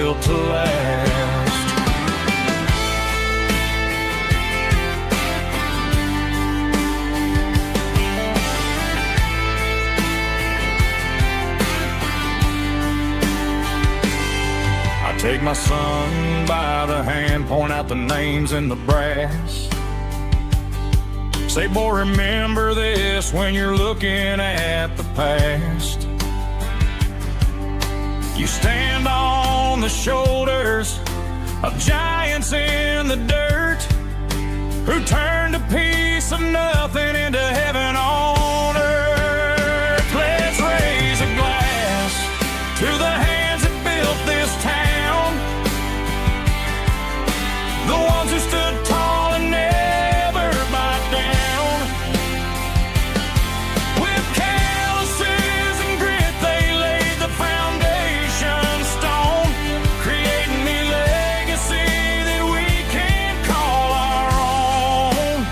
built to last. Take my son by the hand, point out the names in the brass. Say, boy, remember this when you're looking at the past. You stand on the shoulders of giants in the dirt who turned a piece of nothing into heaven on earth. Let's raise a glass to the hands that built this town, the ones who stood tall and never back down. With calluses and grit, they laid the foundation stone, creating a legacy that we can call our own.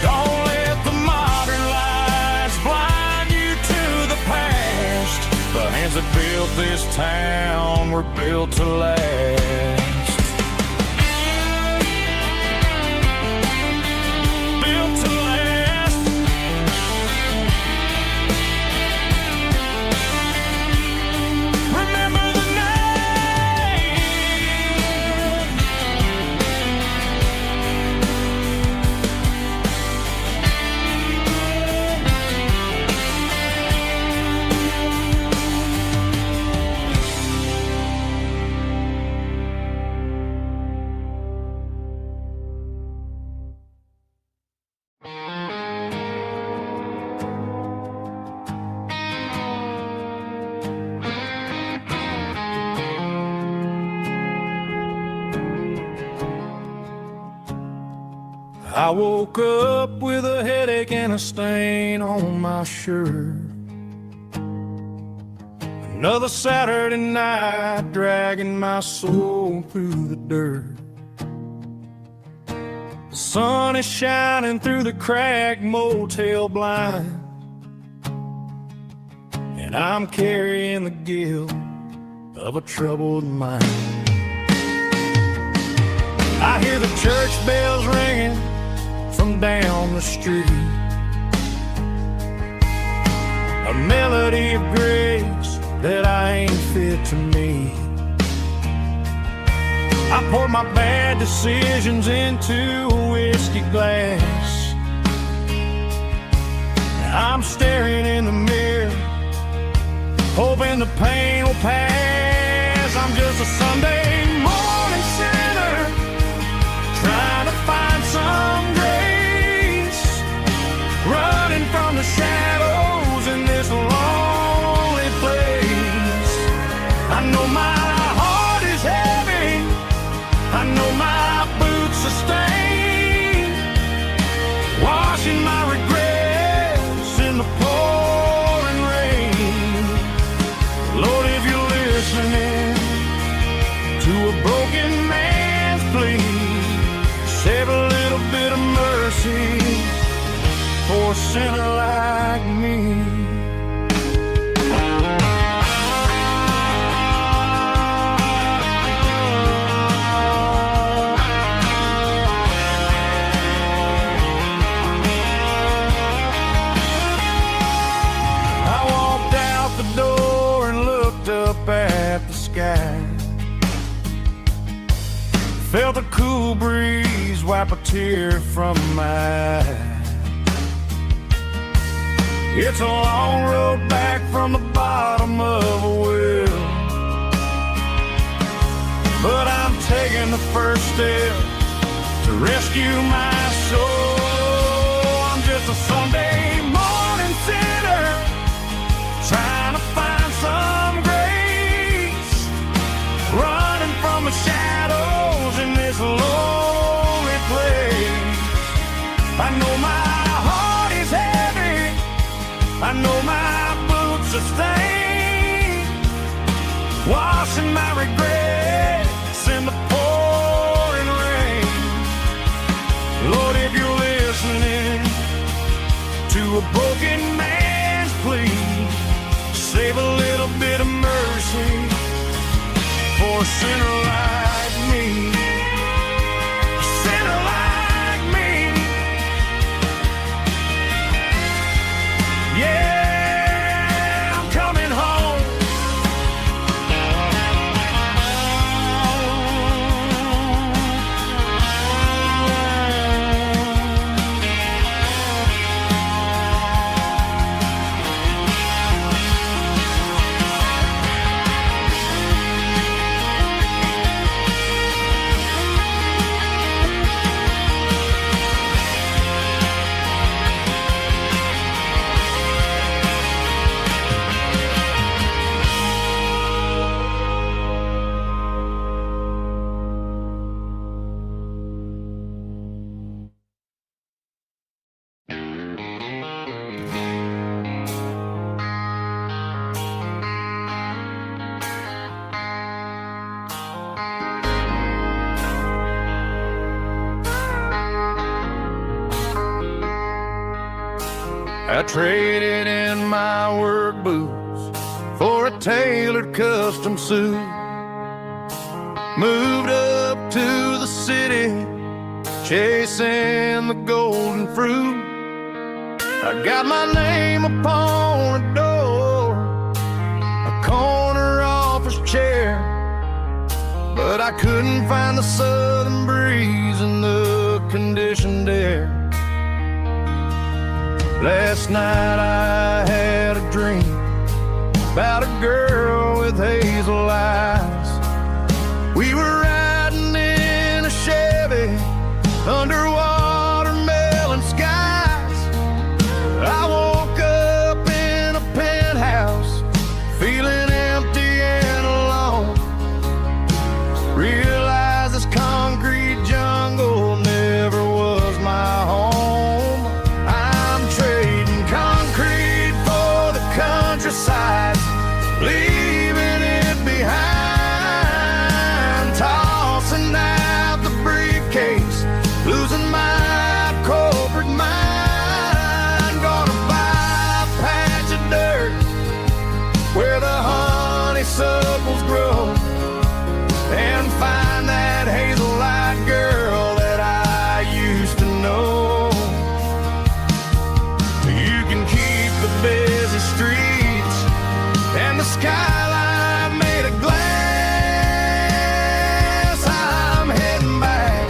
Don't let the modern lights blind you to the past. The hands that built this town were built to last. I woke up with a headache and a stain on my shirt. Another Saturday night dragging my soul through the dirt. The sun is shining through the cracked motel blind, and I'm carrying the guilt of a troubled mind. I hear the church bells ringing from down the street, a melody of grace that I ain't fit to meet. I poured my bad decisions into a whiskey glass. I'm staring in the mirror, hoping the pain will pass. I'm just a Sunday morning sinner, trying to find some grace, running from the shadows in this lonely place. I know my heart is heavy, I know my boots are stained, washing my regrets in the pouring rain. Lord, if you're listening to a broken man's plea, save a little bit of mercy for a sinner like me. I walked out the door and looked up at the sky, felt a cool breeze wipe a tear from my eye. It's a long road back from the bottom of a well, but I'm taking the first step to rescue my soul. I'm just a Sunday morning sinner, trying to find some grace, running from the shadows in this lonely place. I know my heart is heavy, I know my boots are stained, washing my regrets in the pouring rain. Lord, if you're listening to a broken man's plea, save a little bit of mercy for a a sinner like me. A sinner like me. Yeah, I'm coming home. I traded in my work boots for a tailored custom suit. Moved up to the city, chasing the golden fruit. I got my name upon a door, a corner office chair, but I couldn't find the southern breeze in the conditioned air. Last night I had a dream about a girl with hazel eyes. We were riding in a Chevy under watermelon skies. I woke up in a penthouse feeling empty and alone. Realized this concrete jungle never was my home. Countryside, leaving it behind, tossing out the briefcase, losing my corporate mind. Gonna buy a patch of dirt where the honeysuckles grow and find that hazel-eyed girl that I used to know. You can keep the busy streets and the skyline made of glass. I'm heading back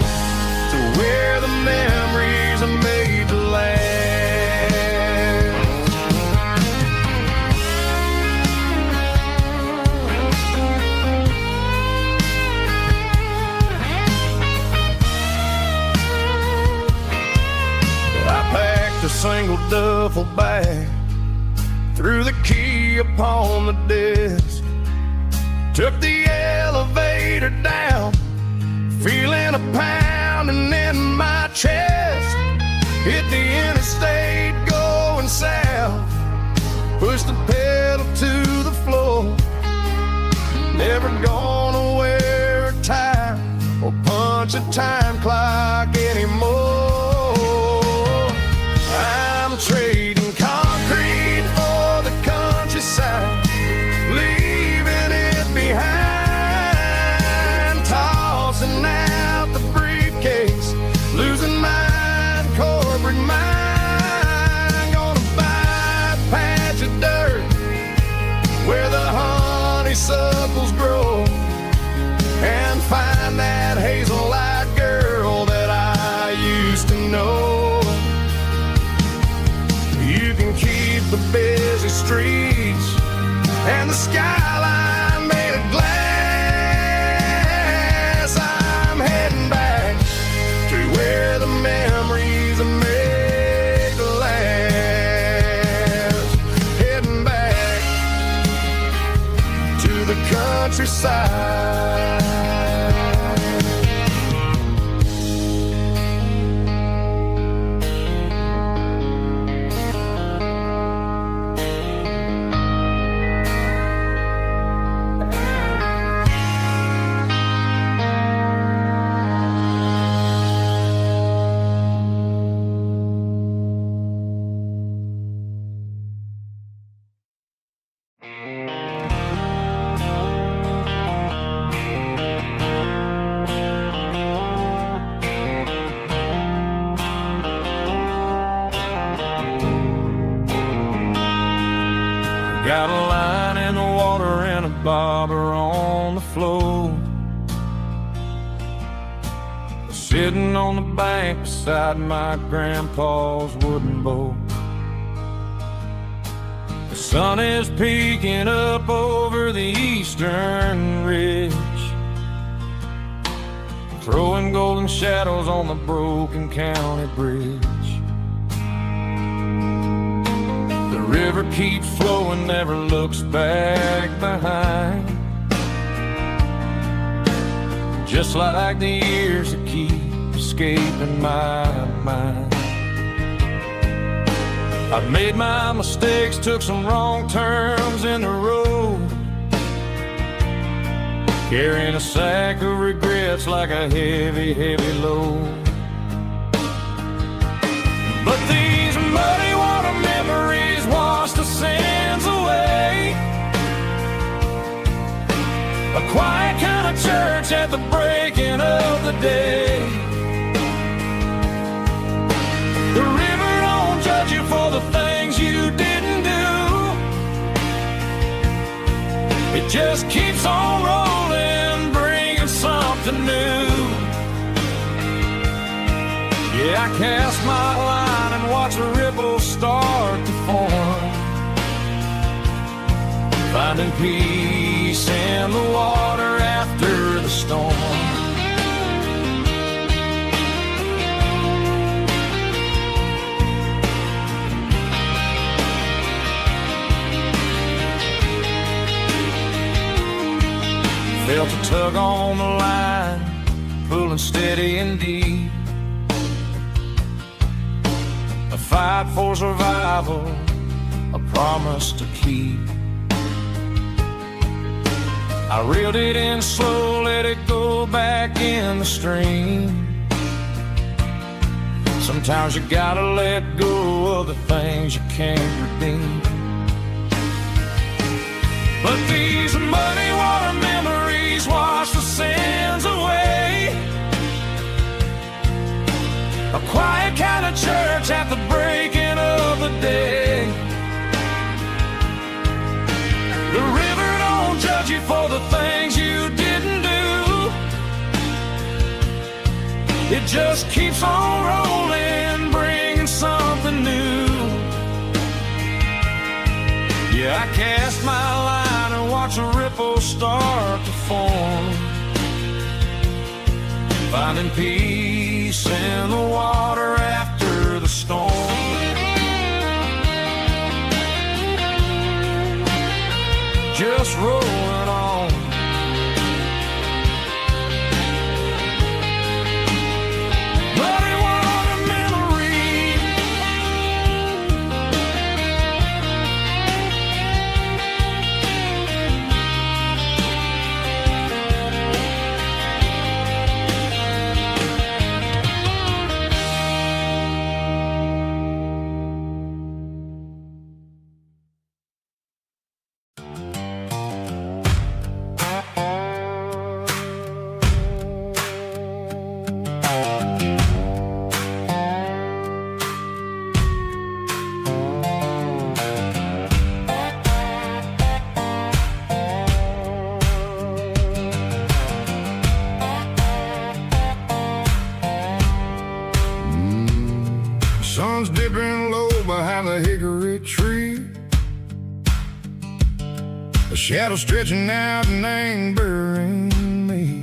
to where the memories are made to last. I packed a single duffel bag, threw the key upon the desk, took the elevator down, feeling a pounding in my chest. Hit the interstate going south, pushed the pedal to the floor. Never gonna wear a tie or punch a time clock anymore. I'm trading concrete for the countryside, leaving it behind, tossing out the briefcase, losing my corporate mind. Gonna buy a patch of dirt where the honeysuckles grow and find that hazel-eyed girl that I used to know. You can keep the busy streets and the skyline made of glass. I'm heading back to where the memories are made to last. Heading back to the countryside. bobber on the floor, sitting on the bank beside my grandpa's wooden boat. The sun is peeking up over the eastern ridge, throwing golden shadows on the broken county bridge. The river keeps flowing, never looks back behind, just like the years that keep escaping my mind. I've made my mistakes, took some wrong turns in the road, carrying a sack of regrets like a heavy, heavy load. But these muddy water memories wash the sins away. A quiet kind of church at the breaking of the day. The river don't judge you for the things you didn't do. It just keeps on rolling, bringing something new. Yeah, I cast my line and watch the ripples start to form, finding peace in the water after the storm. Felt a tug on the line, pulling steady and deep. A fight for survival, a promise to keep. I reeled it in slow, let it go back in the stream. Sometimes you gotta let go of the things you can't redeem. But these muddy water memories wash the sins away. A quiet kind of church at the breaking of the day. The river don't judge you for the things you didn't do. It just keeps on rolling, bringing something new. Yeah, I cast my line and watch a ripple start to form, finding peace in the water after the storm. Just rolling on. Muddy water memory. Sun's dipping low behind the hickory tree. A shadow stretching out and ain't burying me.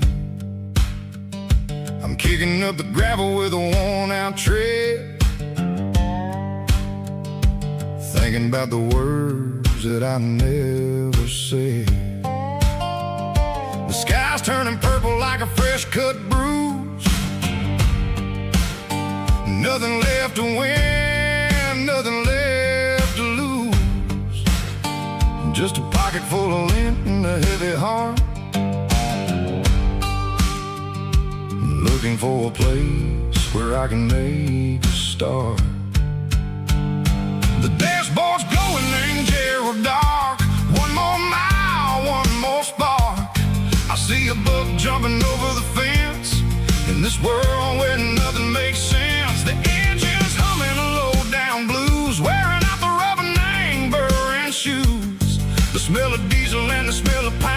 I'm kicking up the gravel with a worn-out tread, thinking about the words that I never said. The sky's turning purple like a fresh-cut bruise. Nothing left to win, nothing left to lose. Just a pocket full of lint and a heavy heart, looking for a place where I can make a start. The dashboard's glowing, angel dark. One more mile, one more spark. I see a buck jumping over the fence in this world where nothing makes sense. The engine's humming a low-down blues, wearing out the rubber name, burring shoes. The smell of diesel and the smell of pine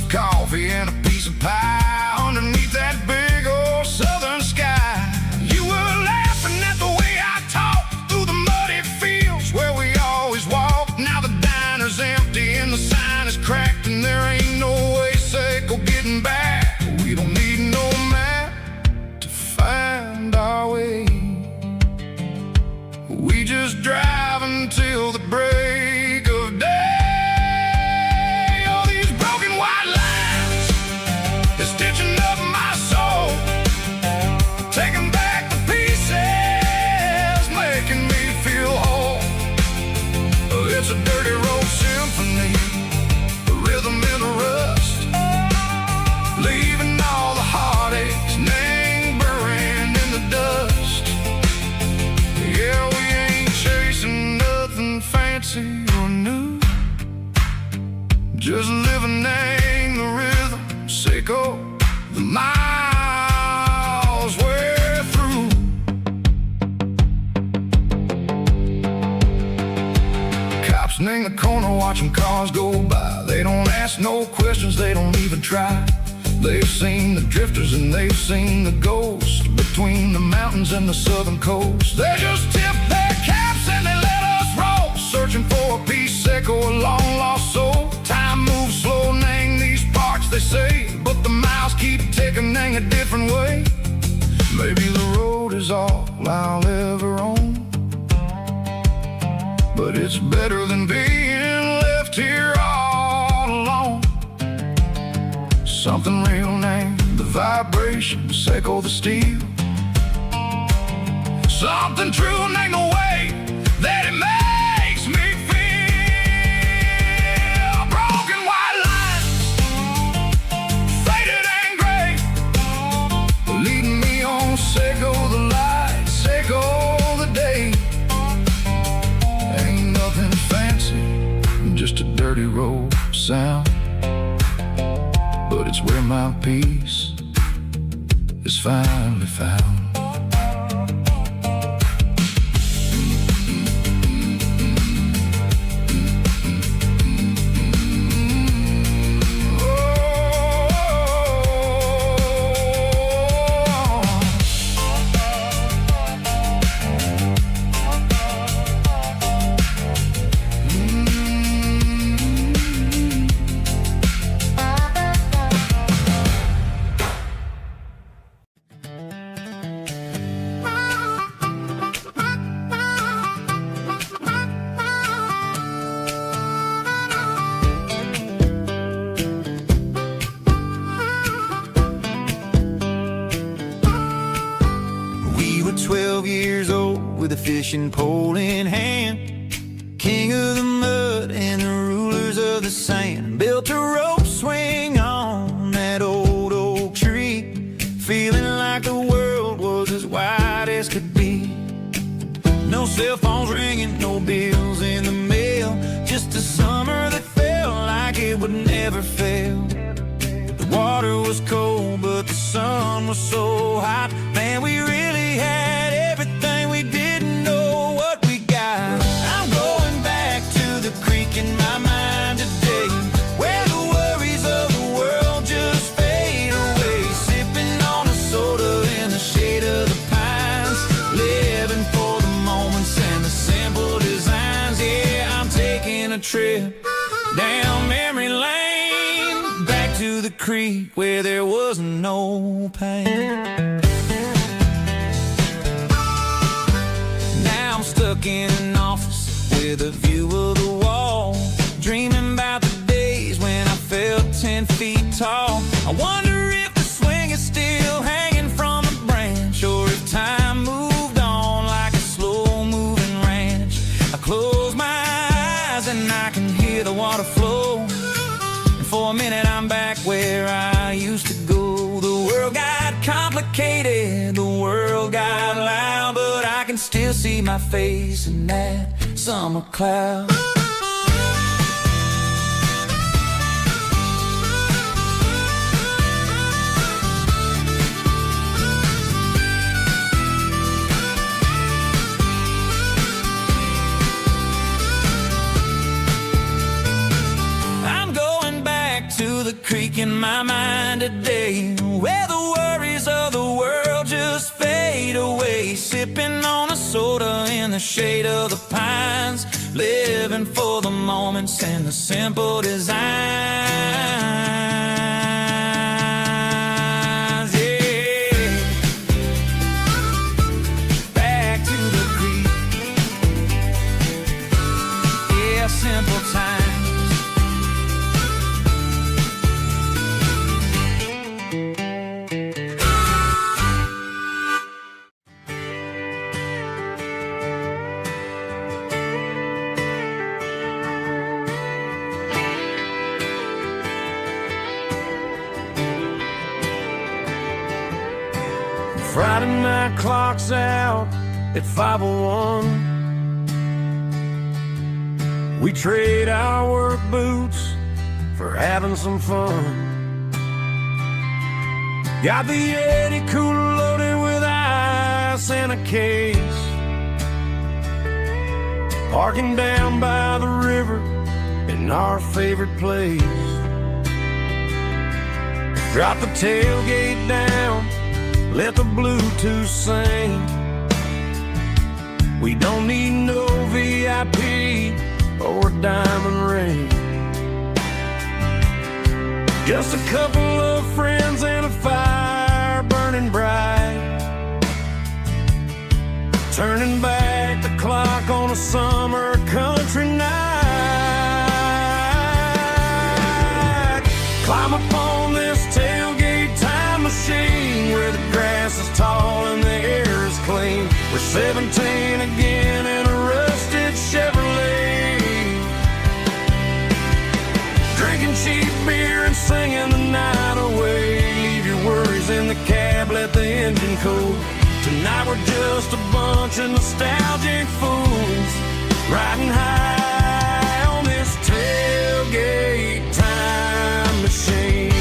coffee and a piece of pie underneath that big old southern sky. You were laughing at the way I talked through the muddy fields where we always walked. Now the diner's empty and the sign is cracked, and there ain't no way safe or getting back. We don't need no map to find our way. We just drive until the break of day. All these broken white lines is stitching up my soul, taking back the pieces, making me feel whole. It's a dirty road symphony, a rhythm in the rust, leaving all the heartaches lingering in the dust. Yeah, we ain't chasing nothing fancy or new, just living in the rhythm, sick of the miles we're through. Cops in the corner watching cars go by. They don't ask no questions, they don't even try. They've seen the drifters and they've seen the ghosts between the mountains and the southern coast. They just tip their caps and they let us roll, searching for a piece sick or a long lost soul. Time moves slow, nang these parts they say, but the miles keep ticking, nang a different way. Maybe the road is all I'll ever own, but it's better than being left here all alone. Something real named the vibration, echo the steel. Something true named the way that it makes me feel. Broken white lines, faded and gray, leading me on, echo the light, echo the day. Ain't nothing fancy, just a dirty road sound, but it's where my peace is finally found. We were 12 years old with a fishing pole in hand, king of the mud and the rulers of the sand. Built a rope swing on that old oak tree, feeling like the world was as wide as could be. No cell phones ringing, no bills in the mail, just a summer that felt like it would never fail. The water was cold, but the sun was so hot. Man, we really had everything, we didn't know what we got. I'm going back to the creek in my mind today, where the worries of the world just fade away. Sipping on a soda in the shade of the pines, living for the moments and the simple designs. Yeah, I'm taking a trip down memory lane, back to the creek where there was no pain. Now I'm stuck in an office with a view of the wall, dreaming about the days when I felt 10 feet tall. I wonder if the swing is still hanging from a branch, or if time moved on like a slow-moving ranch. I close my eyes and I can hear the water flow, and for a minute I'm back where I used to go. The world got complicated, the world got loud, but I can still see my face in that summer cloud. I'm going back to the creek in in my mind today, where the worries of the world just fade away. Sipping on a soda in the shade of the pines, living for the moments and the simple designs. Yeah, back to the creek. Yeah, simple times. Friday night clock's out at 5:01. We trade our work boots for having some fun. Got the Yeti cooler loaded with ice and a case, parking down by the river in our favorite place. Drop the tailgate down, let the Bluetooth sing. We don't need no VIP or diamond ring. Just a couple of friends and a fire burning bright, turning back the clock on a summer country night. Climb upon this tailgate time machine where the grass is tall and the air is clean. We're 17 again in a rusted Chevrolet, drinking cheap beer and singing the night away. Leave your worries in the cab, let the engine cool. Tonight we're just a bunch of nostalgic fools, riding high on this tailgate time machine.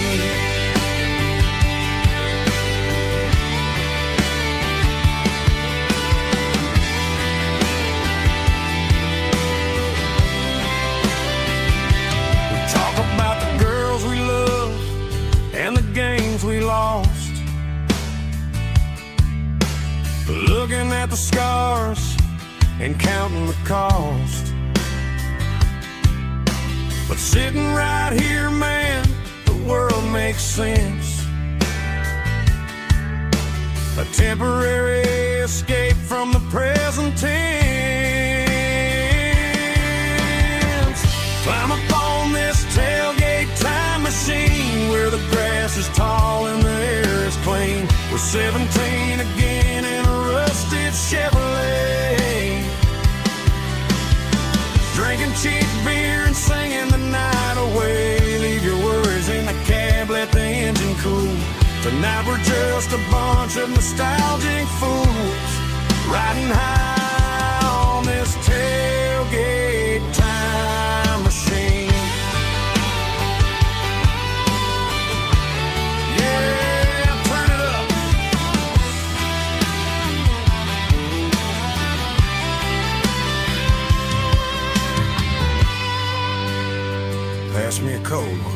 We lost, looking at the scars and counting the cost. But sitting right here, man, the world makes sense. A temporary escape from the present tense. Climb up on this tailgate time machine where the grass is tall and the air is clean. We're 17 again in a rusted Chevrolet, drinking cheap beer and singing the night away. Leave your worries in the cab, let the engine cool. Tonight we're just a bunch of nostalgic fools, riding high on this tailgate time machine. Pass me a cold one.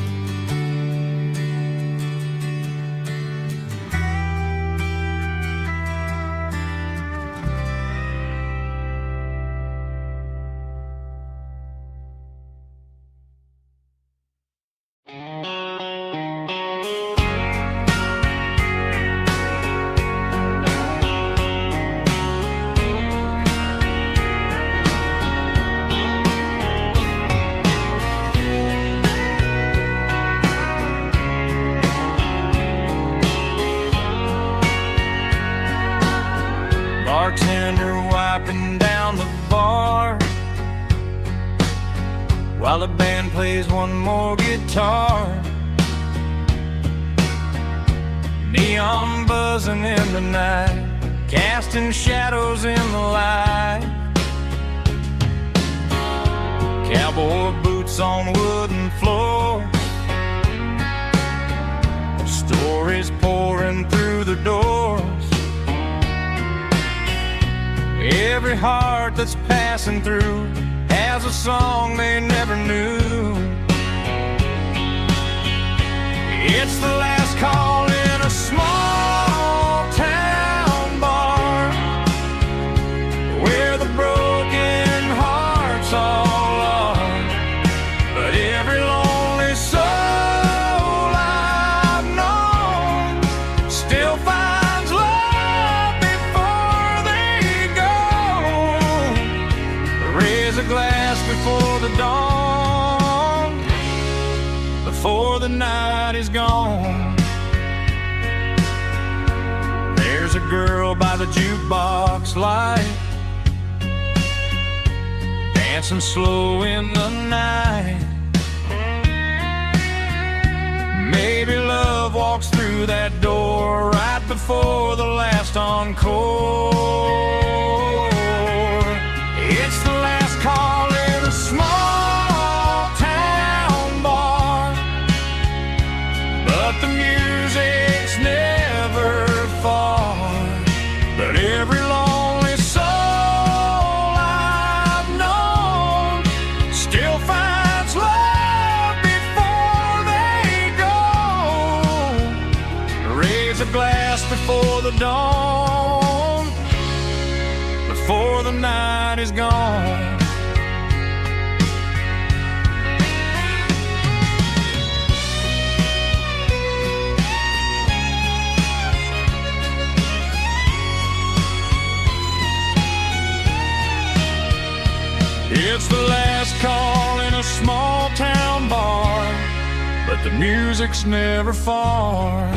Bartender wiping down the bar while the band plays one more guitar. Neon buzzing in the night, casting shadows in the light. Cowboy boots on wooden floors, stories pouring through the doors. Every heart that's passing through has a song they never knew. It's the last call in a small town bar where the broken hearts all are. But every lonely soul I've known still finds love before they go. Raise a glass before the dawn, before the night is gone. There's a girl by the jukebox light, dancing slow in the night. Maybe love walks through that door right before the last encore. It's the last call in a small town bar, but the music's never far. But every lonely soul I've known still finds love before they go. Raise a glass before the dawn, before the night is gone. It's the last call in a small town bar, but the music's never far.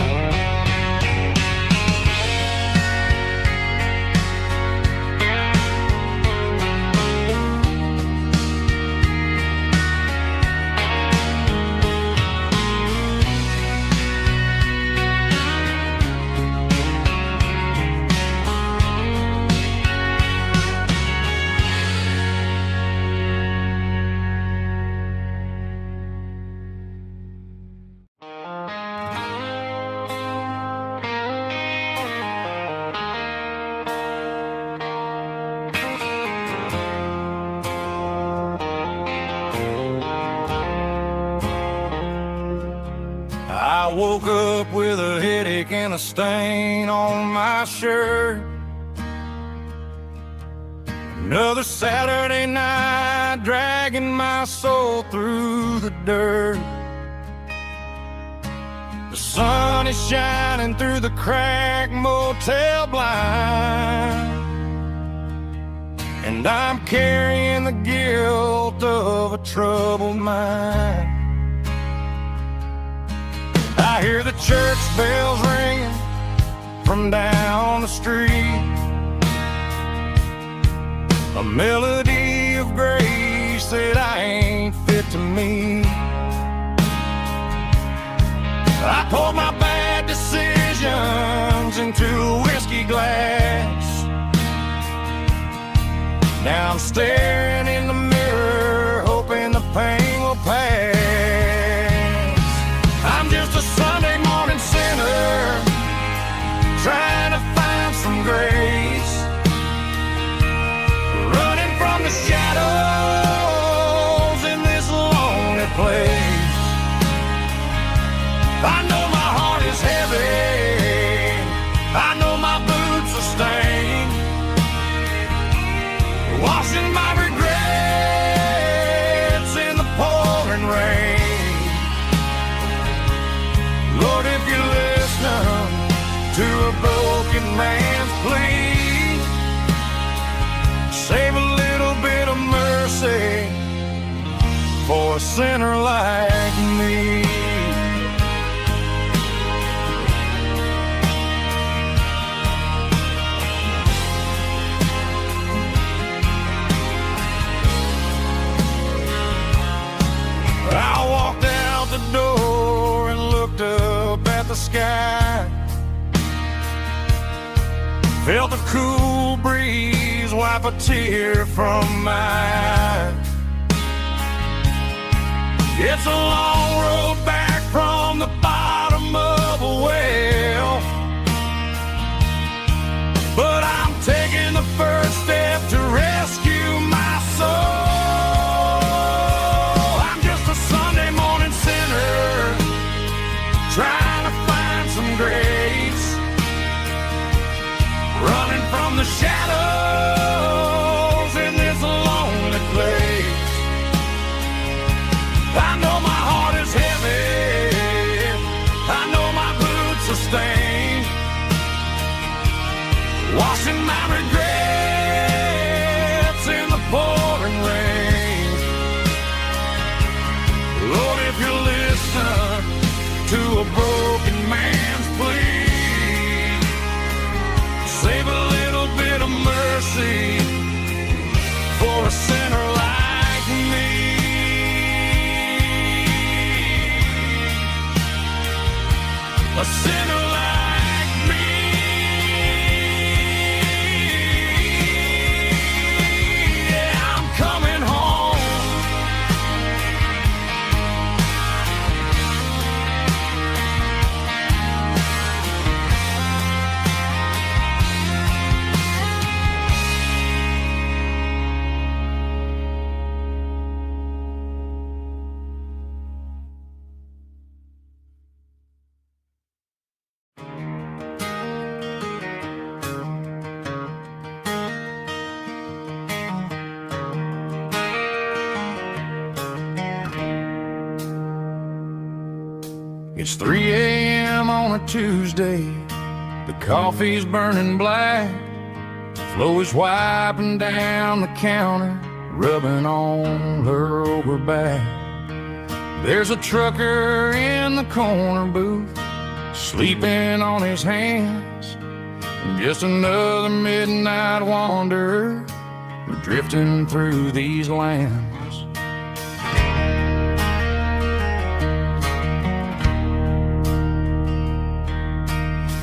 I woke up with a headache and a stain on my shirt. Another Saturday night dragging my soul through the dirt. The sun is shining through the cracked motel blind, and I'm carrying the guilt of a troubled mind. I hear the church bells ringing from down the street, a melody of grace that I ain't fit to meet. I poured my bad decisions into a whiskey glass. Now I'm staring in the mirror, hoping the pain will pass. I'm just a Sunday morning sinner, trying to find some grace, running from the shadows in this lonely place. I know my heart is heavy, I know my boots are stained, washing my regrets in the pouring rain. Lord, if you're listening to a broken man's plea, save a little bit of mercy for a sinner like me. I walked out the door and looked up at the sky, felt the cool breeze wipe a tear from my eye. It's a long road back from the bottom of a well, but I'm taking the first step to rescue my soul. from the shadows in this lonely place. I know my heart is heavy, I know my boots are stained, washing my regrets in the pouring rain. Lord, if you listen to a broken man's plea, save a little bit of mercy for a sinner like me. A sinner like me. Yeah, I'm coming home. It's 3 a.m. on a Tuesday. The coffee's burning black. Flo is wiping down the counter, rubbing on her over back. There's a trucker in the corner booth, sleeping on his hands. Just another midnight wanderer, drifting through these lands.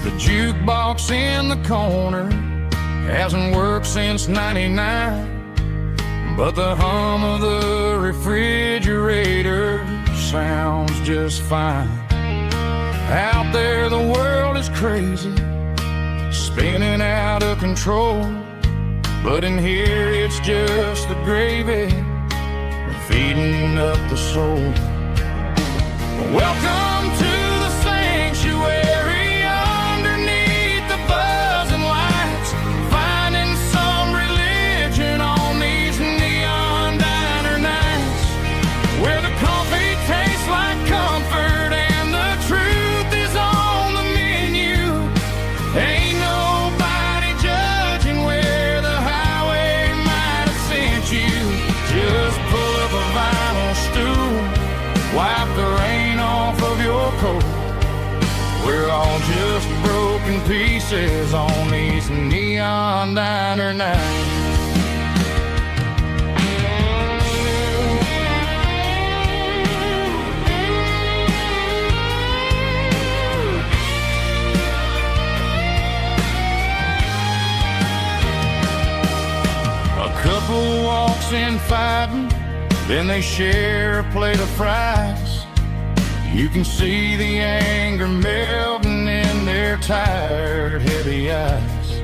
The jukebox in the corner hasn't worked since '99, but the hum of the refrigerator sounds just fine. Out there the world is crazy, spinning out of control, but in here it's just the gravy feeding up the soul. Welcome to the sanctuary underneath the buzzing lights, finding some religion on these neon diner nights, where the coffee tastes like comfort and the truth is on the menu. Ain't nobody judging where the highway might have sent you. Just pull up a vinyl stool, wipe the rain off of your coat. We're all just broken pieces on these neon diner nights. A couple walks in fighting, then they share a plate of fries. You can see the anger melting in their tired, heavy eyes.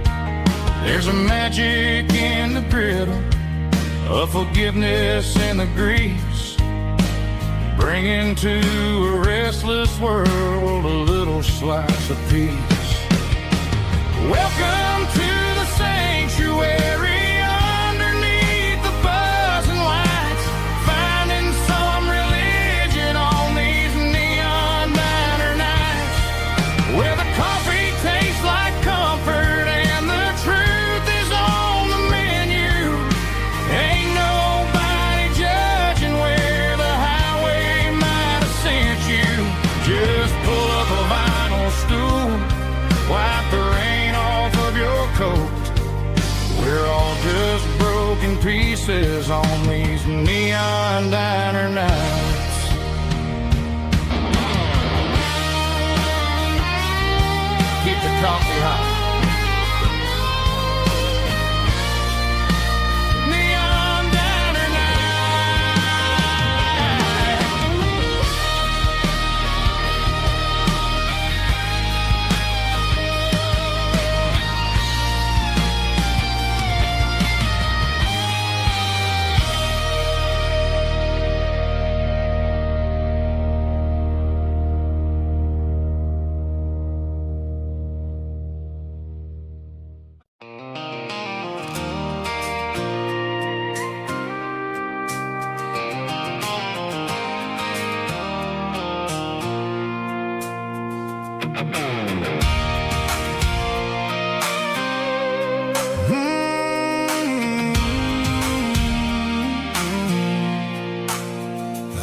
There's a magic in the griddle, a forgiveness in the grease, bringing to a restless world a little slice of peace. Welcome to the sanctuary. We're all just broken pieces on these neon diner nights. Keep the coffee hot.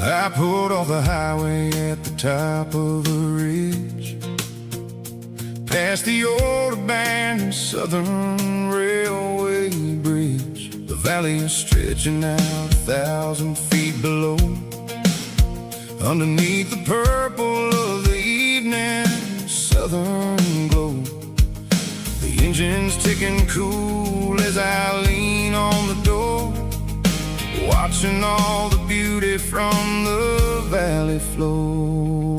I pulled off the highway at the top of a ridge, past the old abandoned Southern Railway bridge. The valley is stretching out 1,000 feet below, underneath the purple of the evening southern glow. The engine's ticking cool as I lean on the door, watching all the beauty from the valley flow.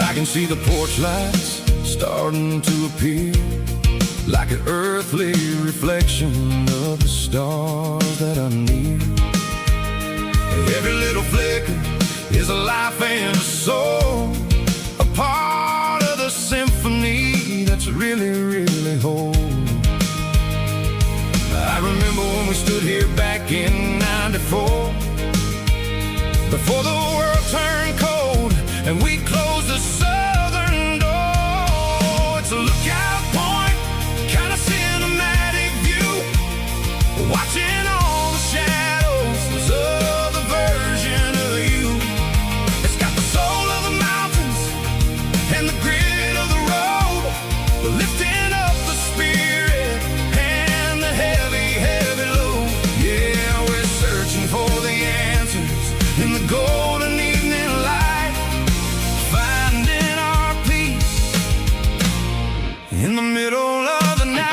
I can see the porch lights starting to appear, like an earthly reflection of the stars that are near. Every little flicker is a life and a soul, a part of the symphony that's really, really whole. I remember when we stood here back in '94, before the world turned cold and we closed the southern door. It's a lookout point, kind of cinematic view, watching all the shadows of the version of you. It's got the soul of the mountains and the grit of the road, lifting up the spirit and the heavy, heavy load. Yeah, we're searching for the answers in the golden evening light, finding our peace in the middle of the night.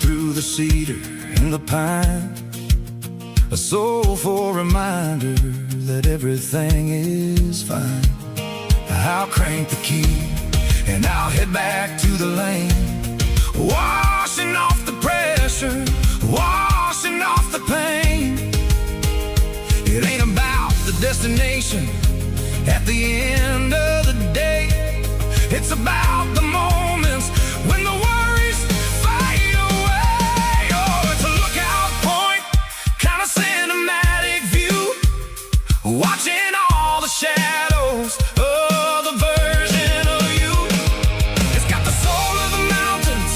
Through the cedar and the pine, a soulful reminder that everything is fine. I'll crank the key and I'll head back to the lane, washing off the pressure, washing off the pain. It ain't about the destination at the end of the day, it's about the moments when the worries fade away. Oh, it's a lookout point, kind of cinematic view, watching all the shadows of the version of you. It's got the soul of the mountains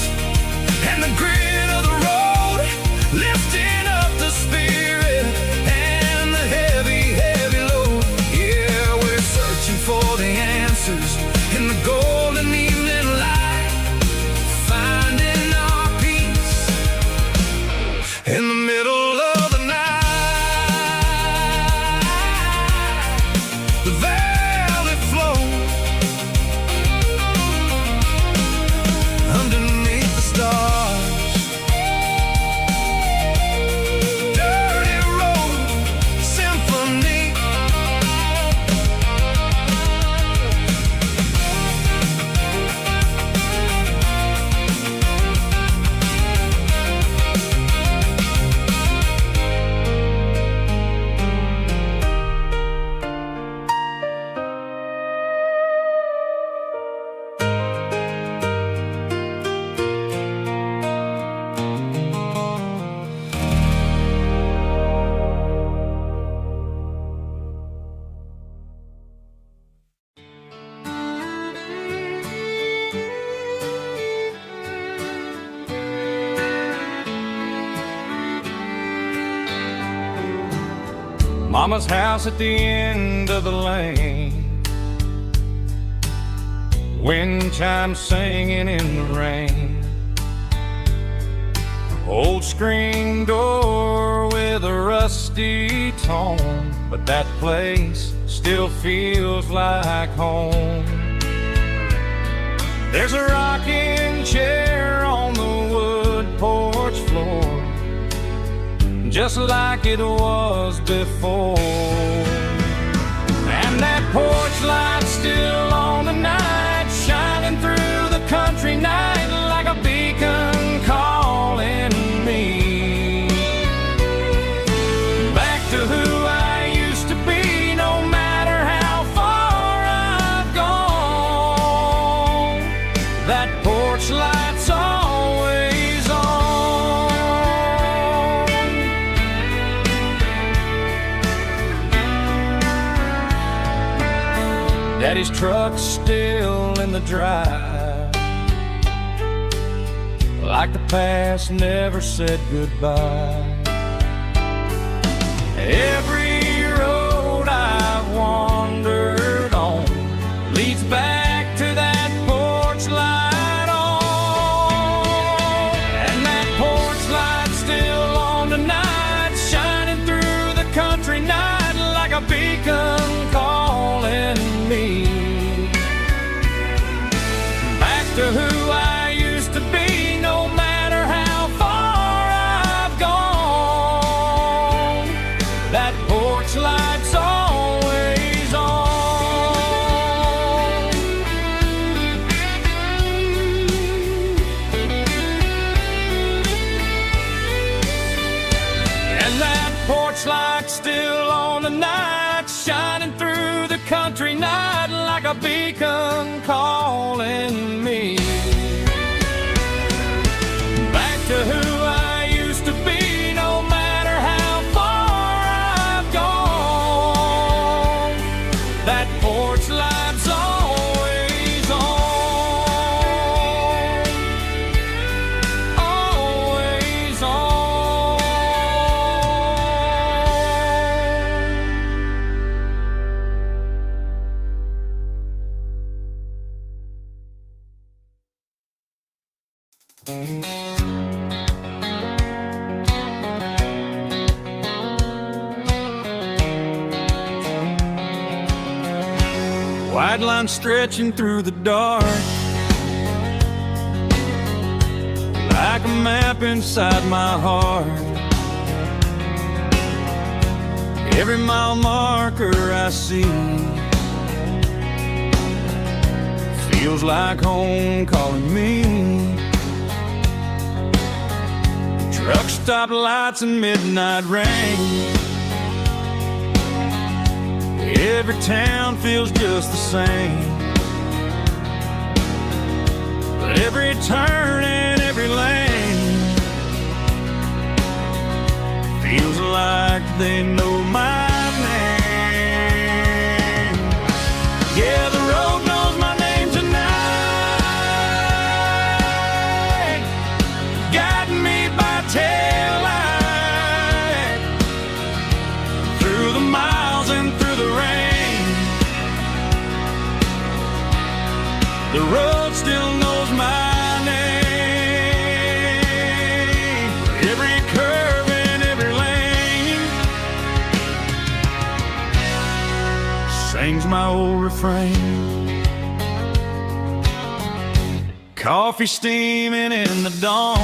and the grit of the road, lifting up the spirit and the heavy, heavy load. Yeah, we're searching for the answers in the golden evening light, finding our peace in the middle of the night. The valley flow underneath the stars, dirty road symphony. Mama's house at the end of the lane, wind chimes singing in the rain. Old screen door with a rusty tone, but that place still feels like home. There's a rocking chair on the wood porch floor, just like it was before. And that porch light's still on tonight, shining through the country night like a beacon calling Daddy's truck's still in the drive, like the past never said goodbye. Every road I've wandered on leads back to that porch light on. And that porch light's still on tonight, shining through the country night like a beacon calling me back to who I used to be, no matter how far I've gone. That porch light's always on. And that porch light's still on tonight, shining through the country night like a beacon calling me back to who I used to be, no matter how far I've gone. That porch light's always on, always on. White line stretching through the dark, like a map inside my heart. Every mile marker I see feels like home calling me. Truck stop lights and midnight rain, every town feels just the same. But every turn and every lane feels like they know my name. Yeah, the road knows my name tonight, guiding me by taillight through the miles and through the rain. The road still knows my name. Every curve and every lane sings my old refrain. Coffee steaming in the dawn,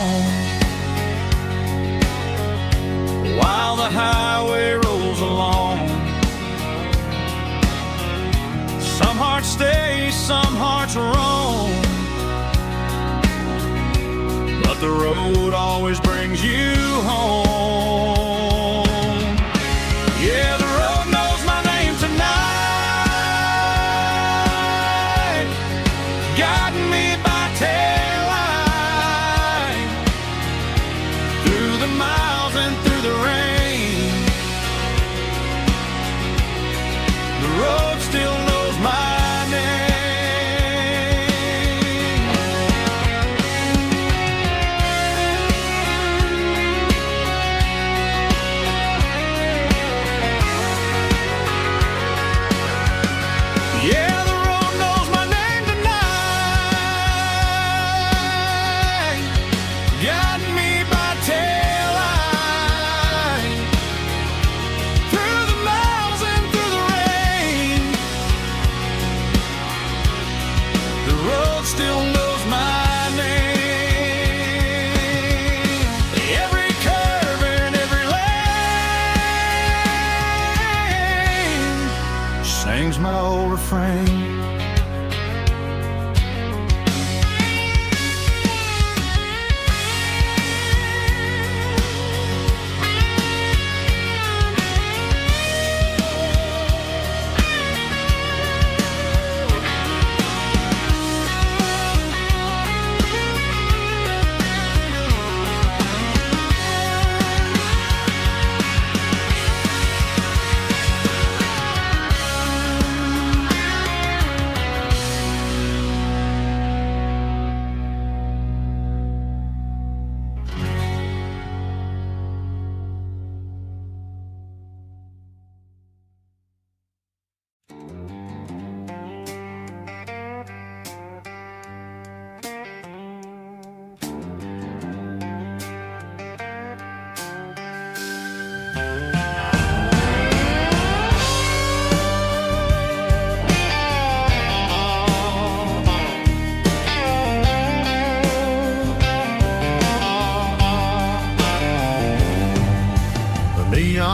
while the highway rolls along. Some hearts stay, some hearts roam, but the road always brings you home. Yeah, the road knows my name tonight, guiding me by taillight through the miles and through the rain. The road still knows my name. Yeah, the road knows my name tonight, guiding me by taillight through the miles and through the rain. The road still knows my name. Every curve and every lane sings my old refrain.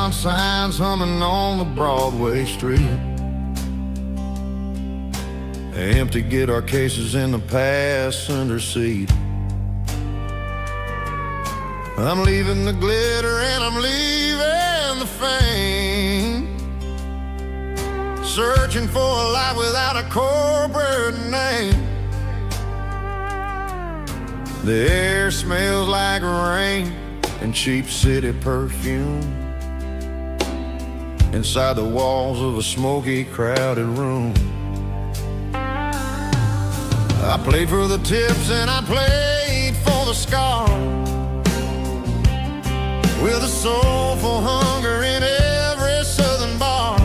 neon signs humming on the Broadway street. Empty guitar cases in the passenger seat. I'm leaving the glitter and I'm leaving the fame, searching for a life without a corporate name. The air smells like rain and cheap city perfume inside the walls of a smoky, crowded room. I played for the tips and I played for the scars, with a soulful hunger in every southern bar.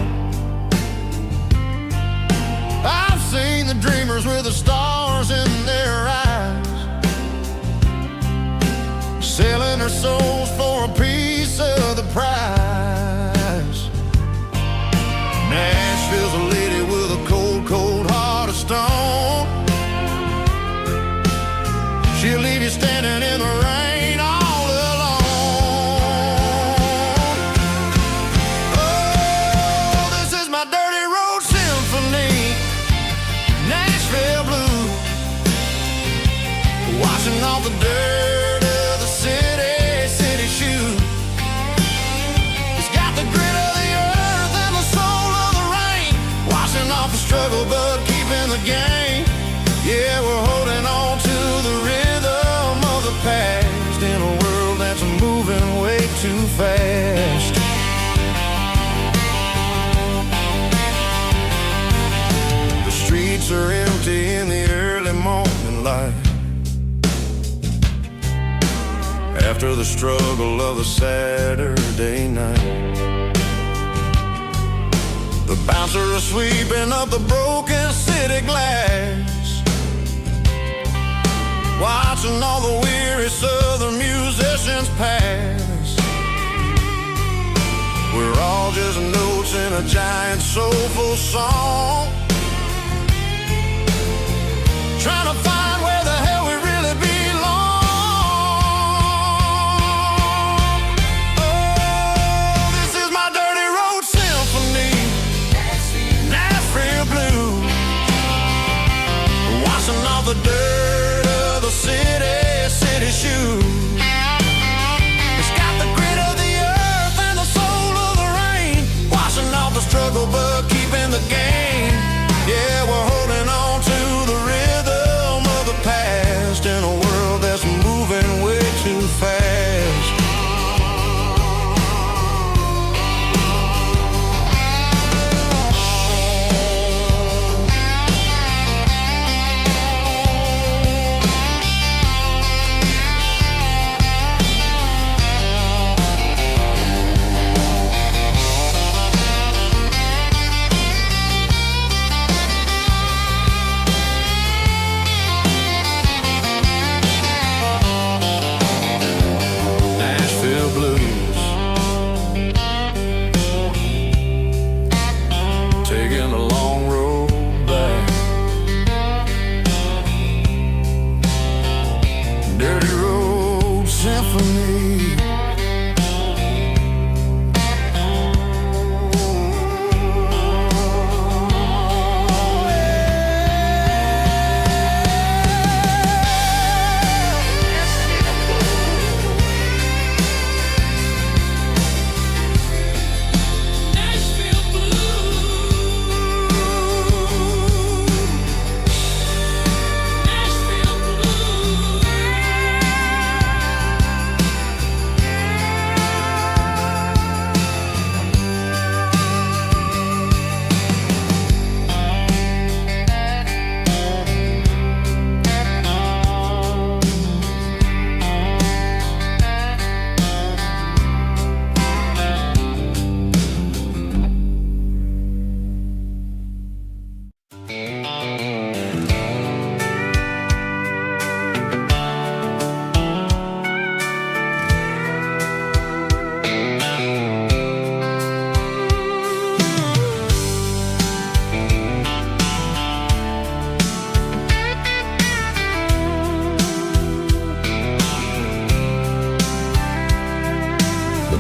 I've seen the dreamers with the stars in their eyes, selling their souls for a piece of the prize. Nashville's a lady with a cold, cold heart of stone. She'll leave you standing in the rain all alone. Oh, this is my dirty road symphony, Nashville blues, washing off the dirt of the city shoes. It's got the grit of the earth and the soul of the rain, washing off the struggle but keeping the game. Yeah, we're holding on to the rhythm of the past in a world that's moving way too fast. The streets are empty in the early morning light, after the struggle of a Saturday night. The bouncer is sweeping up the broken city glass, watching all the weary southern musicians pass. We're all just notes in a giant soulful song, trying to find where the hell we really belong. Oh, this is my dirty road symphony, Nashville blues, washing off the dirt of the city shoes. It's got the grit of the earth and the soul of the rain, washing off the struggle but keeping the game.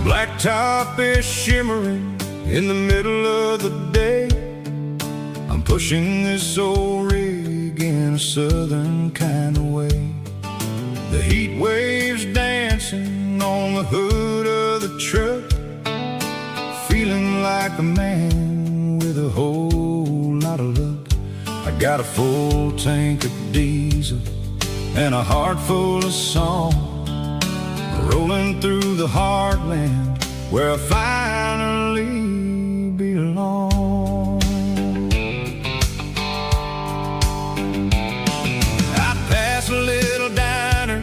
blacktop is shimmering in the middle of the day. I'm pushing this old rig in a southern kind of way. The heat waves dancing on the hood of the truck, feeling like a man with a whole lot of luck. I got a full tank of diesel and a heart full of song, rolling through the heartland where I finally belong. I pass a little diner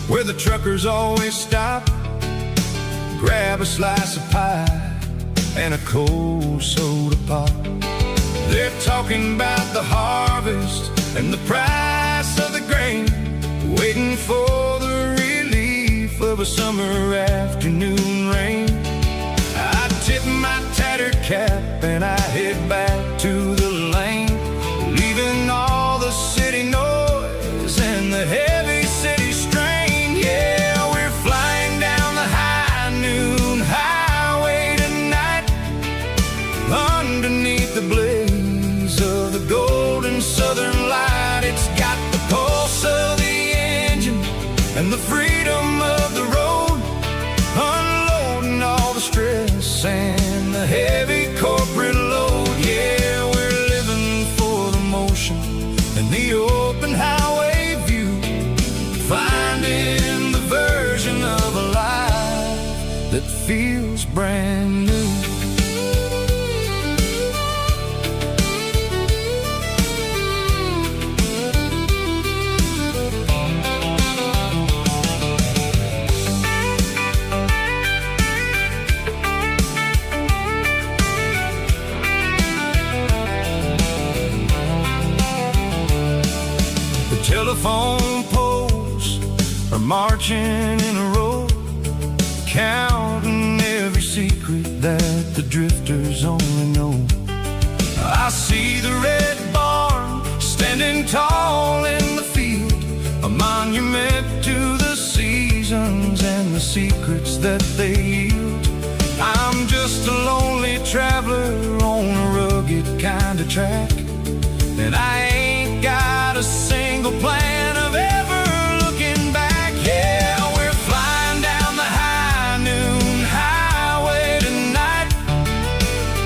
where the truckers always stop, grab a slice of pie and a cold soda pop. They're talking about the harvest and the price of the grain, waiting for the relief of a summer afternoon rain. I tip my tattered cap and I head back to the lane, leaving all the city noise and the heavy city strain. Yeah, we're flying down the high noon highway tonight, underneath the blaze of the golden southern light. It's got the pulse of the engine and the freedom of the road, unloading all the stress and the heavy corporate load. Yeah, we're living for the motion and the open highway view, finding the version of a life that feels brand new. Telephone poles are marching in a row, counting every secret that the drifters only know. I see the red barn standing tall in the field, a monument to the seasons and the secrets that they yield. I'm just a lonely traveler on a rugged kind of track, and I ain't got a single plan of ever looking back. Yeah, we're flying down the high noon highway tonight,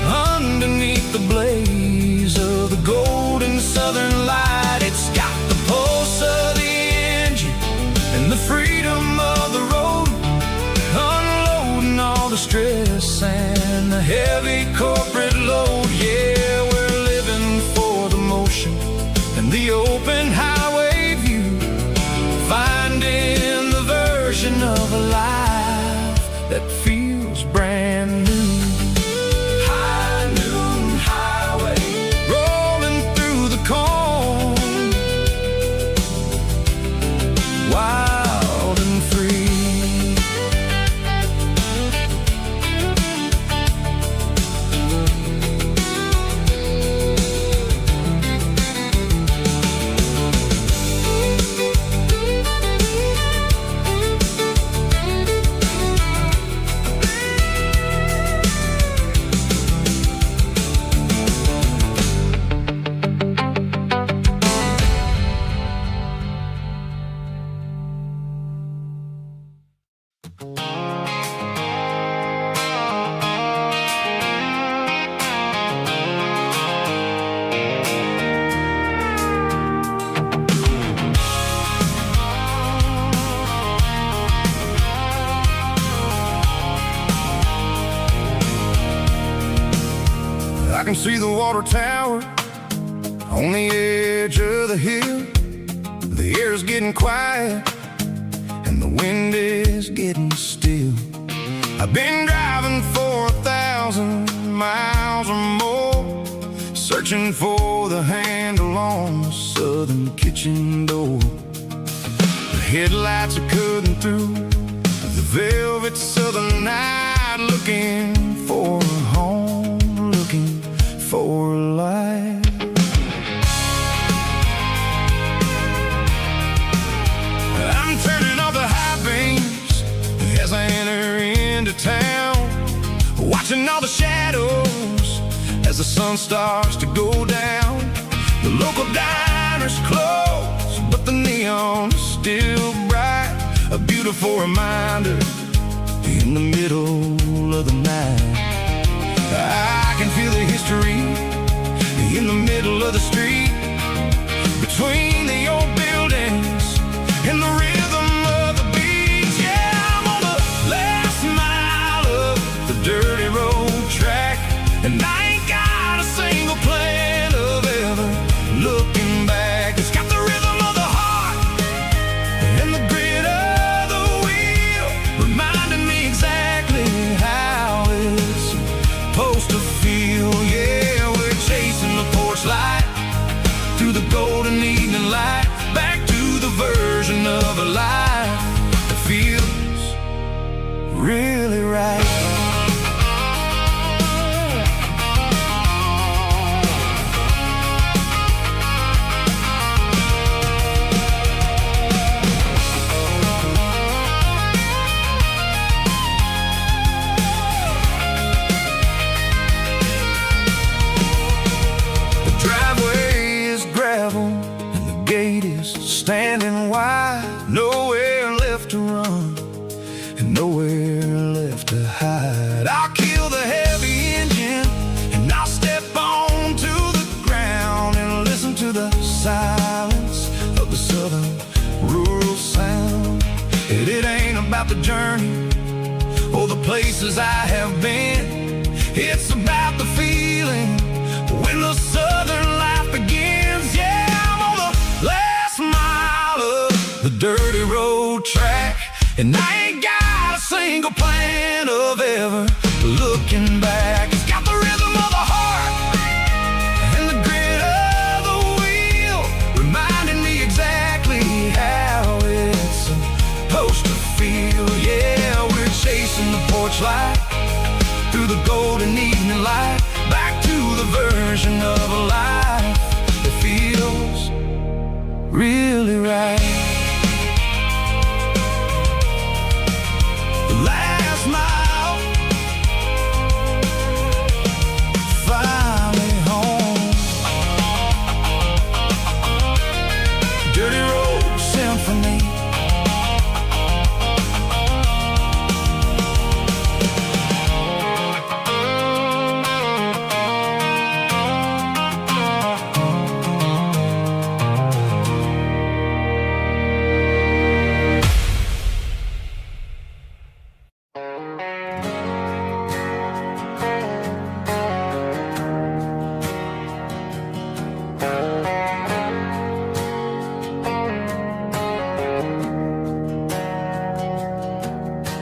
underneath the blaze of the golden southern light. It's got the pulse of the engine and the freedom of the road, unloading all the stress and the heavy corporate load. Yeah, we're living for the motion and the open highway view, finding the version of a life that feels brand new. High noon highway, rolling through the corn, wild and free. I can see the water tower on the edge of the hill. The air's getting quiet and the wind is getting still. I've been driving for 1,000 miles or more, searching for the handle on the southern kitchen door. The headlights are cutting through the velvet southern night, looking for a home, looking for a life. I'm turning off the high beams as I enter into town. watching all the shadows as the sun starts to go down. The local diners close, but the neon is still bright. A beautiful reminder in the middle of the night. I can feel the history in the middle of the street, between the old buildings and the rhythm of the beats. Yeah, I'm on the last mile of the dirty road track, and I ain't got a single plan of ever looking back. It's got the rhythm of the heart and the grit of the wheel, reminding me exactly how it's supposed to feel. Yeah, we're chasing the porch light through the golden evening light, back to the version of a life that feels really right. Standing wide, nowhere left to run and nowhere left to hide. I'll kill the heavy engine and I'll step onto the ground and listen to the silence of the southern rural sound. It ain't about the journey or the places I have been. It's about the feeling when the southern life begins. Yeah, I'm on the last mile of the dirty road track, and I ain't got a single plan of ever looking back. It's got the rhythm of the heart and the grit of the wheel, reminding me exactly how it's supposed to feel. Yeah, we're chasing the porch light through the golden evening light, back to the version of a life that feels really right. The last mile, finally home. Dirty Road Symphony.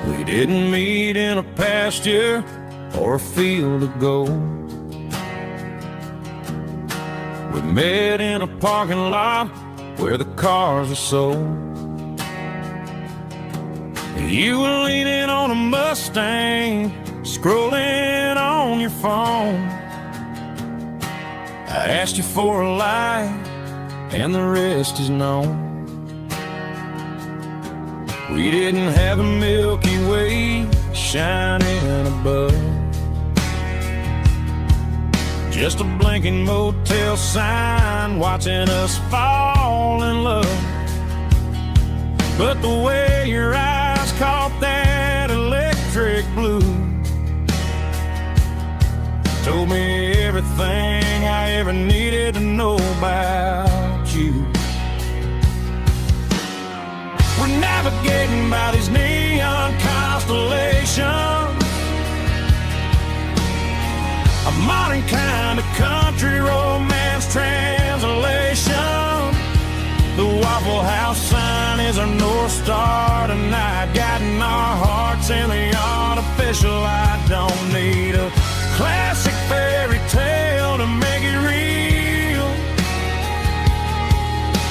We didn't meet in a pasture or a field of gold. We met in a parking lot where the cars are sold. You were leaning on a Mustang, scrolling on your phone. I asked you for a light, and the rest is known. We didn't have a Milky Way shining above, just a blinking motel sign watching us fall in love. But the way your eyes caught that electric blue told me everything I ever needed to know about you. We're navigating by these neon constellations, a modern kind of country romance translation. The Waffle House sign is our North Star tonight, guiding our hearts in the artificial light. Don't need a classic fairy tale to make it real,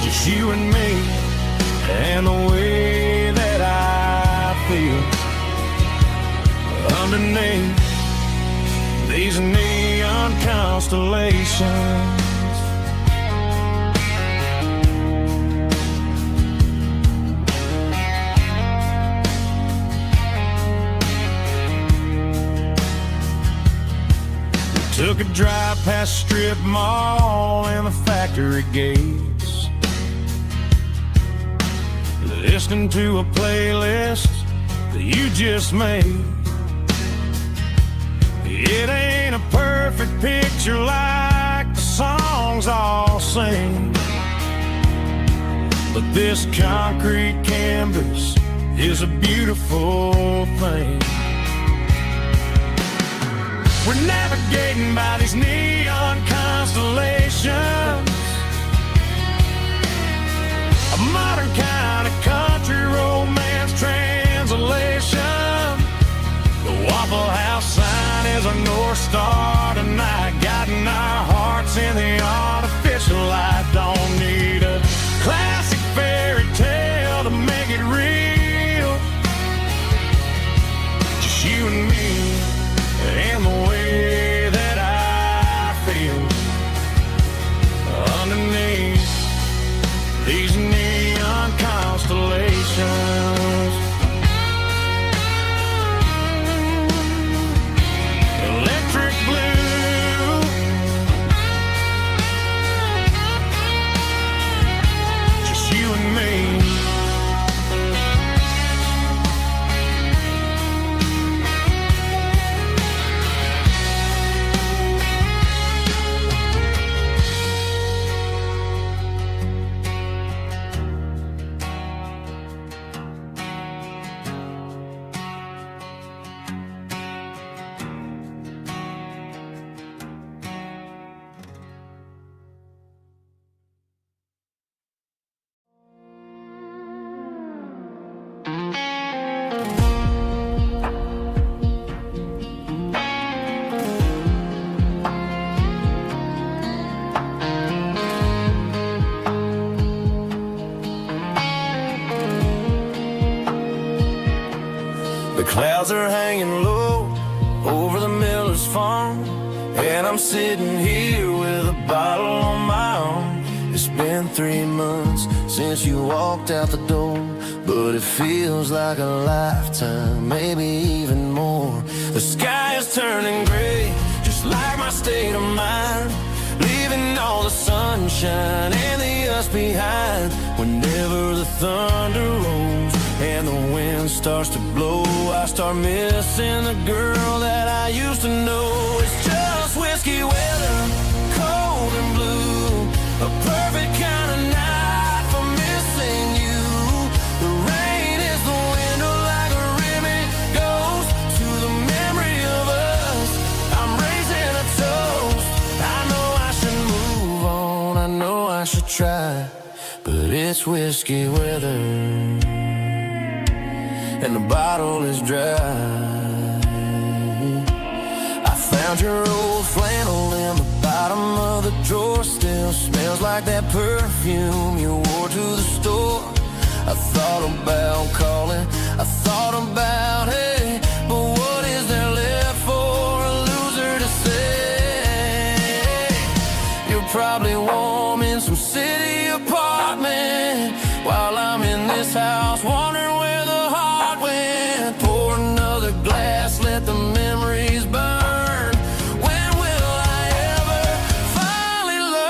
just you and me and the way that I feel underneath these neon constellations. Took a drive past strip mall and the factory gates, listening to a playlist that you just made. It ain't a perfect picture like the songs all sing, but this concrete canvas is a beautiful thing. We're navigating by these neon constellations, a modern kind of country romance translation. The Waffle House sign is a North Star tonight, guiding our hearts in the artificial light. Don't need a classic fairy tale to make it real, just you and me and the way that I feel underneath these neon constellations. Electric blue, just you and me. The clouds are hanging low over the miller's farm, and I'm sitting here with a bottle on my arm. It's been 3 months since you walked out the door, but it feels like a lifetime, maybe even more. The sky is turning gray, just like my state of mind, leaving all the sunshine and the us behind. Whenever the thunder rolls and the wind starts to blow, I start missing the girl that I used to know. It's just whiskey weather, cold and blue, a perfect kind of night for missing you. The rain is the window like a ribbon goes to the memory of us. I'm raising a toast. I know I should move on, I know I should try, but it's whiskey weather and the bottle is dry. I found your old flannel in the bottom of the drawer, still smells like that perfume you wore to the store. I thought about calling, I thought about, hey, but what is there left for a loser to say? You're probably warm in some city apartment while I'm in this house wondering where the heart went. Pour another glass, let the memories burn. When will I ever finally learn?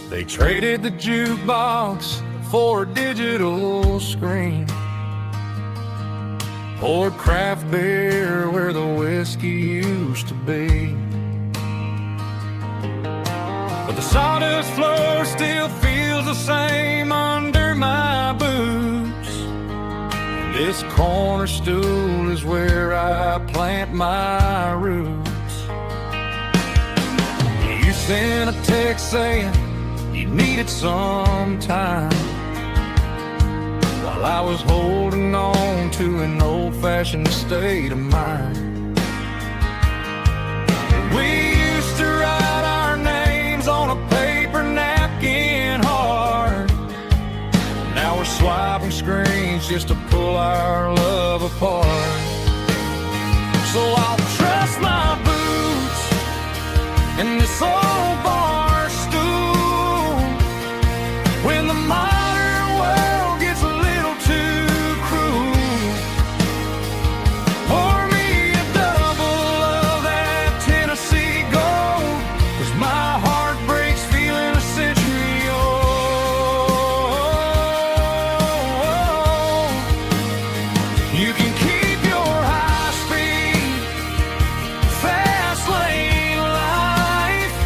They traded the jukebox for a digital screen, poured craft beer where the whiskey used to be. But the sawdust floor still feels the same under my boots. This corner stool is where I plant my roots. You sent a text saying you needed some time, while I was holding on to an old-fashioned state of mind. We used to write our names on a paper napkin hard. Now we're swiping screens just to pull our love apart. So I'll trust my boots and this old bar stool when the modern world gets a little too cruel. Pour me a double of that Tennessee Gold, 'cause my heart breaks feeling a century old. You can keep your high-speed fast lane life.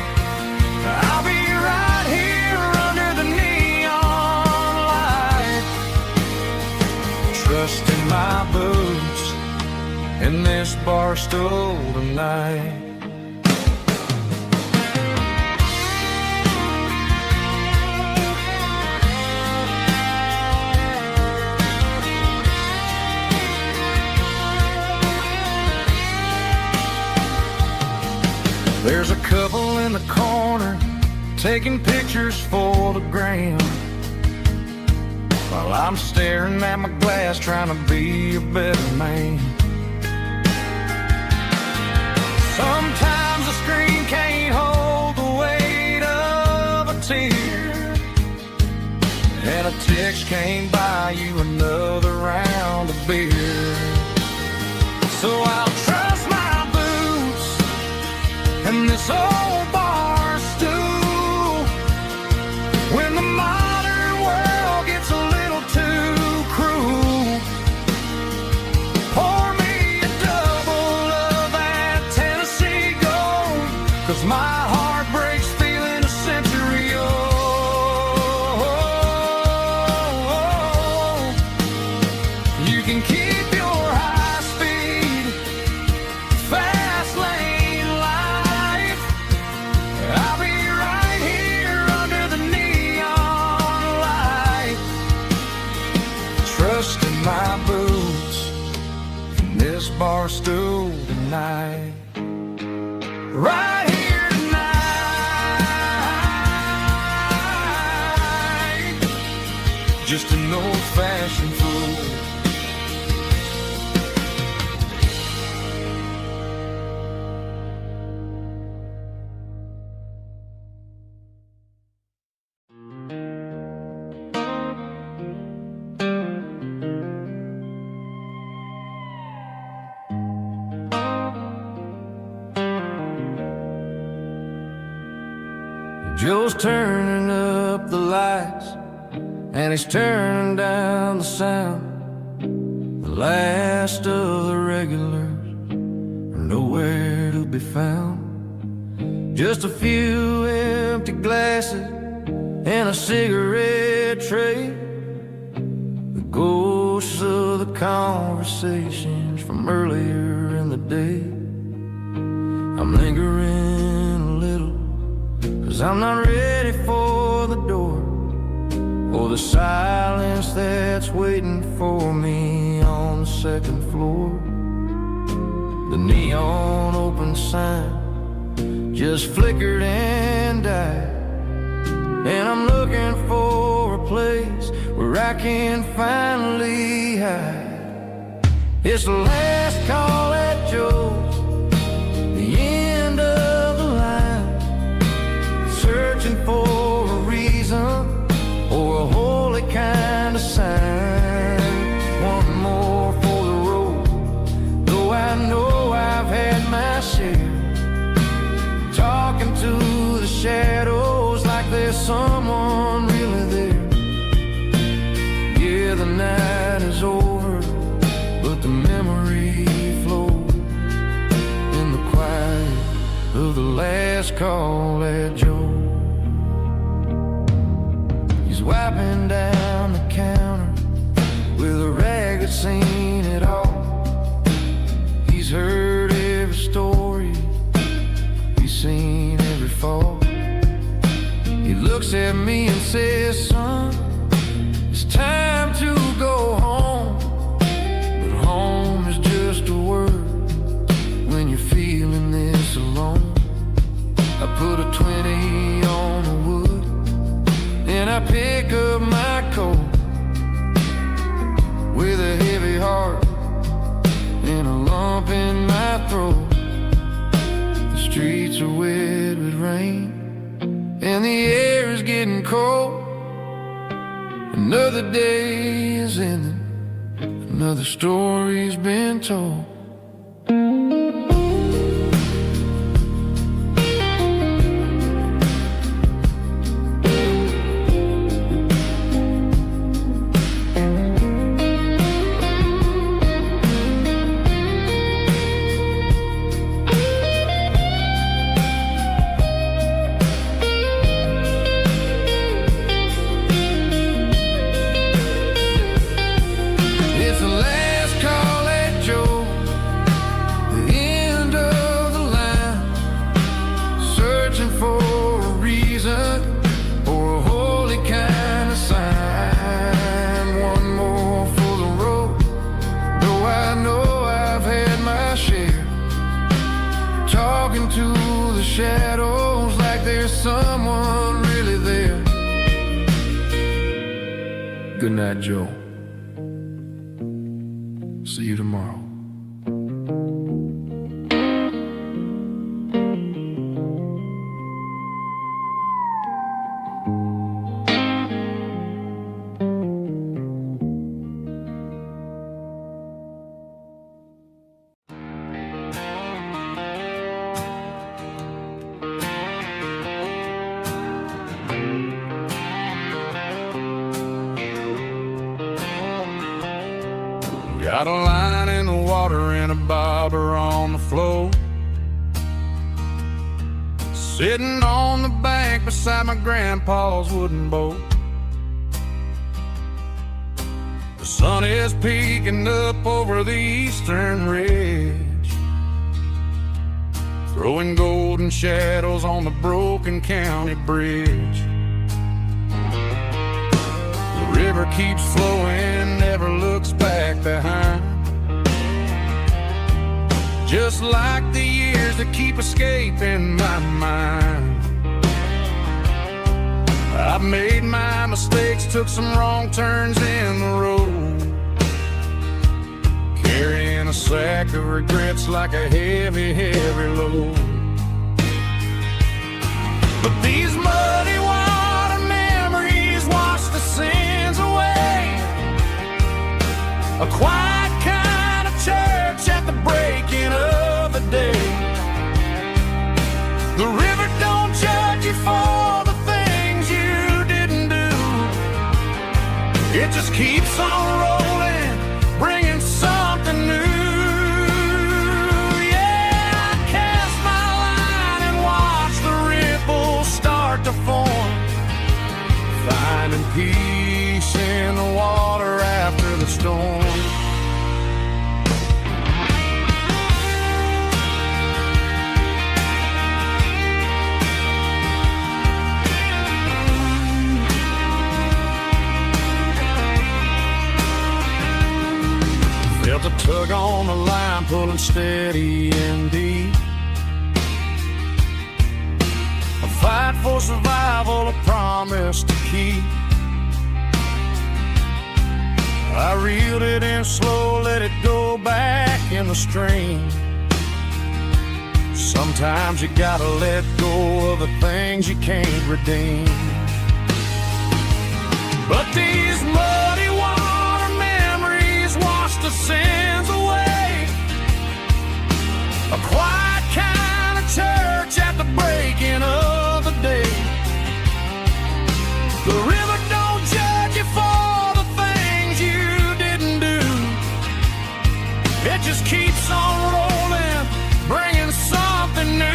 I'll be right here under the neon light, trusting my boots in this bar stool tonight. There's a couple in the corner taking pictures for the gram, while I'm staring at my glass trying to be a better man. Sometimes the screen can't hold the weight of a tear, and a text can't buy you another round of beer. So I'll trust my boots and this old bar stool when the modern world gets a little too cruel. Pour me a double of that Tennessee Gold, 'cause my heart breaks feeling a century old. You can keep your high-speed fast lane life. I'll be right here under the neon light, trusting my boots in this bar stool tonight. Right here tonight, just an old-fashioned fool. Joe's turning up the lights and he's turning down the sound. The last of the regulars are nowhere to be found. Just a few empty glasses and a cigarette tray, the ghosts of the conversations from earlier in the day. I'm lingering a little, 'cause I'm not ready for the door or the silence that's waiting for me on the second floor. The neon open sign just flickered and died, and I'm looking for a place where I can finally hide. It's the last call at Joe's, the end of the line, searching for a reason or a holy kind of sign. One more for the road, though I know I've had my share, talking to the shadows like there's some call that Joe. He's wiping down the counter with a rag that's seen it all. He's heard every story, he's seen every fall. He looks at me and says, son, it's time to go home. But home is just a word when you're feeling this alone. I put a 20 on the wood and I pick up my coat with a heavy heart and a lump in my throat. The streets are wet with rain and the air is getting cold. Another day is ending, another story's been told. Shadows like there's someone really there. Good night, Joe. See you tomorrow. Got a line in the water and a bobber on the floor. Sitting on the bank beside my grandpa's wooden boat. The sun is peeking up over the eastern ridge, throwing golden shadows on the broken county bridge. The river keeps flowing, never looks back behind, just like the years that keep escaping my mind. I've made my mistakes, took some wrong turns in the road, carrying a sack of regrets like a heavy, heavy load. But these muddy water memories wash the sins away. A quiet kind of church at the breaking of the day. The river don't judge you for the things you didn't do. It just keeps on rolling, bringing something new. Yeah, I cast my line and watch the ripples start to form, finding peace in the water after the storm. Felt a tug on the line, pulling steady and deep. A fight for survival, a promise to keep. I reeled it in slow, let it go back in the stream. Sometimes you gotta let go of the things you can't redeem. But these muddy water memories wash the sins away. A quiet kind of church at the breaking of the day. The river don't judge you for the things you didn't do. It just keeps on rolling, bringing something new.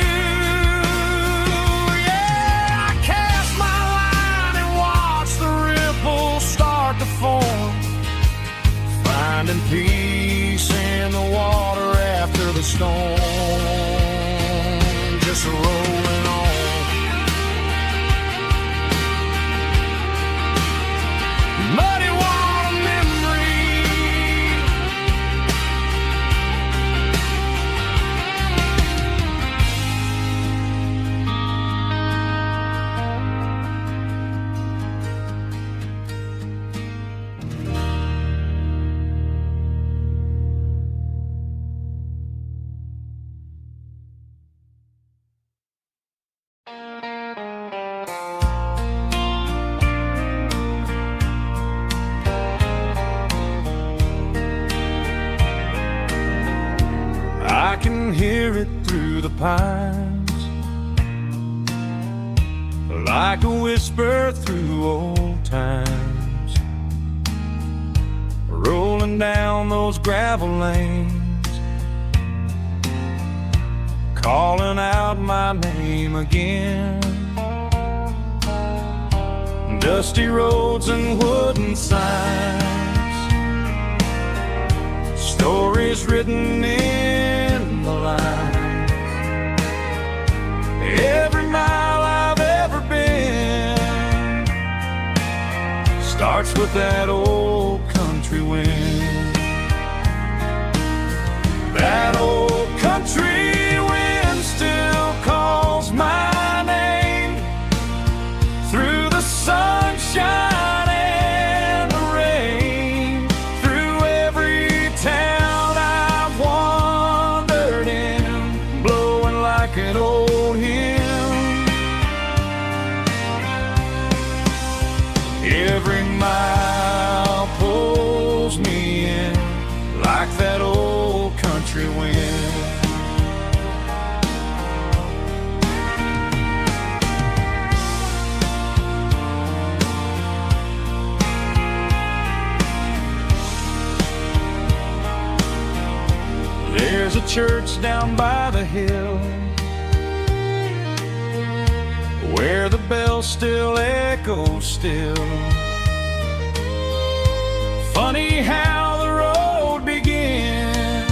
pines, like a whisper through old times, rolling down those gravel lanes, calling out my name again. Dusty roads and wooden signs, stories written in the lines. Every mile I've ever been starts with that old country wind. That old country wind still calls my name through the sunshine and the rain, through every town I've wandered in, blowing like an old hymn. Every mile pulls me in like that old country wind. There's a church down by the hill where the bells still echo still. Funny how the road begins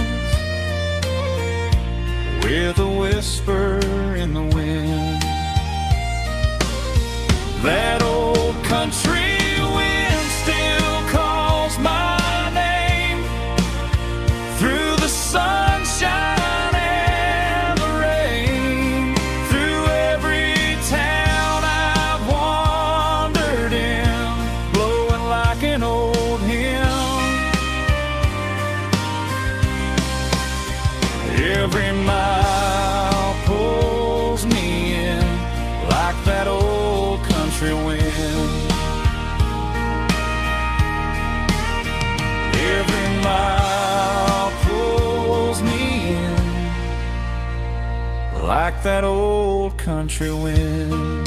with a whisper in the wind. That old country wind still calls my name through the sunshine and the rain, through every town I've wandered in, blowing like an old hymn. Every mile pulls me in like that old country wind. Every mile pulls me in like that old country wind.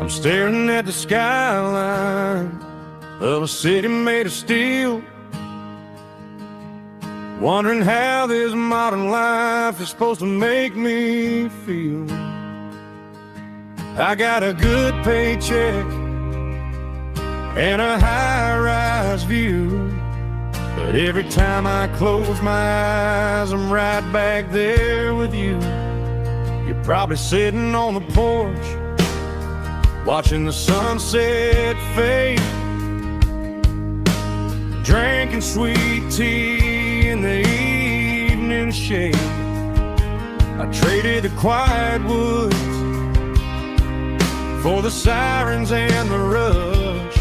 I'm staring at the skyline of a city made of steel, wondering how this modern life is supposed to make me feel. I got a good paycheck and a high-rise view, but every time I close my eyes, I'm right back there with you. You're probably sitting on the porch, watching the sunset fade, drinking sweet tea in the evening shade. I traded the quiet woods for the sirens and the rush,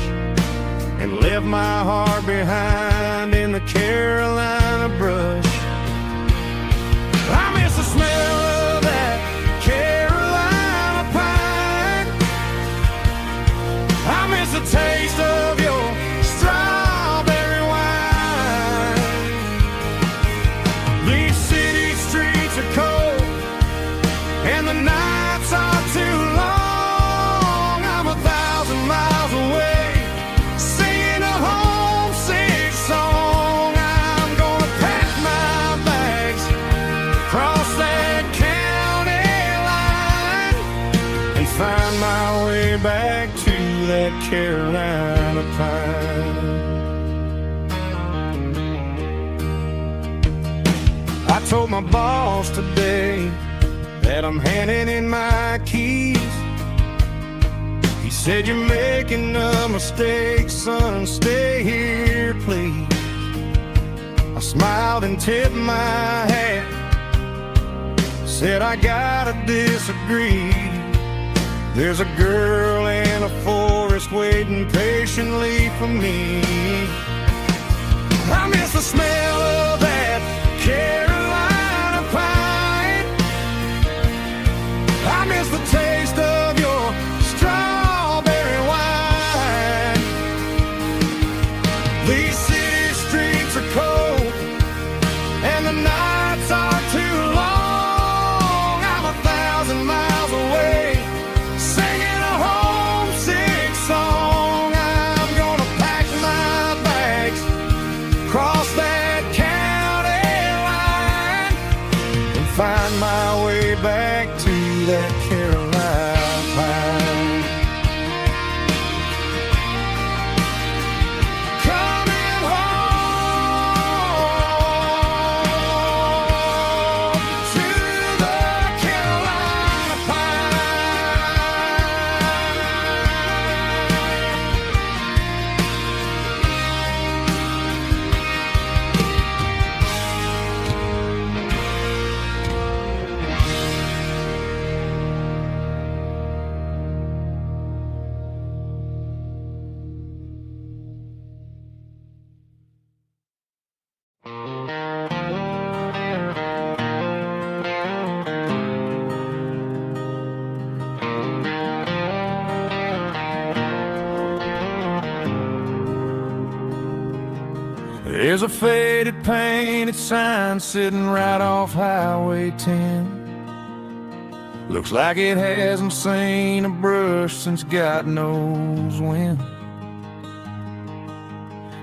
and left my heart behind in the Carolina brush. I miss the smell of that Carolina pine. I miss the taste of your strawberry wine. These city streets are cold and the nights are too long. I'm 1,000 miles away, singing a homesick song. I'm gonna pack my bags, cross that county line, and find my way back to that Carolina pine. I told my boss today that I'm handing in my keys. He said, "You're making a mistake, son, stay here, please." I smiled and tipped my hat, said, "I gotta disagree. There's a girl in a forest waiting patiently for me." I miss the smell of that Carolina pine. I miss the taste of your strawberry wine. These city streets are cold and the nights are too long. I'm 1,000 miles away singing a homesick song. I'm gonna pack my bags, cross that county line, and find my way back to that Carolina pine. Coming home to the Carolina There's a faded painted sign sitting right off Highway 10. Looks like it hasn't seen a brush since God knows when.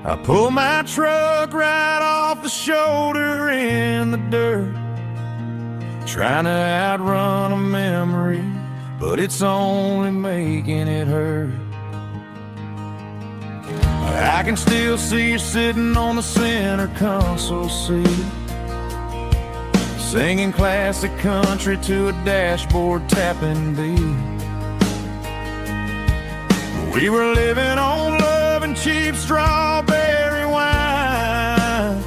I pull my truck right off the shoulder in the dirt, trying to outrun a memory, but it's only making it hurt. I can still see you sitting on the center console seat, singing classic country to a dashboard tapping beat. We were living on love and cheap strawberry wine,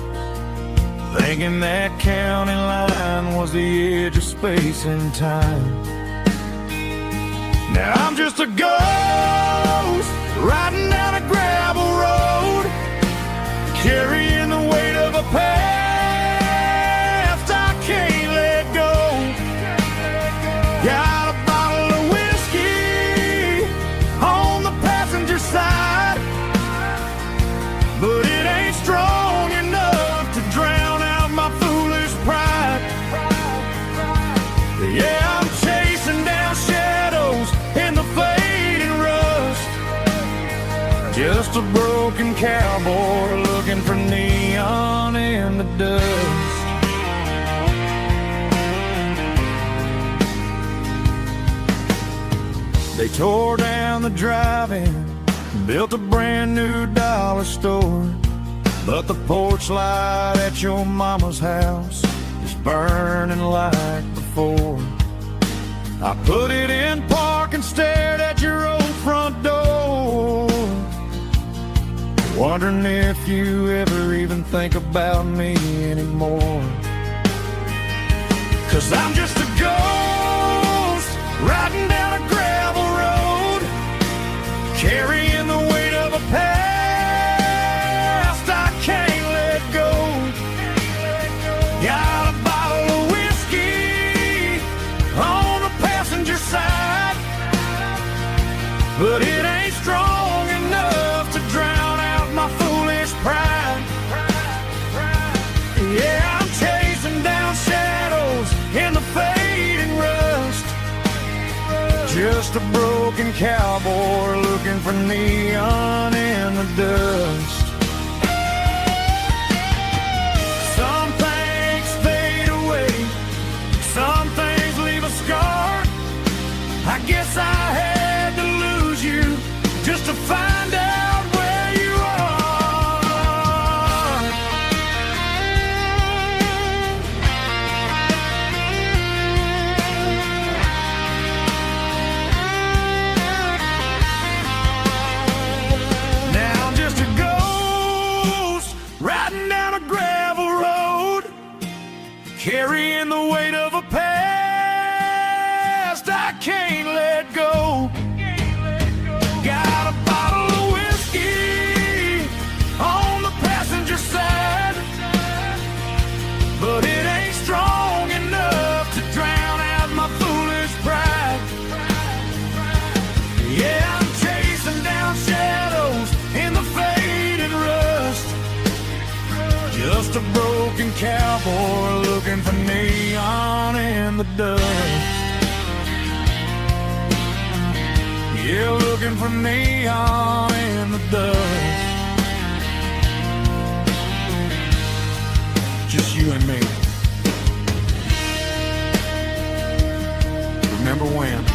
thinking that county line was the edge of space and time. Now I'm just a ghost riding down a gravel road, carrying the weight of a past I can't let go. Got a bottle of whiskey on the passenger side, but it ain't strong enough to drown out my foolish pride. Yeah, I'm chasing down shadows in the fading rust, just a broken cowboy looking for neon in the dust. They tore down the drive-in, built a brand new dollar store, but the porch light at your mama's house is burning like before. I put it in park and stared at your old front door, wondering if you ever even think about me anymore. 'Cause I'm just a ghost riding down a gravel road, carrying the weight of a past I can't let go. Got a bottle of whiskey on the passenger side, but it ain't strong enough to drown out my foolish pride. Yeah, I'm chasing down shadows in the fading rust, just a broken cowboy looking for neon in the dust. Some things fade away, some things leave a scar. I guess I had to lose you just to find out where you are. Now I'm just a ghost riding down a gravel road, carrying the weight of a past I can't let go. Got a bottle of whiskey on the passenger side, cowboy looking for neon in the dust. Yeah, looking for neon in the dust. Just you and me. Remember when?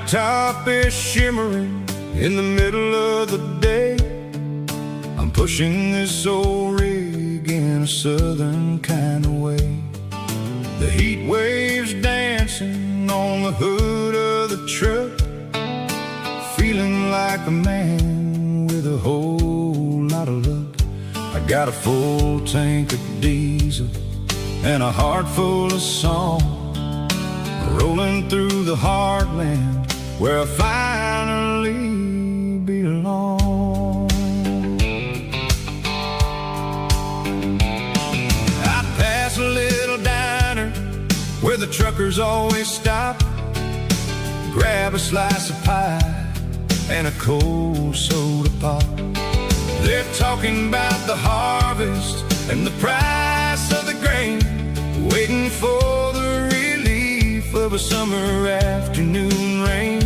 Top is shimmering in the middle of the day. I'm pushing this old rig in a southern kind of way. The heat waves dancing on the hood of the truck, feeling like a man with a whole lot of luck. I got a full tank of diesel and a heart full of song, rolling through the heartland where I finally belong. I pass a little diner where the truckers always stop, grab a slice of pie and a cold soda pop. They're talking about the harvest and the price of the grain, waiting for the relief of a summer afternoon rain.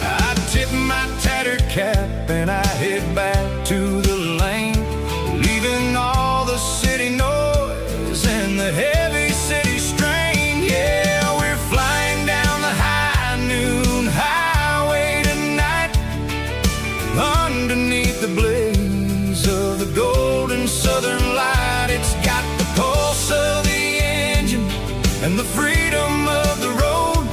I tip my tattered cap and I head back to the lane, leaving all the city noise and the heavy city strain. Yeah, we're flying down the high noon highway tonight, underneath the blaze of the golden southern light. It's got the pulse of the engine and the freedom of the road,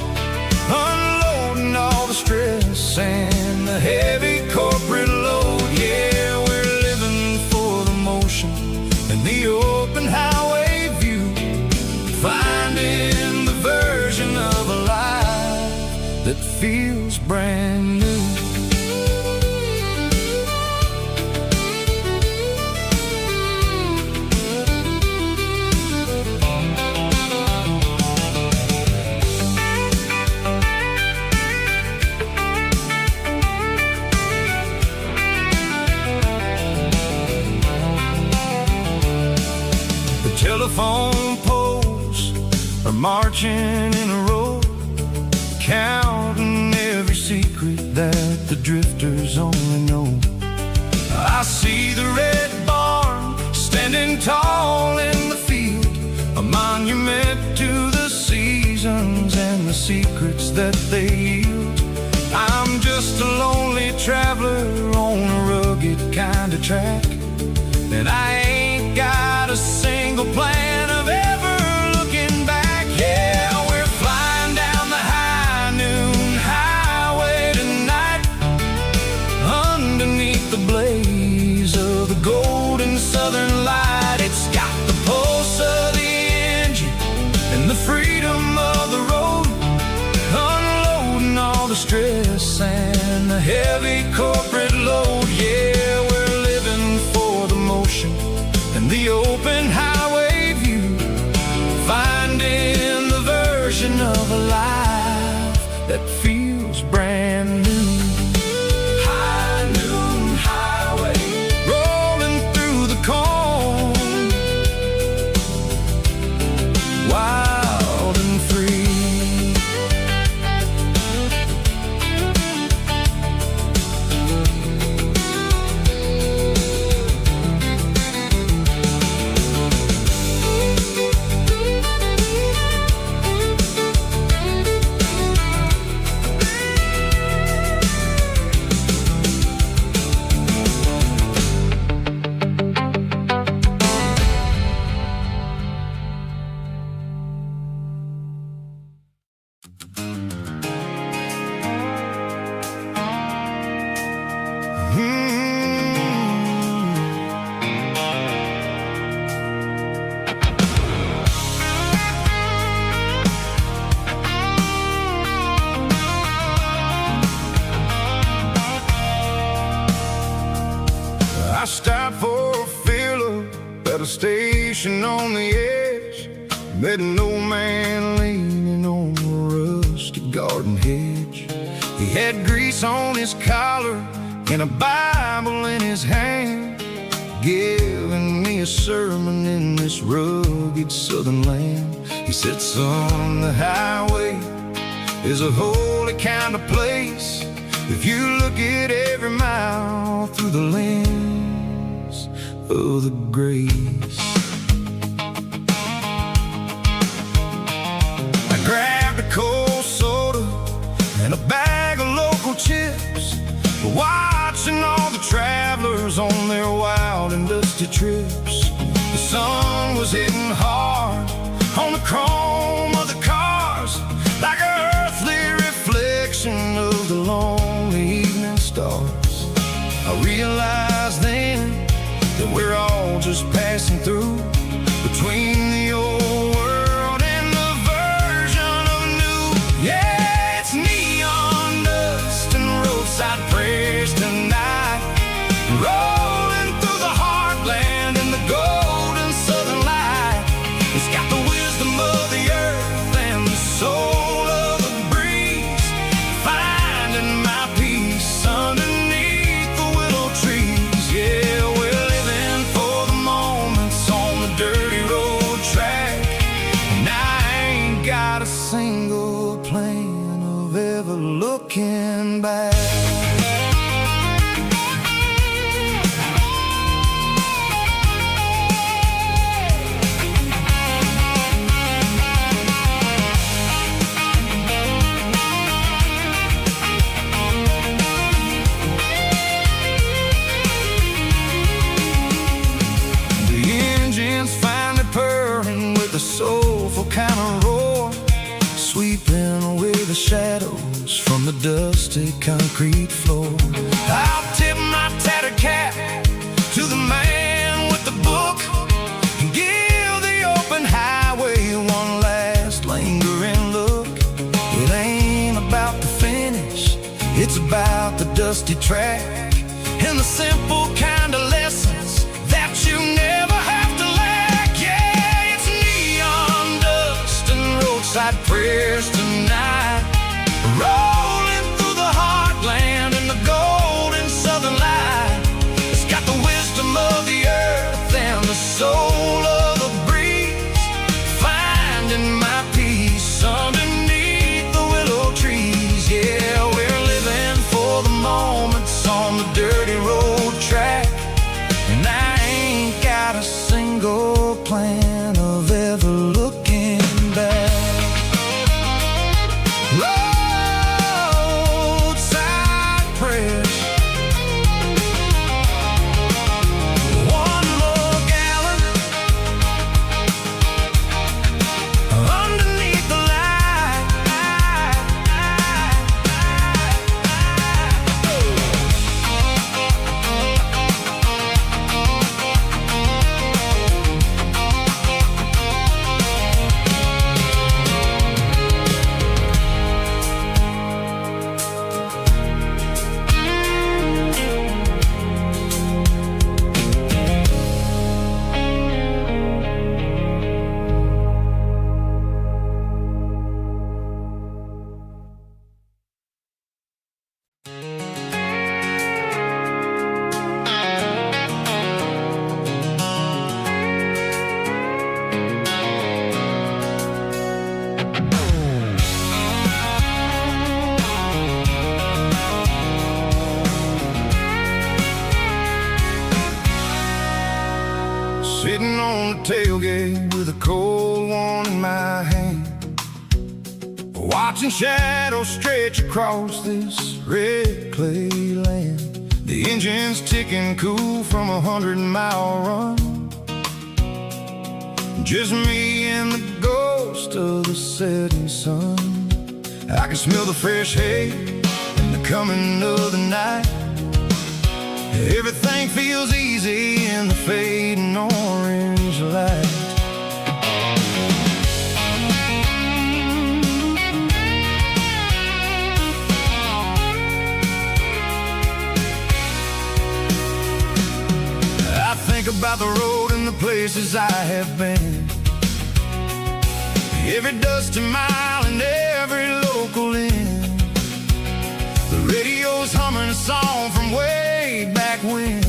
unloading all the stress and the heavy corporate load. Yeah, we're living for the motion and the open highway view, finding the version of a life that feels brand new. Telephone poles are marching in a row, counting every secret that the drifters only know. I see the red barn standing tall in the field, a monument to the seasons and the secrets that they yield. I'm just a lonely traveler on a rugged kind of track, and I ain't got a single plan of ever looking back. Yeah, we're flying down the high noon highway tonight, underneath the blaze of the golden southern light. It's got the pulse of the engine and the freedom of the road, unloading all the stress and the heavy corporate load. Yeah, we're living for the motion and the open highway view, finding the version of a life that feels brand new. High noon highway, rolling through the corn, wild and free. a station on the edge, met an old man leaning on a rusty garden hedge. He had grease on his collar and a Bible in his hand, giving me a sermon in this rugged southern land. He said, son, the highway is a holy kind of place if you look at every mile through the lens of the grace. I grabbed a cold soda and a bag of local chips, watching all the travelers on their wild and dusty trips. The sun was hitting hard on the chrome of the cars, like an earthly reflection of the lonely evening stars. I realized then that we're all just passing through, between the old world and the version of new. Yeah, it's neon dust and roadside prayers tonight, rolling through the heartland in the golden southern light. It's got the wisdom of the earth and the soul of the breeze, finding my peace underneath the willow trees. Yeah, we're living for the moments on the dirty road track, and I ain't got a single plan of ever looking back. Soulful kind of roar, sweeping away the shadows from the dusty concrete floor. I'll tip my tattered cap to the man with the book and give the open highway one last lingering look. It ain't about the finish, it's about the dusty track and the simple kind of lessons that you never have to lack. Roadside prayers tonight, rolling through the heartland in the golden southern light. It's got the wisdom of the earth and the soul of the breeze, finding my peace underneath the willow trees. Yeah, we're living for the moments on the dirty road track, and I ain't got a single plan of ever looking back. Roadside prayers, one more gallon underneath the light. Sitting on the tailgate with a cold one in my hand, watching shadows stretch across this red clay land. The engine's ticking cool from a 100-mile run, just me and the ghost of the setting sun. I can smell the fresh hay and the coming of the night. Everything feels easy in the fading orange light. I think about about the road and the places I have been. Every dusty mile and every local inn. The radio's humming a song from way back when,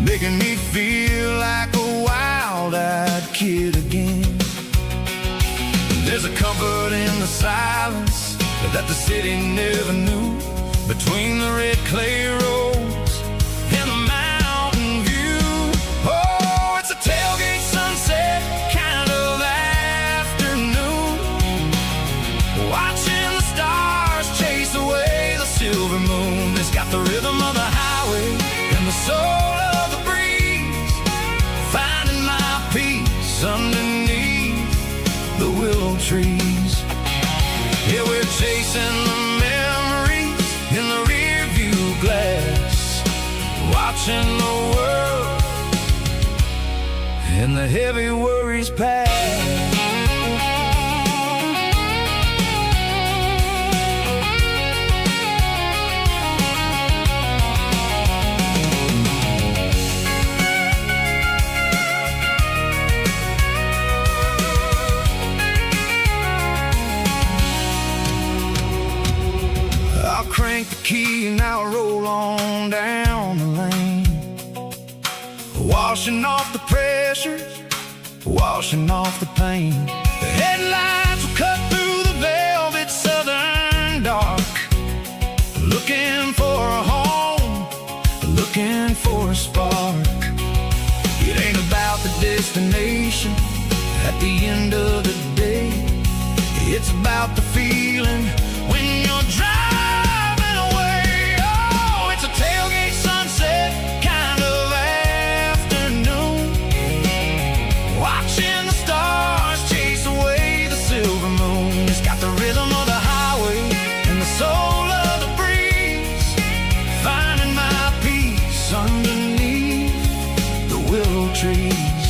making me feel like a wild-eyed kid again. There's a comfort in the silence that the city never knew, between the red clay roads and the mountain view. Oh, it's a tailgate sunset kind of afternoon, watching the stars chase away the silver moon. It's got the rhythm of the highway and the soul of the breeze, finding my peace underneath the willow trees. Yeah, we're chasing the memories in the rear view glass, watching the world and the heavy worries pass. Crank the key and I'll roll on down the lane, washing off the pressures, washing off the pain. The headlights will cut through the velvet southern dark, looking for a home, looking for a spark. It ain't about the destination at the end of the day, it's about the feeling when you're driving. Tailgate sunset kind of afternoon, watching the stars chase away the silver moon. It's got the rhythm of the highway and the soul of the breeze, finding my peace underneath the willow trees.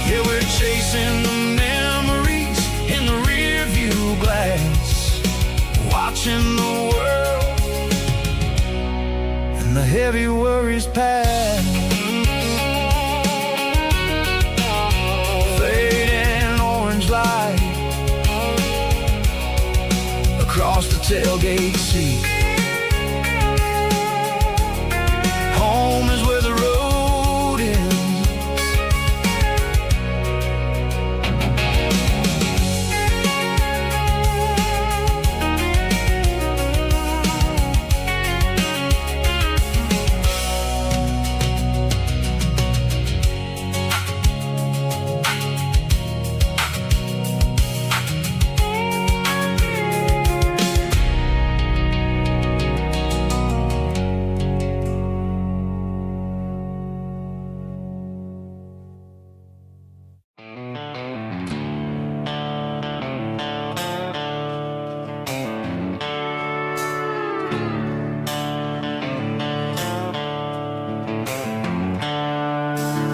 Yeah, we're chasing the memories in the rear view glass, watching the world the heavy worries pass. Fading orange light across the tailgate seat. Home is where the road ends.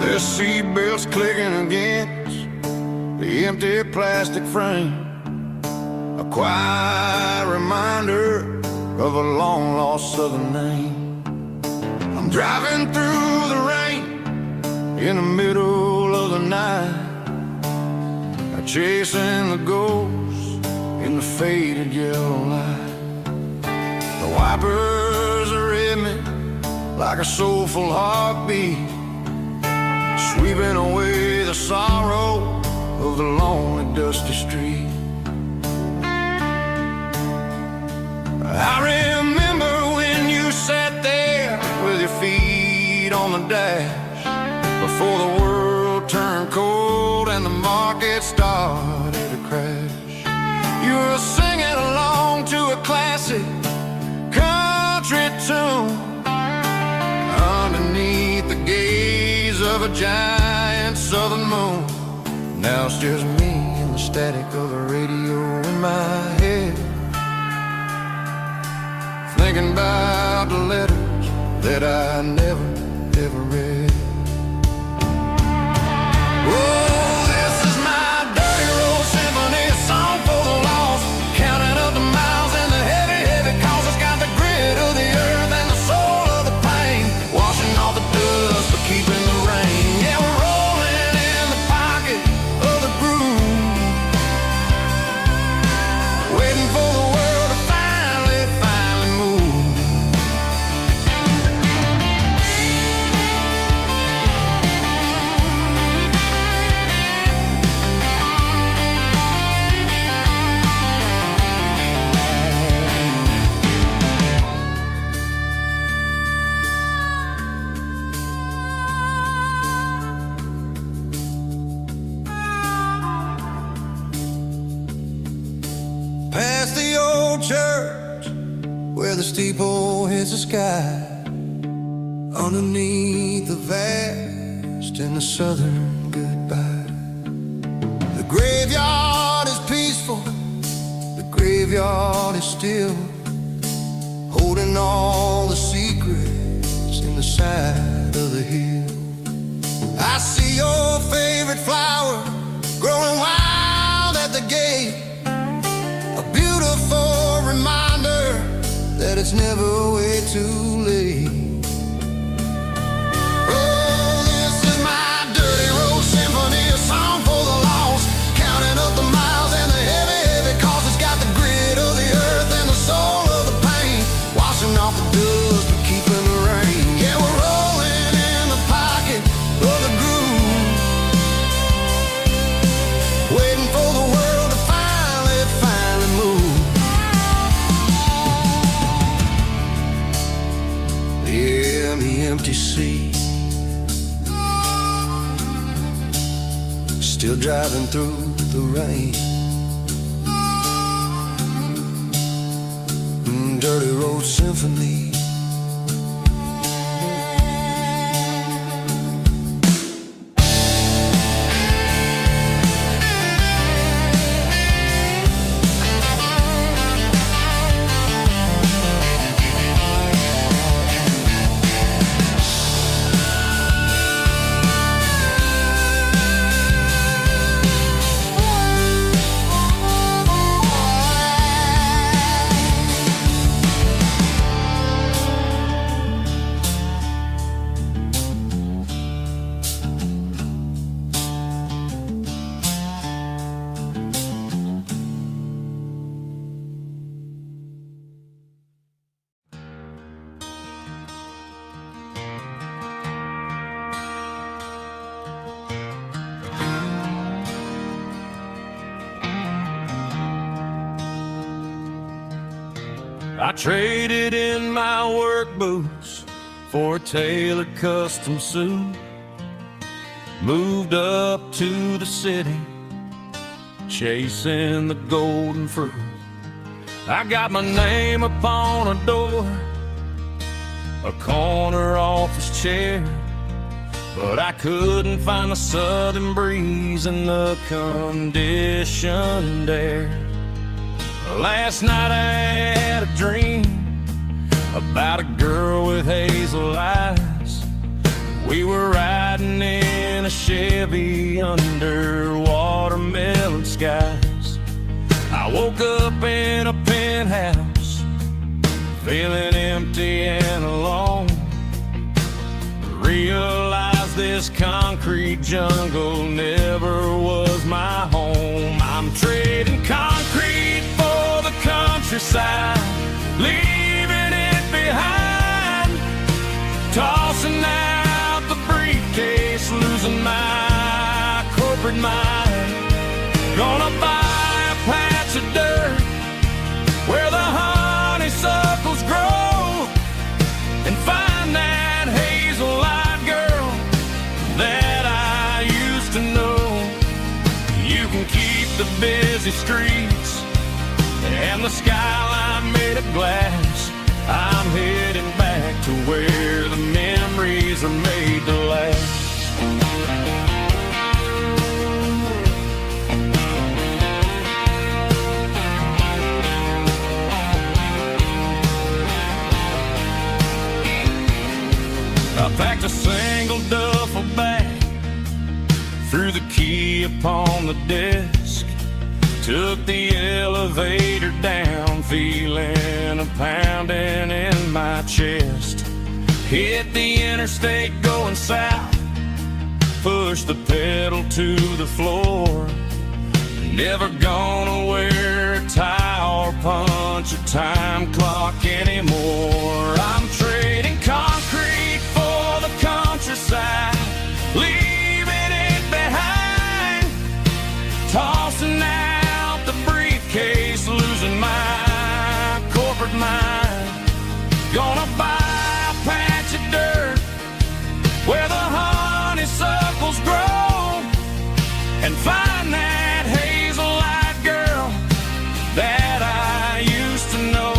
The seatbelts clicking against the empty plastic frame, a quiet reminder of a long-lost southern name. I'm driving through the rain in the middle of the night, chasing the ghosts in the faded yellow light. The wipers are in me like a soulful heartbeat, sweeping away the sorrow of the lonely, dusty street. I remember when you sat there with your feet on the dash, before the world turned cold and the market started to crash. You were singing along to a classic country tune underneath the gaze of a giant southern moon. Now it's just me and the static of the radio in my head, thinking about the letters that I never, ever read. Oh, this is my dirty road symphony, a song for the lost, counting up the miles and the heavy, heavy calls. It's got the grit of the earth and the soul of the pain, washing off the dust but keeping where the steeple hits the sky, underneath the vast and the southern goodbye. The graveyard is peaceful, the graveyard is still, holding all the secrets in the side of the hill. I see your favorite flower growing wild at the gate, a beautiful reminder that it's never way too late. Oh, this is my dirty road symphony, a song for the lost, counting up the miles and the heavy, heavy cost. It's got the grit of the earth and the soul of the pain, washing off the dust but keeping the rain. Yeah, we're rolling in the pocket of the groove, waiting for the world to finally move. Yeah, the empty sea, still driving through the rain. Dirty road symphony. I traded in my work boots for a tailored custom suit, moved up to the city, chasing the golden fruit. I got my name upon a door, a corner office chair, but I couldn't find the southern breeze in the conditioned air. Last night I had a dream about a girl with hazel eyes. We were riding in a Chevy under watermelon skies. I woke up in a penthouse, feeling empty and alone. Realized this concrete jungle never was my home. I'm trading concrete for the countryside, leaving it behind, tossing out the briefcase, losing my corporate mind. Gonna buy a patch of dirt where the honeysuckles grow and find that hazel-eyed girl that I used to know. You can keep the busy streets and the skyline made of glass. I'm heading back to where the memories are made to last. I packed a single duffel bag, threw the key upon the desk, took the elevator down, feeling a pounding in my chest. Hit the interstate going south, pushed the pedal to the floor. Never gonna wear a tie or punch a time clock anymore. I'm trading concrete for the countryside, leaving it behind, tossing out the briefcase, losing my corporate mind. Gonna buy a patch of dirt where the honeysuckles grow and find that hazel-eyed girl that I used to know.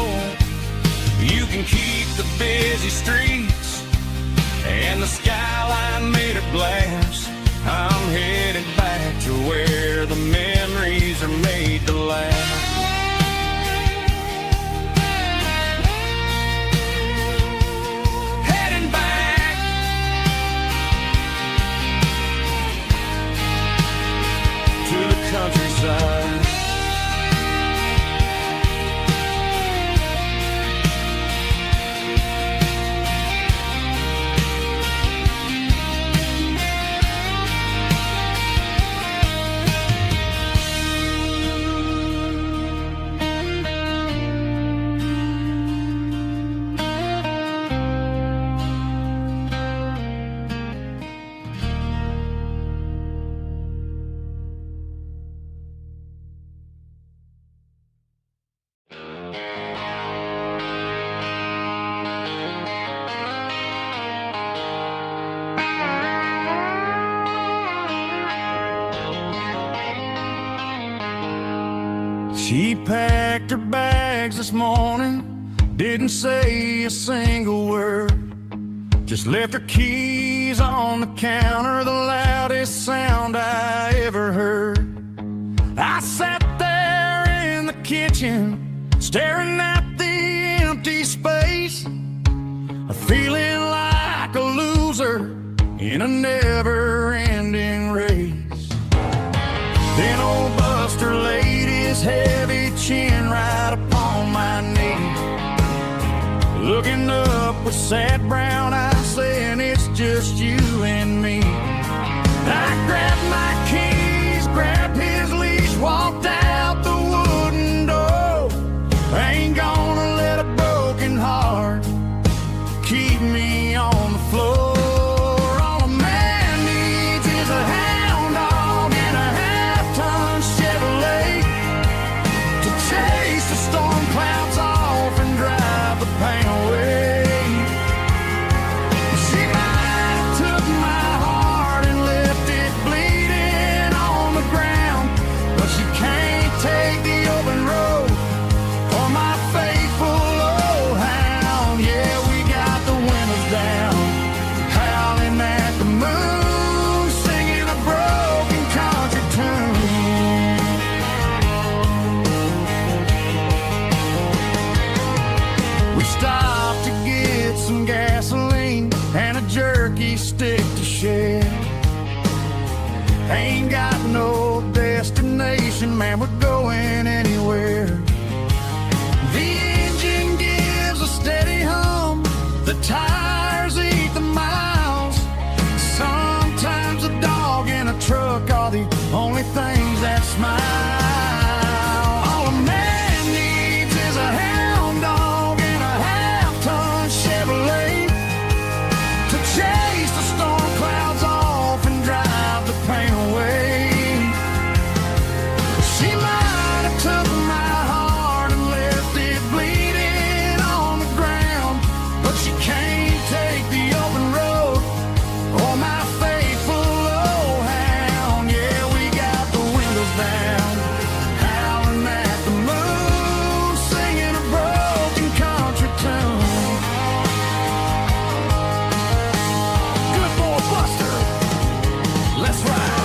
She packed her bags this morning, didn't say a single word, just left her keys on the counter, the loudest sound I ever heard. I sat there in the kitchen, staring at the empty space, feeling like a loser in a never-ending race. Then old Buster laid his heavy chin right upon my knee, looking up with sad brown eyes, saying it's just you and me. I grabbed my keys, grabbed his leash, walked out the wooden door. I ain't gonna let a broken heart keep me on the floor. All a man needs is a hound dog and a half-ton Chevrolet to chase the storm clouds off and drive the pain away. She might have took my heart and left it bleeding on the ground, but she can't take the open road or my faithful old hound. Yeah, we got the windows down, howling at the moon, singing a broken country tune. We stopped to get some gasoline and a jerky stick to share. Ain't got no destination, man, we're going anywhere. The engine gives a steady hum, the tires eat the miles. Sometimes a dog and a truck are the only things that smile. All a man needs is a hound dog and a half-ton Chevrolet to chase the storm clouds off and drive the pain away. She might have took my heart and left it bleeding on the ground, but she can't take the open road or my faithful old hound. Yeah, we got the windows down, howling at the moon, singing a broken country tune. Good boy Buster, let's ride.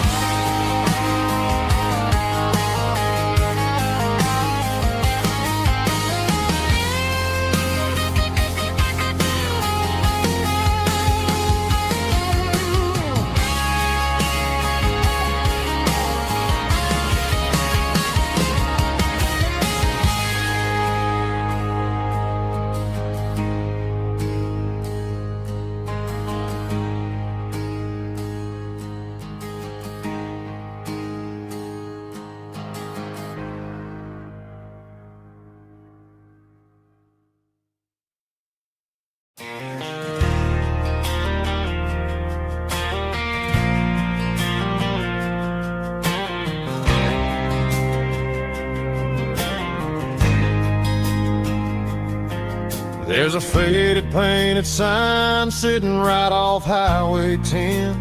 There's a faded painted sign sitting right off Highway 10.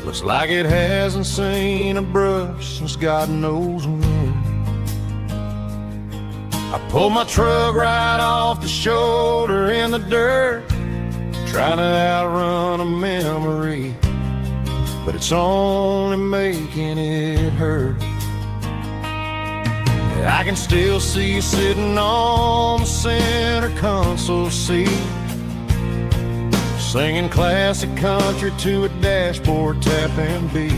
Looks like it hasn't seen a brush since God knows when. I pulled my truck right off the shoulder in the dirt, trying to outrun a memory, but it's only making it hurt. I can still see you sitting on the center console seat, singing classic country to a dashboard tapping beat.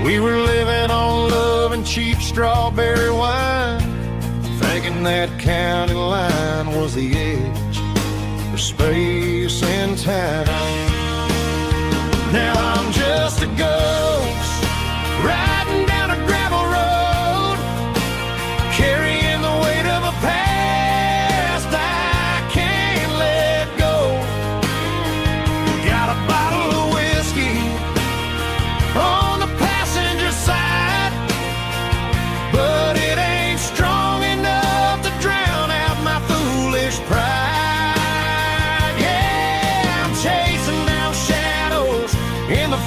We were living on love and cheap strawberry wine, thinking that county line was the edge for space and time. Now I'm just a ghost riding down a gravel road, carrying the weight of a past I can't let go. Got a bottle of whiskey on the passenger side, but it ain't strong enough to drown out my foolish pride. Yeah, I'm chasing down shadows in the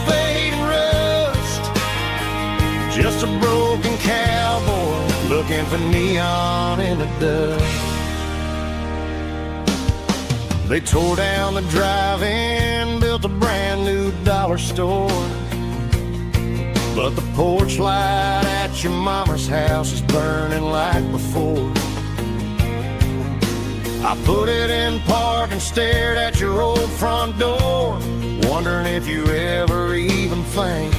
a broken cowboy looking for neon in the dust. They tore down the drive-in, built a brand new dollar store, but the porch light at your mama's house is burning like before. I put it in park and stared at your old front door, wondering if you ever even think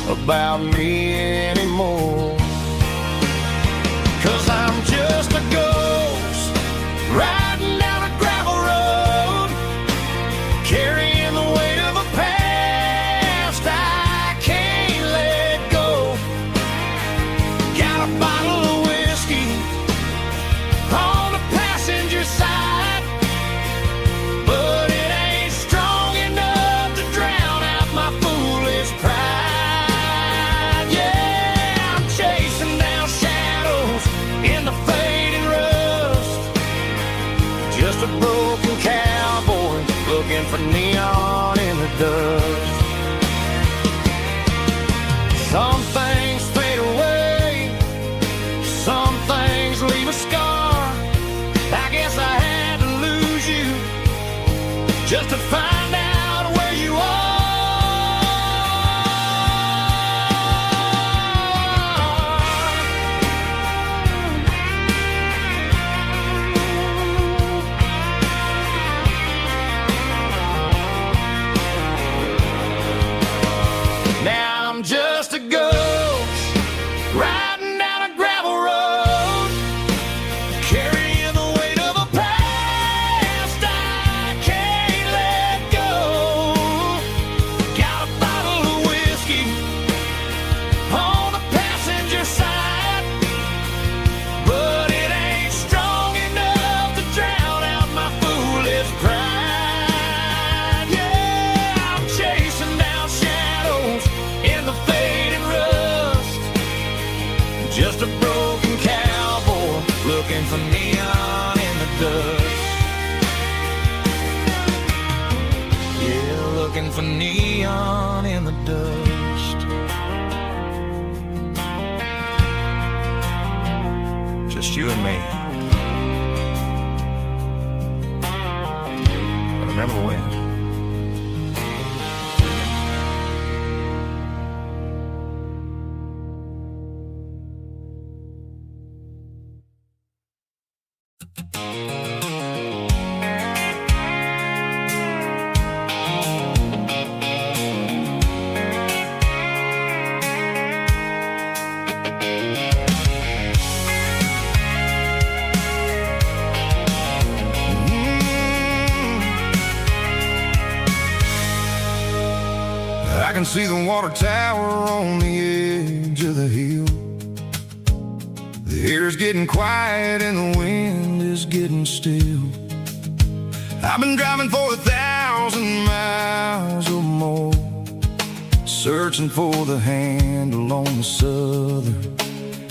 about me anymore. 'Cause I'm just a ghost riding down a gravel road, carrying the weight of a past I can't let go. Got a bottle of whiskey on the passenger side, but it ain't strong enough to drown out my foolish pride. Yeah, I'm chasing down shadows in the fading rust, just a broken cowboy looking for neon in the dust. Some things fade away, some things leave a scar. I guess I had to lose you just to find out where you are. Now I'm just a ghost riding down a gravel road, carrying the weight of a past I can't let go. Got a bottle of whiskey on the passenger side, but it ain't strong enough to drown out my foolish pride. Yeah, I'm chasing down shadows in the fading rust, just a broken cowboy looking for neon in the dust. Yeah, looking for neon in the dust. Just you and me. But remember when? I can see the water tower on the edge of the hill. The air's getting quiet and the wind is getting still. I've been driving for 1,000 miles or more, searching for the handle on the southern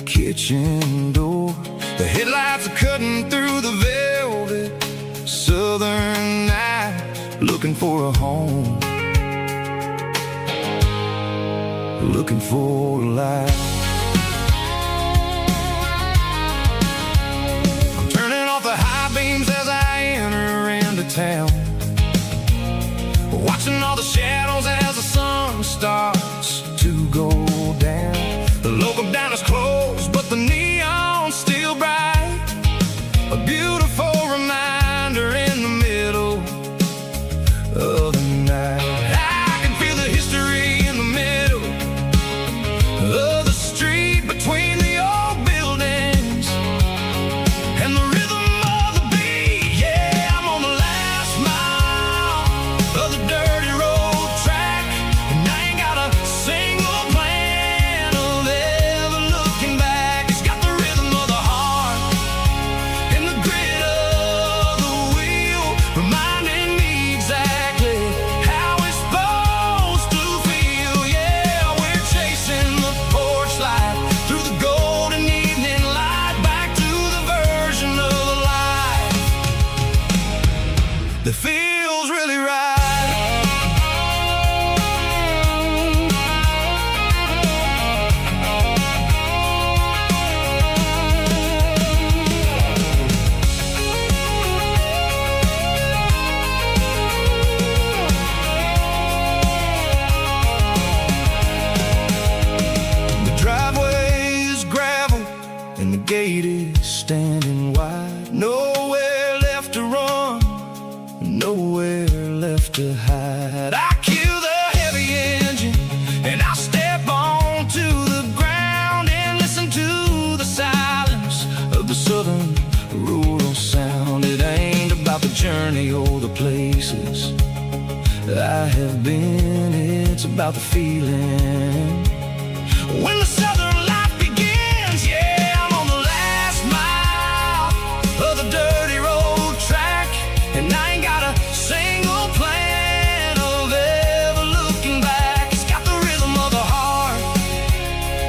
kitchen door. The headlights are cutting through the velvet southern night, looking for a home, looking for a life. I'm turning off the high beams as I enter into town, watching all the shadows as the sun starts to go down. The local diner's closed, but the neon's still bright, a beautiful reminder in the middle of the night. I can feel the history in the middle of the street between the old buildings and the rhythm of the beat. Yeah, I'm on the last mile of the dirty road I have been. It's about the feeling. When the southern life begins, yeah, I'm on the last mile of the dirty road track, and I ain't got a single plan of ever looking back. It's got the rhythm of the heart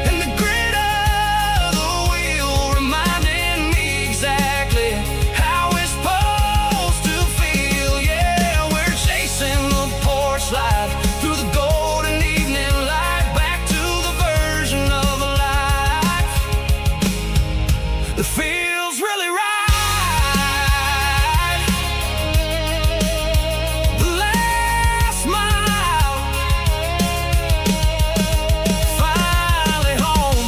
and the grit of the wheel, reminding me exactly how it's supposed to feel. Yeah, we're chasing the porch light through the golden evening light, back to the version of a life that feels really right. The last mile, finally home.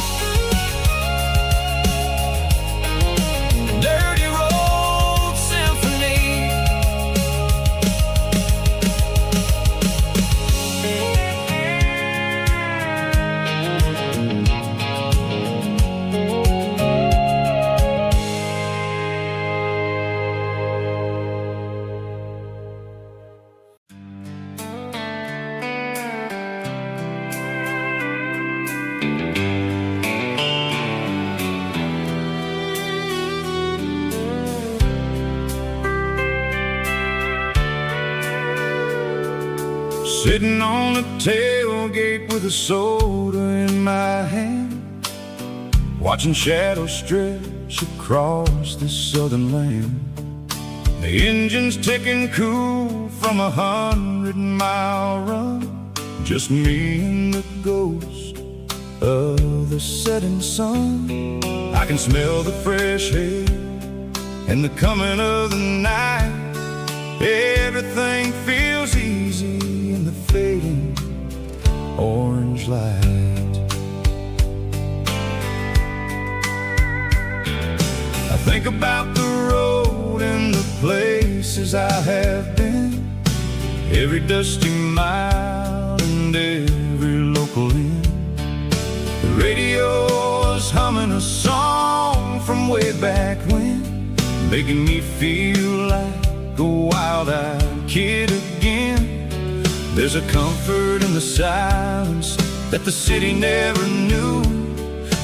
Dirty road symphony. Sitting on the tailgate with a soda in my hand, watching shadows stretch across this southern land. The engine's ticking cool from 100-mile run, just me and the ghost of the setting sun. I can smell the fresh air and the coming of the night. Everything feels easy in the fading orange light. I think about the road and the places I have been, every dusty mile and every local inn. The radio is humming a song from way back when, making me feel like a wild-eyed kid again. There's a comfort in the silence that the city never knew,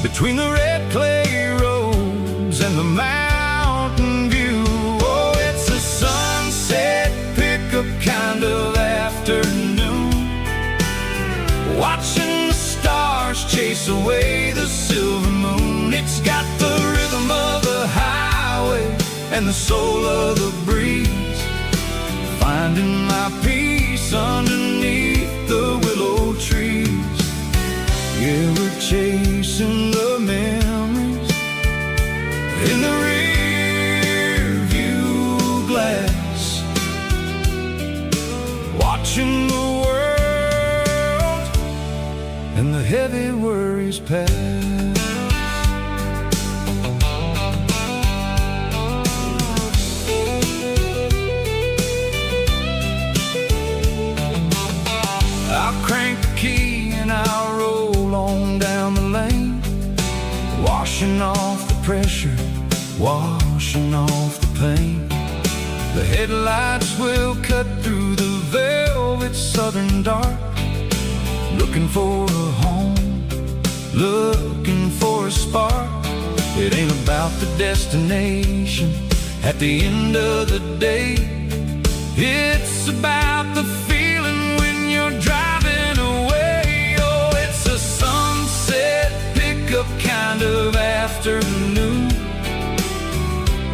between the red clay roads and the mountain view. Oh, it's a sunset pickup kind of afternoon, watching the stars chase away the silver moon. It's got the rhythm of the highway and the soul of the breeze, finding my peace underneath the willow trees. Yeah, we're chasing the memories in the rear view glass, watching the world and the heavy worries pass. I'll crank the key and I'll roll on down the lane, washing off the pressure, washing off the pain. The headlights will cut through the velvet southern dark, looking for a home, looking for a spark. It ain't about the destination at the end of the day, it's about the feeling when you're driving away. Oh, it's a sunset pickup kind of afternoon,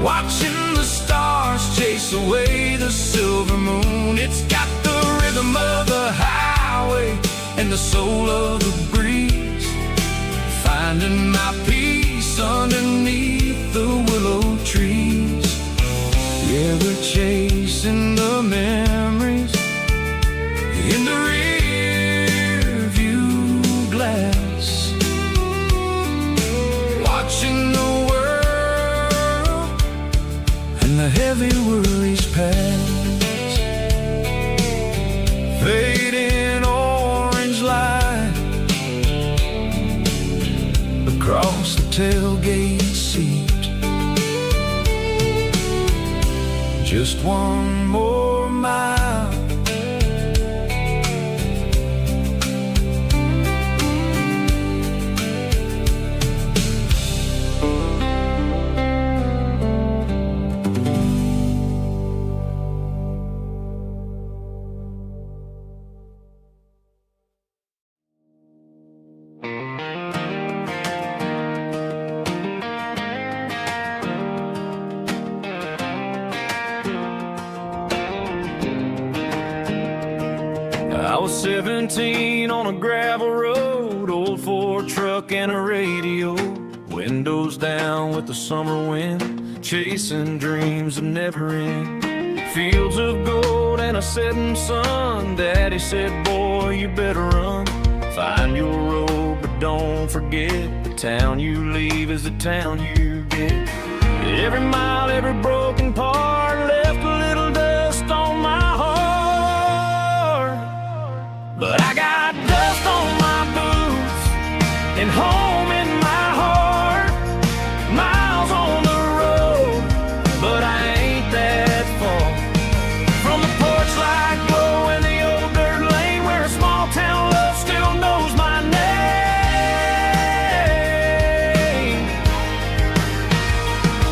watching the stars chase away the silver moon. It's got the rhythm of the highway and the soul of the breeze, finding my peace underneath the willow trees. Yeah, we're chasing the memories in the rear view glass, watching the world and the heavy worries pass. Fading orange light across the tailgate seat, just one more mile was 17 on a gravel road, old Ford truck and a radio, windows down with the summer wind, chasing dreams that never end. Fields of gold and a setting sun. Daddy said, boy, you better run. Find your road, but don't forget, the town you leave is the town you get. Every mile, every broken part left a little dust on my heart. But I got dust on my boots and home in my heart. Miles on the road, but I ain't that far from the porch light glow in the old dirt lane where a small town love still knows my name.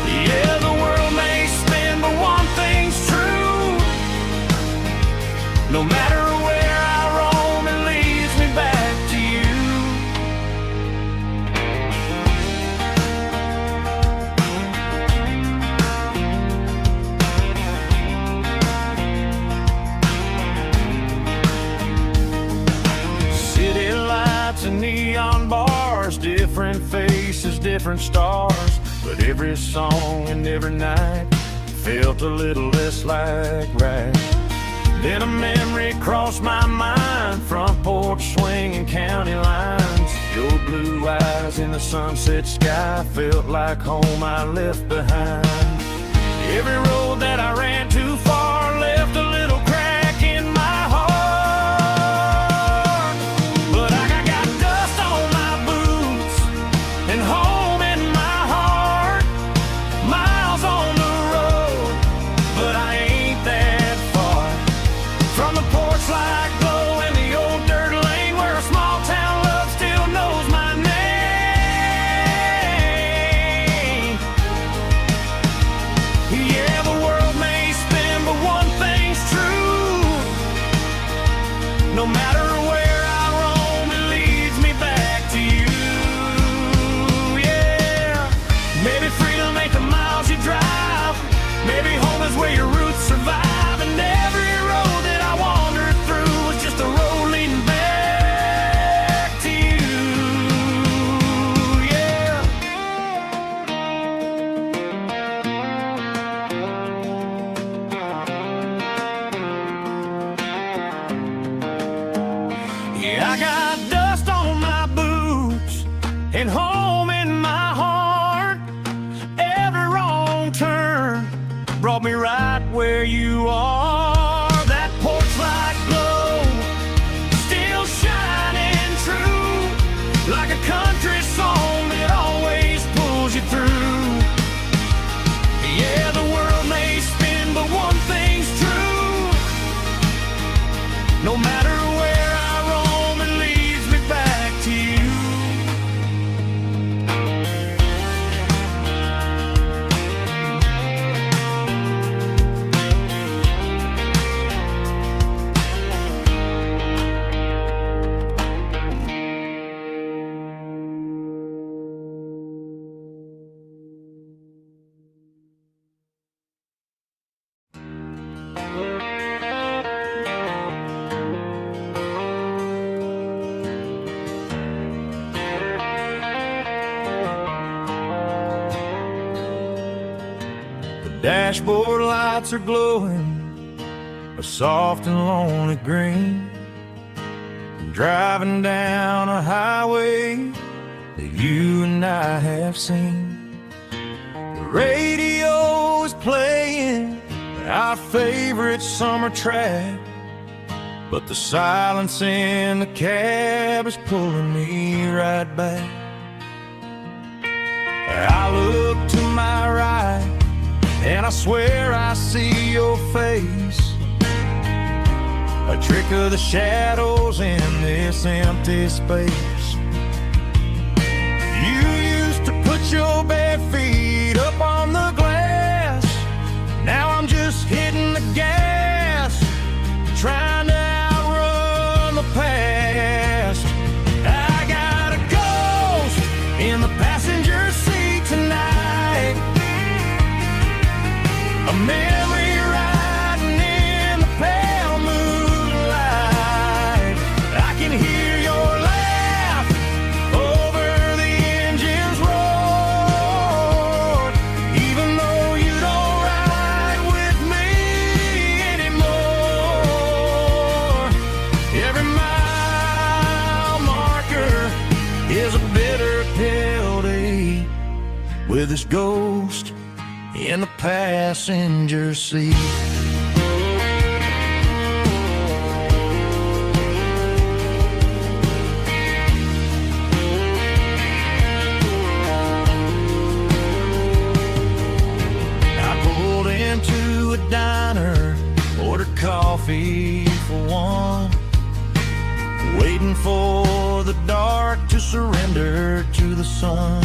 Yeah, the world may spin, but one thing's true. No matter where I roam, it leads me back to you. City lights and neon bars, different faces, different stars, but every song and every night felt a little less like right. Then a memory crossed my mind, front porch swinging county lines. Your blue eyes in the sunset sky felt like home I left behind. Every road that I ran too far left a little crack in my heart. But I got dust on my boots and home in my heart. Miles on the road, but I ain't that far from the porch light glow in the old dirt lane where a small town love still knows my name. Yeah, the world may spin, but one thing's true. No matter where I roam, it leads me back to you. Yeah, maybe freedom ain't the miles you drive. Maybe home is where your roots survive. And every road that I wandered through was just a road leading back to you. Yeah. Yeah, I got dust on my boots and home in my heart. Every wrong turn brought me right where you are. That porch light glow still shining true, like a country song that always pulls you through. Yeah, the world may spin, but one thing's true. No matter where I roam, it leads me back to you. Dashboard lights are glowing a soft and lonely green. Driving down a highway that you and I have seen. The radio is playing our favorite summer track, but the silence in the cab is pulling me right back. I look to my right and I swear I see your face, a trick of the shadows in this empty space. You used to put your bare feet up on the glass. Now I'm just hitting the gas, trying to outrun the past. I got a ghost in the passenger seat tonight, a memory riding in the pale moonlight. with his ghost in the passenger seat. Into a diner, ordered coffee for one, waiting for the dark to surrender to the sun.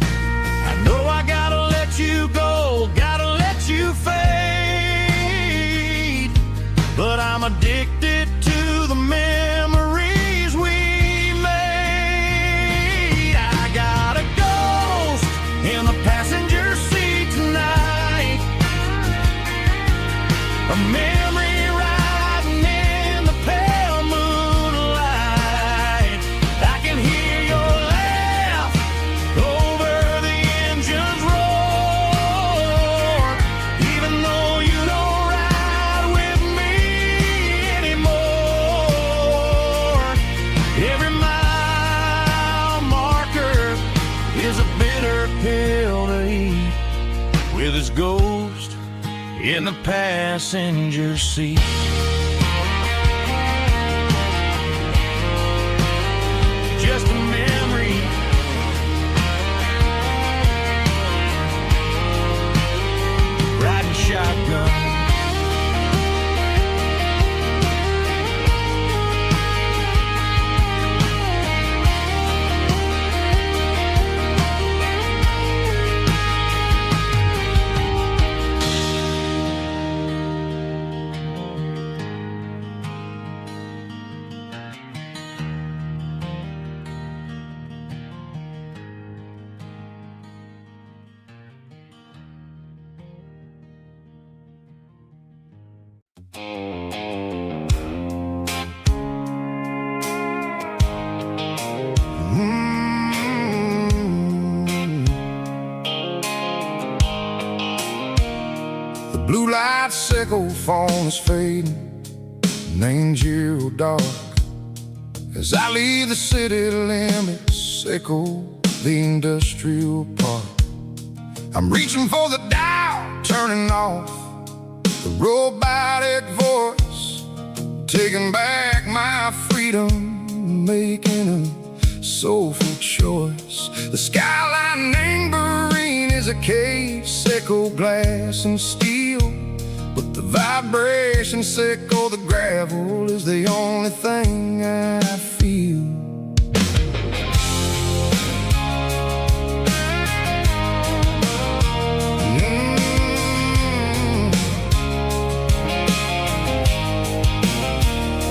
I know I gotta let you go, gotta let you fade, but I'm addicted to the memories we made. I got a ghost in the passenger seat tonight, a memory riding in the pale moonlight. I can hear your laugh over the engine's roar, even though you don't ride with me anymore. Every mile marker is a bitter pill to eat, with his ghost in the passenger seat. Just a memory, riding shotgun. The blue light sickle phone is fading, and ain't zero dark. As I leave the city limits, echo the industrial park. I'm reaching for the dial, turning off the robotic voice, taking back my freedom, making a soulful choice. The skyline anchorine is a case, echo glass and steel, but the vibration sickle, the gravel is the only thing I feel.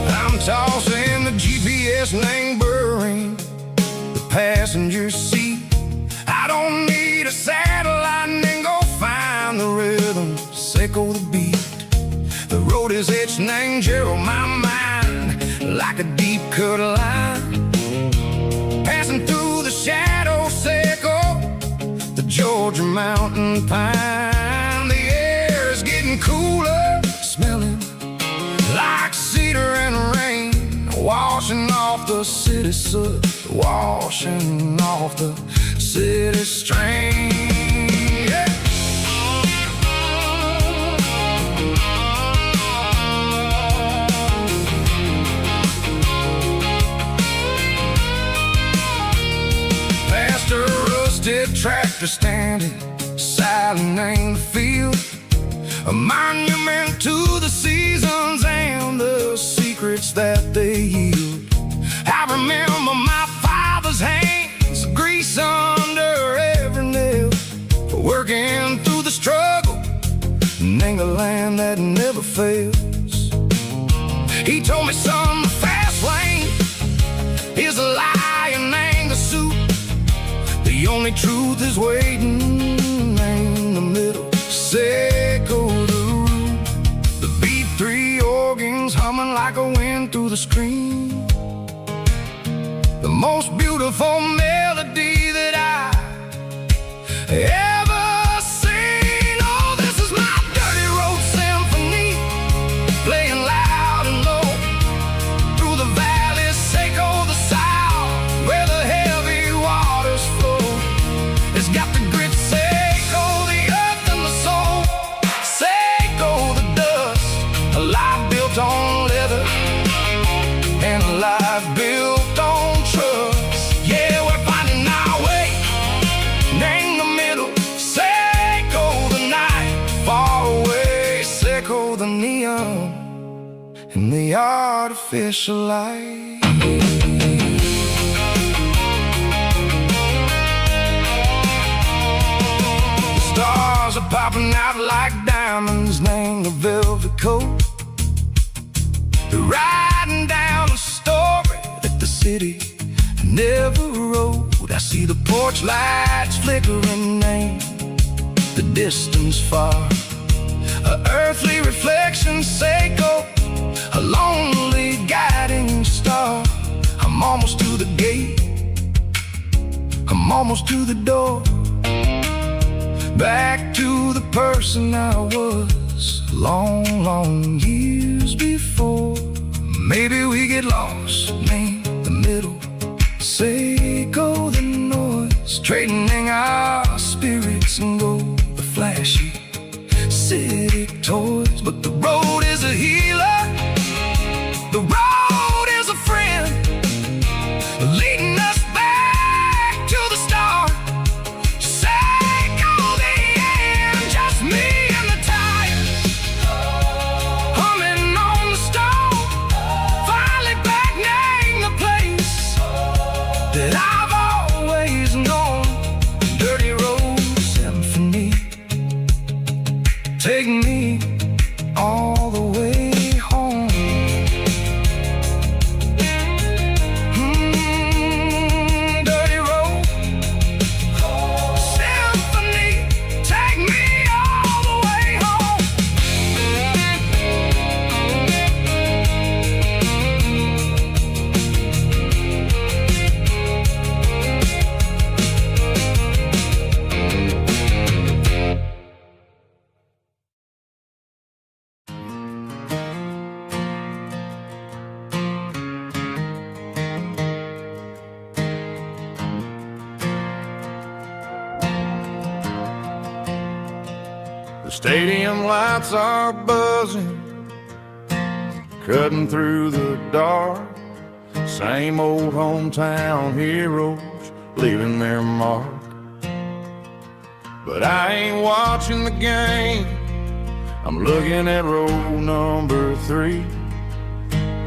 I'm tossing the GPS neighboring the passenger seat. I don't need a satellite and go find the rhythm, sickle the beat. The road is etched and angel on my mind like a deep cut line, passing through the shadow sickle, the Georgia mountain pine. The air is getting cooler, smelling like cedar and rain, washing off the city soot, washing off the city strain. Yeah. Past a rusted tractor standing silent in the field, a monument to the seasons and the secrets that they yield. I remember my father's hands, grease under every nail, for working through the struggle in the land that never fails. He told me, son, the fast lane is a lie and anger suit. The only truth is waiting in the middle. Sickle the root, the B3 organs humming like a wind through the screen. The most beautiful melody that I ever seen. Oh, this is my dirty road symphony, playing loud and low through the valleys, Seco the south, where the heavy waters flow. in the artificial light. The stars are popping out like diamonds, named a velvet coat. They're riding down a story that the city never wrote. I see the porch lights flickering in the distance far. A earthly reflection, Seiko, a lonely guiding star. I'm almost to the gate, I'm almost to the door. Back to the person I was long, long years before. Maybe we get lost, me, the middle, Seiko, the noise, trading our spirits and go the flashy city toys. But the road is a healer, the road is a friend, leading us back to the start. Seiko, the end, just me and the tires, humming on the stove. Finally back, name the place that I've always known. Dirty road symphony, take me all the way home. Dirty road symphony, take me all the way home. The stadium lights are buzzing, cutting through the dark. Same old hometown heroes leaving their mark. But I ain't watching the game, I'm looking at row number 3,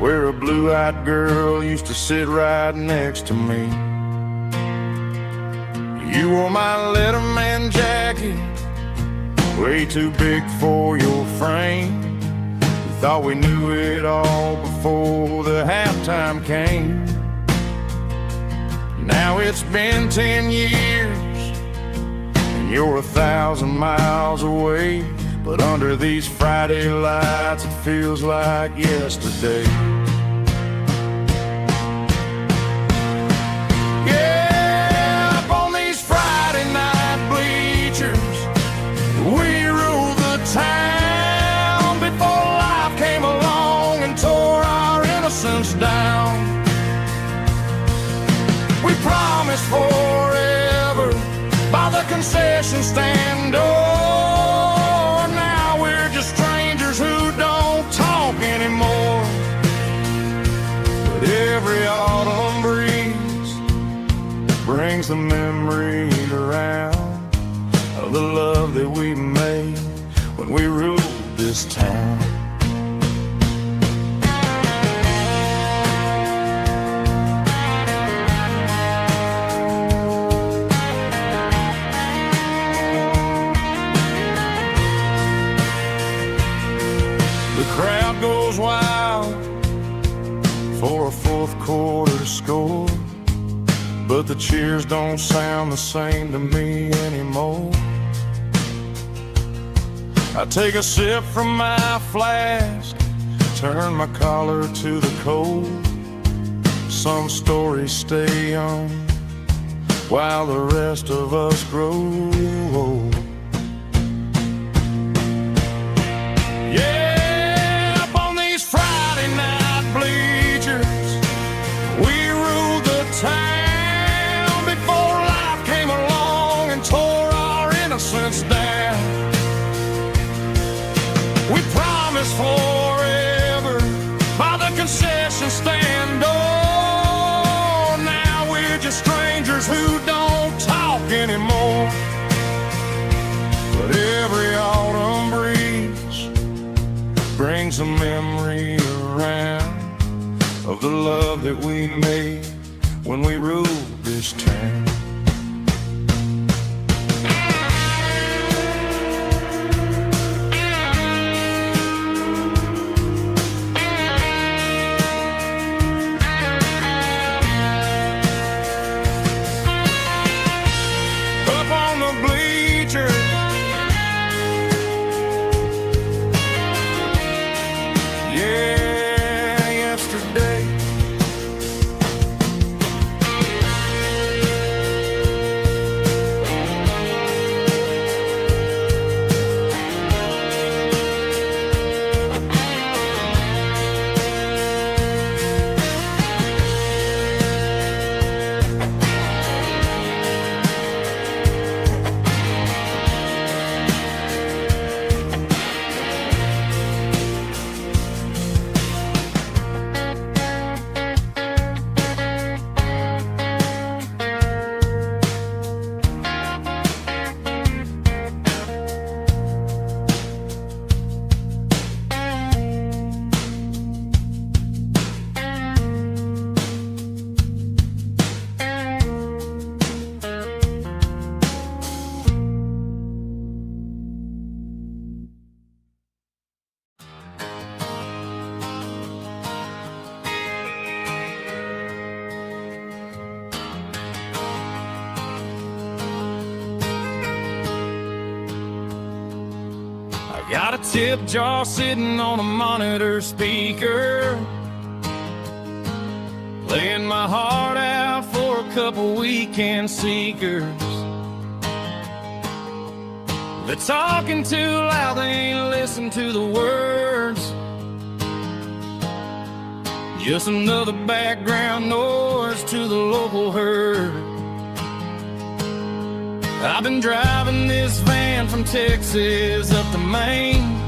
where a blue-eyed girl used to sit right next to me. You wore my Letterman jacket, way too big for your frame. We thought we knew it all before the halftime came. Now it's been 10 years and you're 1,000 miles away, but under these Friday lights it feels like yesterday. Yeah, up on these Friday night bleachers, we ruled the town before life came along and tore our innocence down. We promised forever by the concession stand door. Now we're just strangers who don't talk anymore. But every autumn breeze brings the memories around of the love that we made when we ruled this town. The crowd goes wild for a fourth quarter score, but the cheers don't sound the same to me anymore. I take a sip from my flask, turn my collar to the cold. Some stories stay young while the rest of us grow old. Yeah, up on these Friday night bleachers, we ruled the town before life came along and tore our innocence down. We promised forever by the concession stand door. Now we're just strangers who don't talk anymore. But every autumn breeze brings a memory around the love that we made when we ruled this town. Up on the bleachers, yeah, yesterday. Got a tip jar sitting on a monitor speaker, laying my heart out for a couple weekend seekers. They're talking too loud, they ain't listen to the words. Just another background noise to the local herd. I've been driving this van from Texas up to Maine,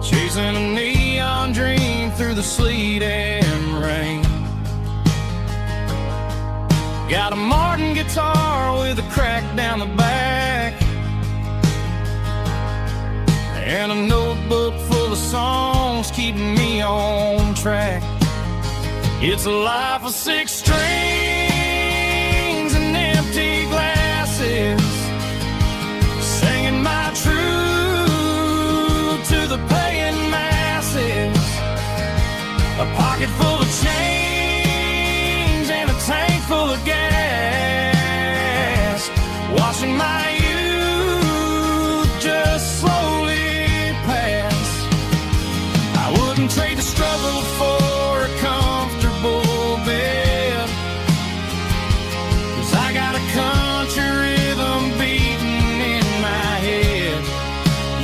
chasing a neon dream through the sleet and rain. Got a Martin guitar with a crack down the back, and a notebook full of songs keeping me on track. It's a life of 6 strings and empty glasses, singing my truth to the paying masses. A pocket full of change and a tank full of gas, watching my youth just slowly pass. I wouldn't trade the struggle for a comfortable bed, 'cause I got a country rhythm beating in my head.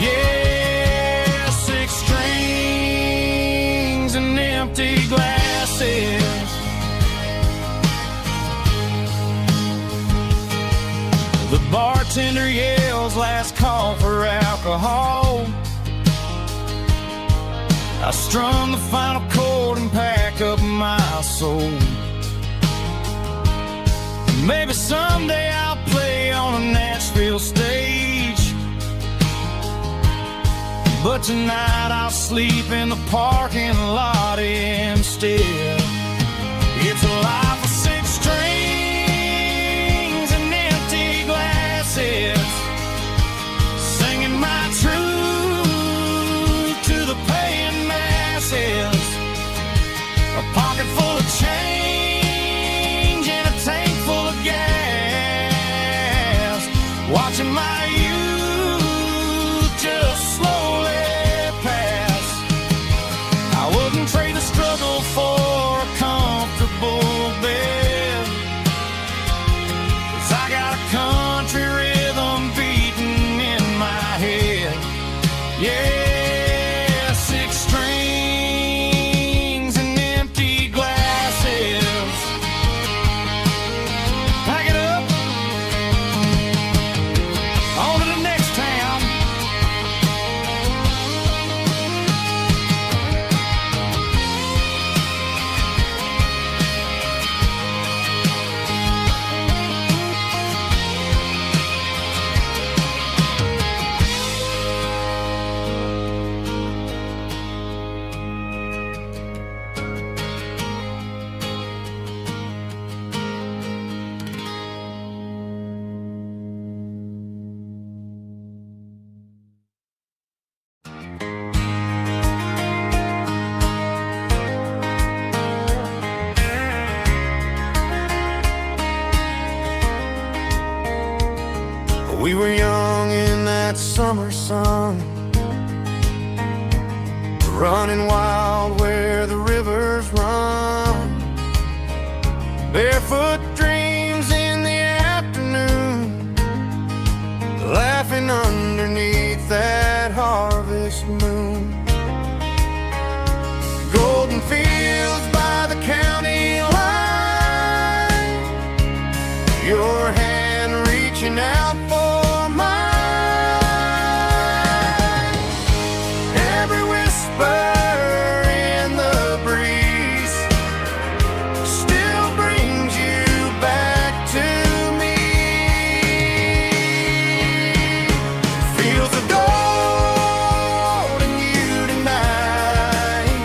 Yeah, 6 strings and empty glasses. The bartender yells last call for alcohol. I strum the final chord and pack up my soul. Maybe someday I'll play on a Nashville stage, but tonight I'll sleep in the parking lot instead. It's a life of 6 strings and empty glasses, singing my truth to the paying masses. A pocket full of change and a tank full of gas, watching my youth just slowly pass. I wouldn't trade the struggle for a comfortable bed, 'cause I got a country rhythm beating in my head. Yeah, 6 strings and empty glasses. Pack it up. We were young in that summer sun, running wild where the rivers run. Barefoot dreams in the afternoon, laughing underneath that harvest moon. Golden fields by the county line, your hand reaching out for mine. Every whisper in the breeze still brings you back to me. Fields of gold and you tonight,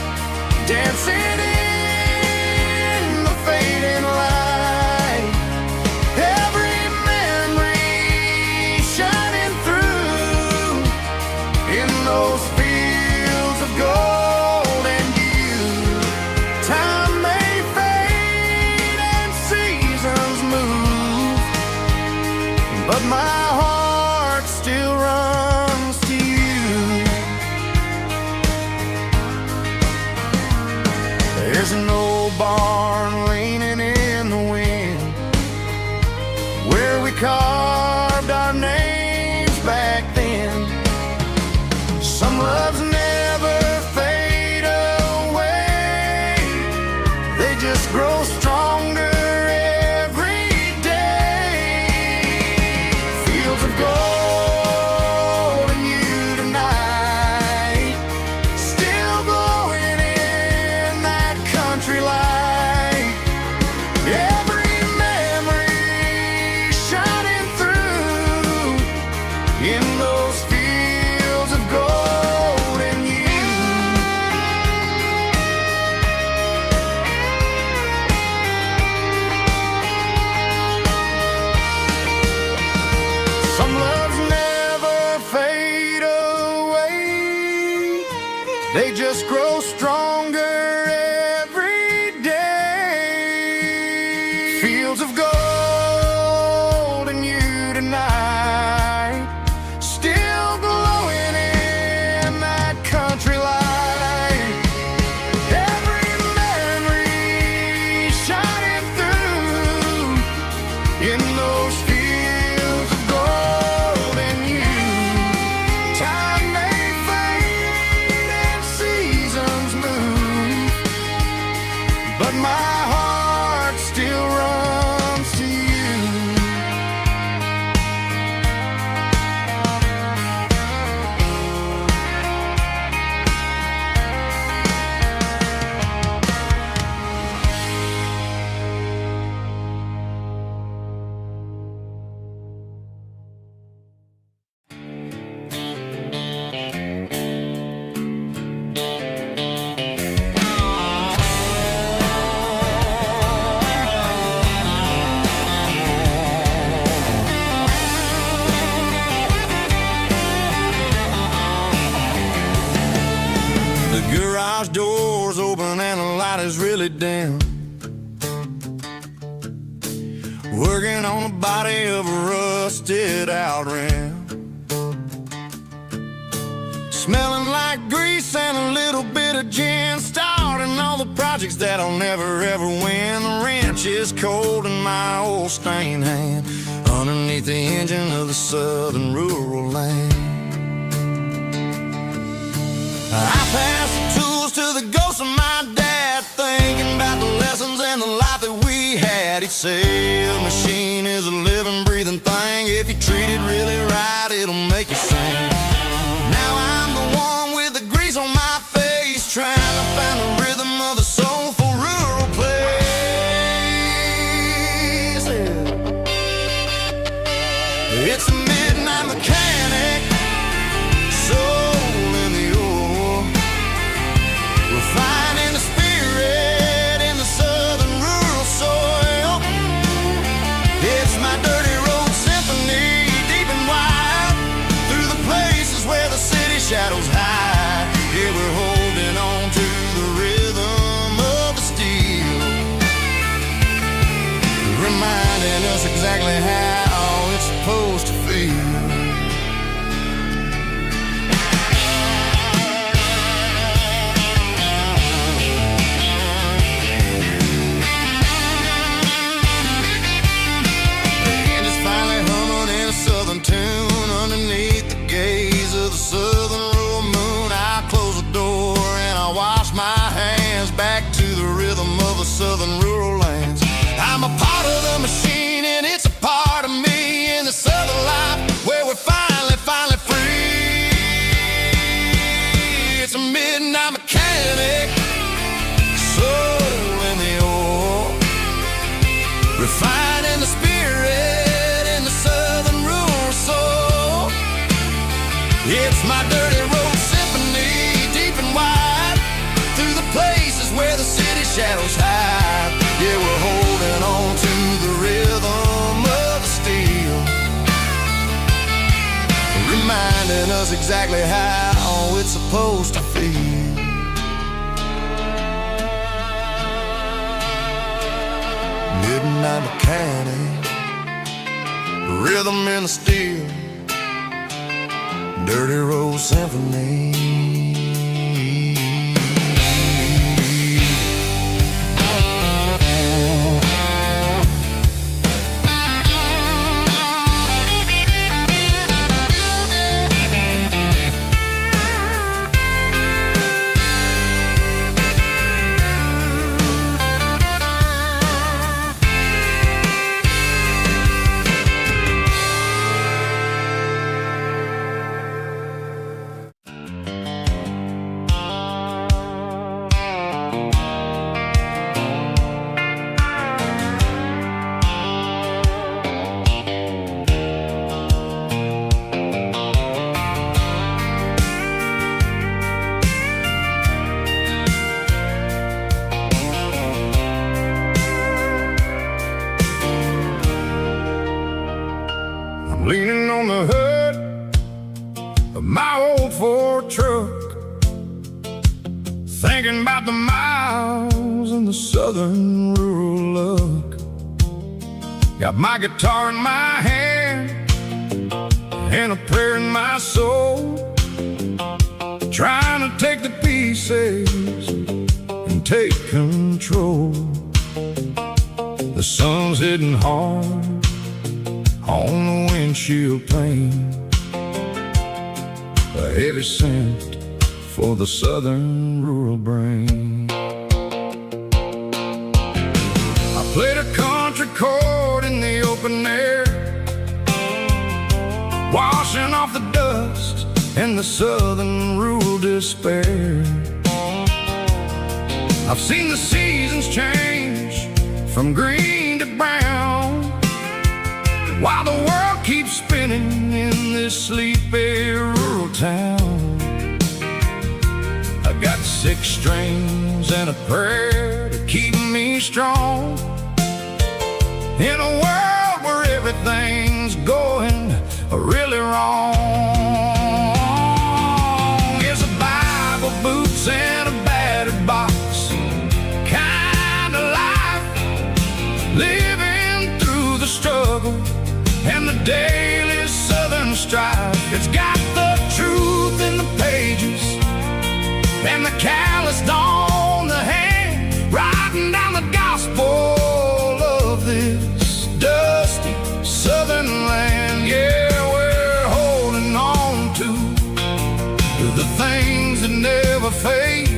dancing in the fading light. Every memory shining through in those fields of gold and you. Time may fade and seasons move, but my heart still runs to you. There's an old barn leaning in the wind where we carved our names back then. Some loves never fade away, they just grow stronger every day. Fields of gold and you tonight, still glowing in that country light. Every memory shining through in those fields of gold and you. Some loves never fade away, they just grow stronger every day. Fields of gold and you tonight, still glowing in that country light. Every memory shining through in those fields of gold and you. Time may fade and seasons move, but my heart still runs to you. The garage door's open and the light is really dim. Working on the body of a rusted out rim. Smelling like grease and a little bit of gin. Starting all the projects that I'll never ever win. The wrench is cold in my old stained hand, underneath the engine of the southern rural land. I pass the tools to the ghost of my dad, thinking about the lessons and the life that we had. He'd say a machine is a living, breathing thing. If you treat it really right, it'll make you sing. Now I'm the one with the grease on my face, trying to find the rhythm of the soulful rural place. It's a midnight mechanic, soul in the ore, refining the spirit in the southern rural soil. It's my dirty road symphony, deep and wide, through the places where the city shadows hide. Yeah, we're holding on to the rhythm of the steel, reminding us exactly how it's supposed to feel. hands back to the rhythm of the southern rural lands. I'm a part of the machine and it's a part of me in the southern life where we're finally free. It's a midnight mechanic, soul in the ore, refining the spirit in the southern rural soul. It's my dirty road symphony, deep and wide, through the places where the city shadows hide. Yeah, we're holding on to the rhythm of the steel, reminding us exactly how it's supposed to feel. Midnight mechanic, rhythm in the steel, dirty road symphony. Leaning on the hood of my old Ford truck, thinking about the miles and the southern rural look. Got my guitar in my hand and a prayer in my soul, trying to take the pieces and take control. The sun's hitting hard on the windshield pane, a heavy scent for the southern rural brain. I played a country chord in the open air, washing off the dust and the southern rural despair. I've seen the seasons change from green to brown, while the world keeps spinning in this sleepy rural town. I got 6 strings and a prayer to keep me strong, in a world where everything's going really wrong. It's a Bible, boots, and a battered box kind of life, living through the struggle and the daily southern strife. It's got the truth in the pages and the calloused on the hand, writing down the gospel of this dusty southern land. Yeah, we're holding on to the things that never fade,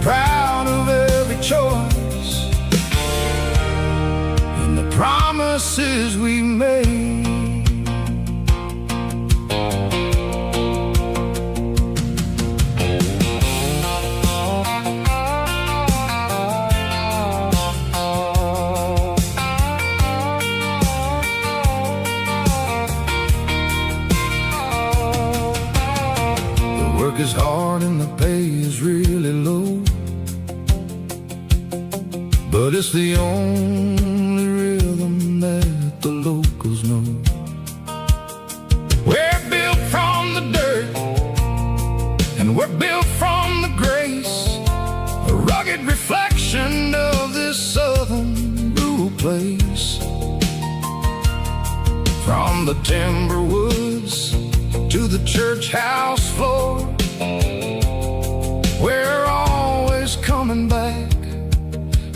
proud of every choice and the promises we made. The work is hard and the pay is really low, but it's the only rhythm that the locals know. We're built from the dirt and we're built from the grace, a rugged reflection of this southern rural place. From the timber woods to the church house floor, we're always coming back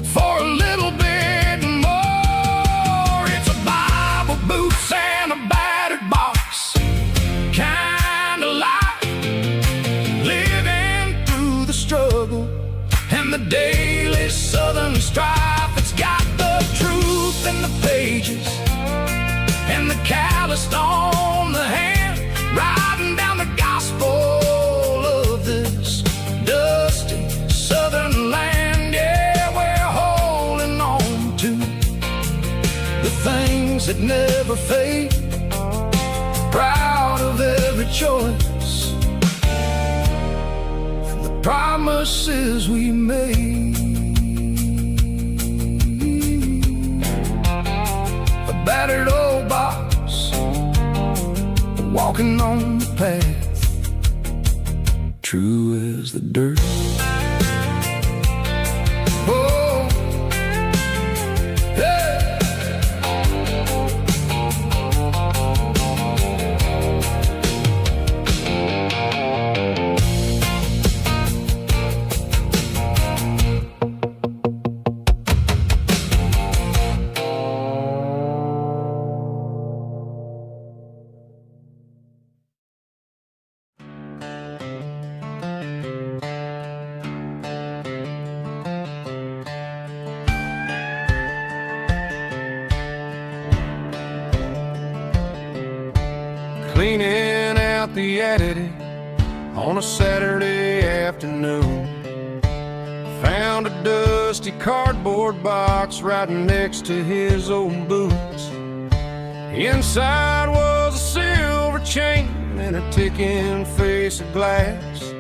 for a little bit more. It's a Bible, boots, and a battered box kind of life, living through the struggle in the daily Southern strife. It's got the truth in the pages and the calloused on the hand, writing down the gospel of this dusty Southern land. Yeah, we're holding on to the things that never fade, proud of every choice and the promises we made. A battered old box, walking on the path, true as the dirt. Oh, yeah. Cleaning out the attic on a Saturday afternoon, found a dusty cardboard box right next to his old boots. Inside was a silver chain and a ticking face of glass,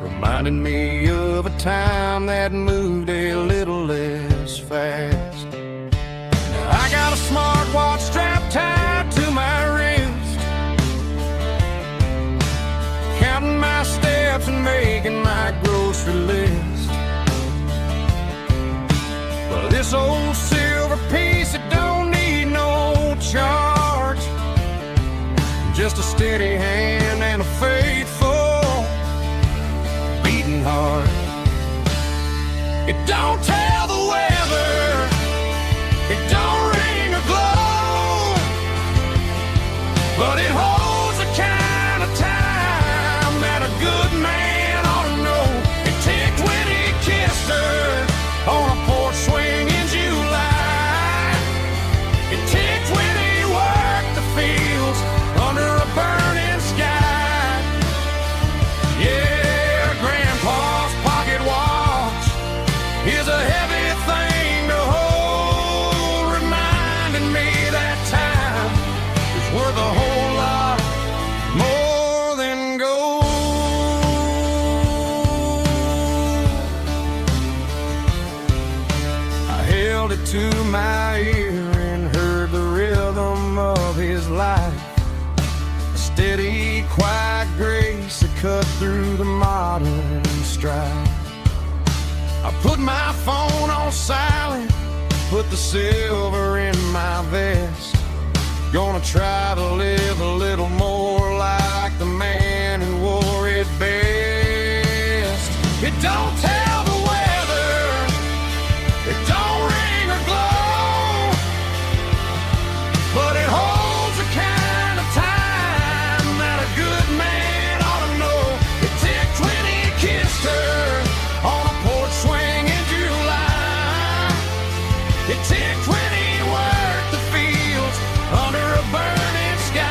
reminding me of a time that moved a little less fast. Now I got a smartwatch strapped tied to my wrist, counting my steps and making my grocery list. Well, this old silver piece, it don't need no charge, just a steady hand and a faithful beating heart. It don't tell the weather, it don't ring or glow, but it holds the kind of time that a good man ought to know. It ticked when he kissed her on a porch swing in July. It ticked when he worked the fields under a burning sky. Yeah, Grandpa's pocket watch is a heavy thing to hold, reminding me that time is worth a whole lot more than gold. I held it to my ear and heard the rhythm of his life, a steady, quiet grace that cut through the modern strife. I put my phone on silent, put the silver in my vest, gonna try to live a little more like the man who wore it best. It don't tell the weather, it don't ring or glow, but it holds the kind of time that a good man ought to know. It ticked when he kissed her on a porch swing in July. It ticked when he worked the fields under a burning sky.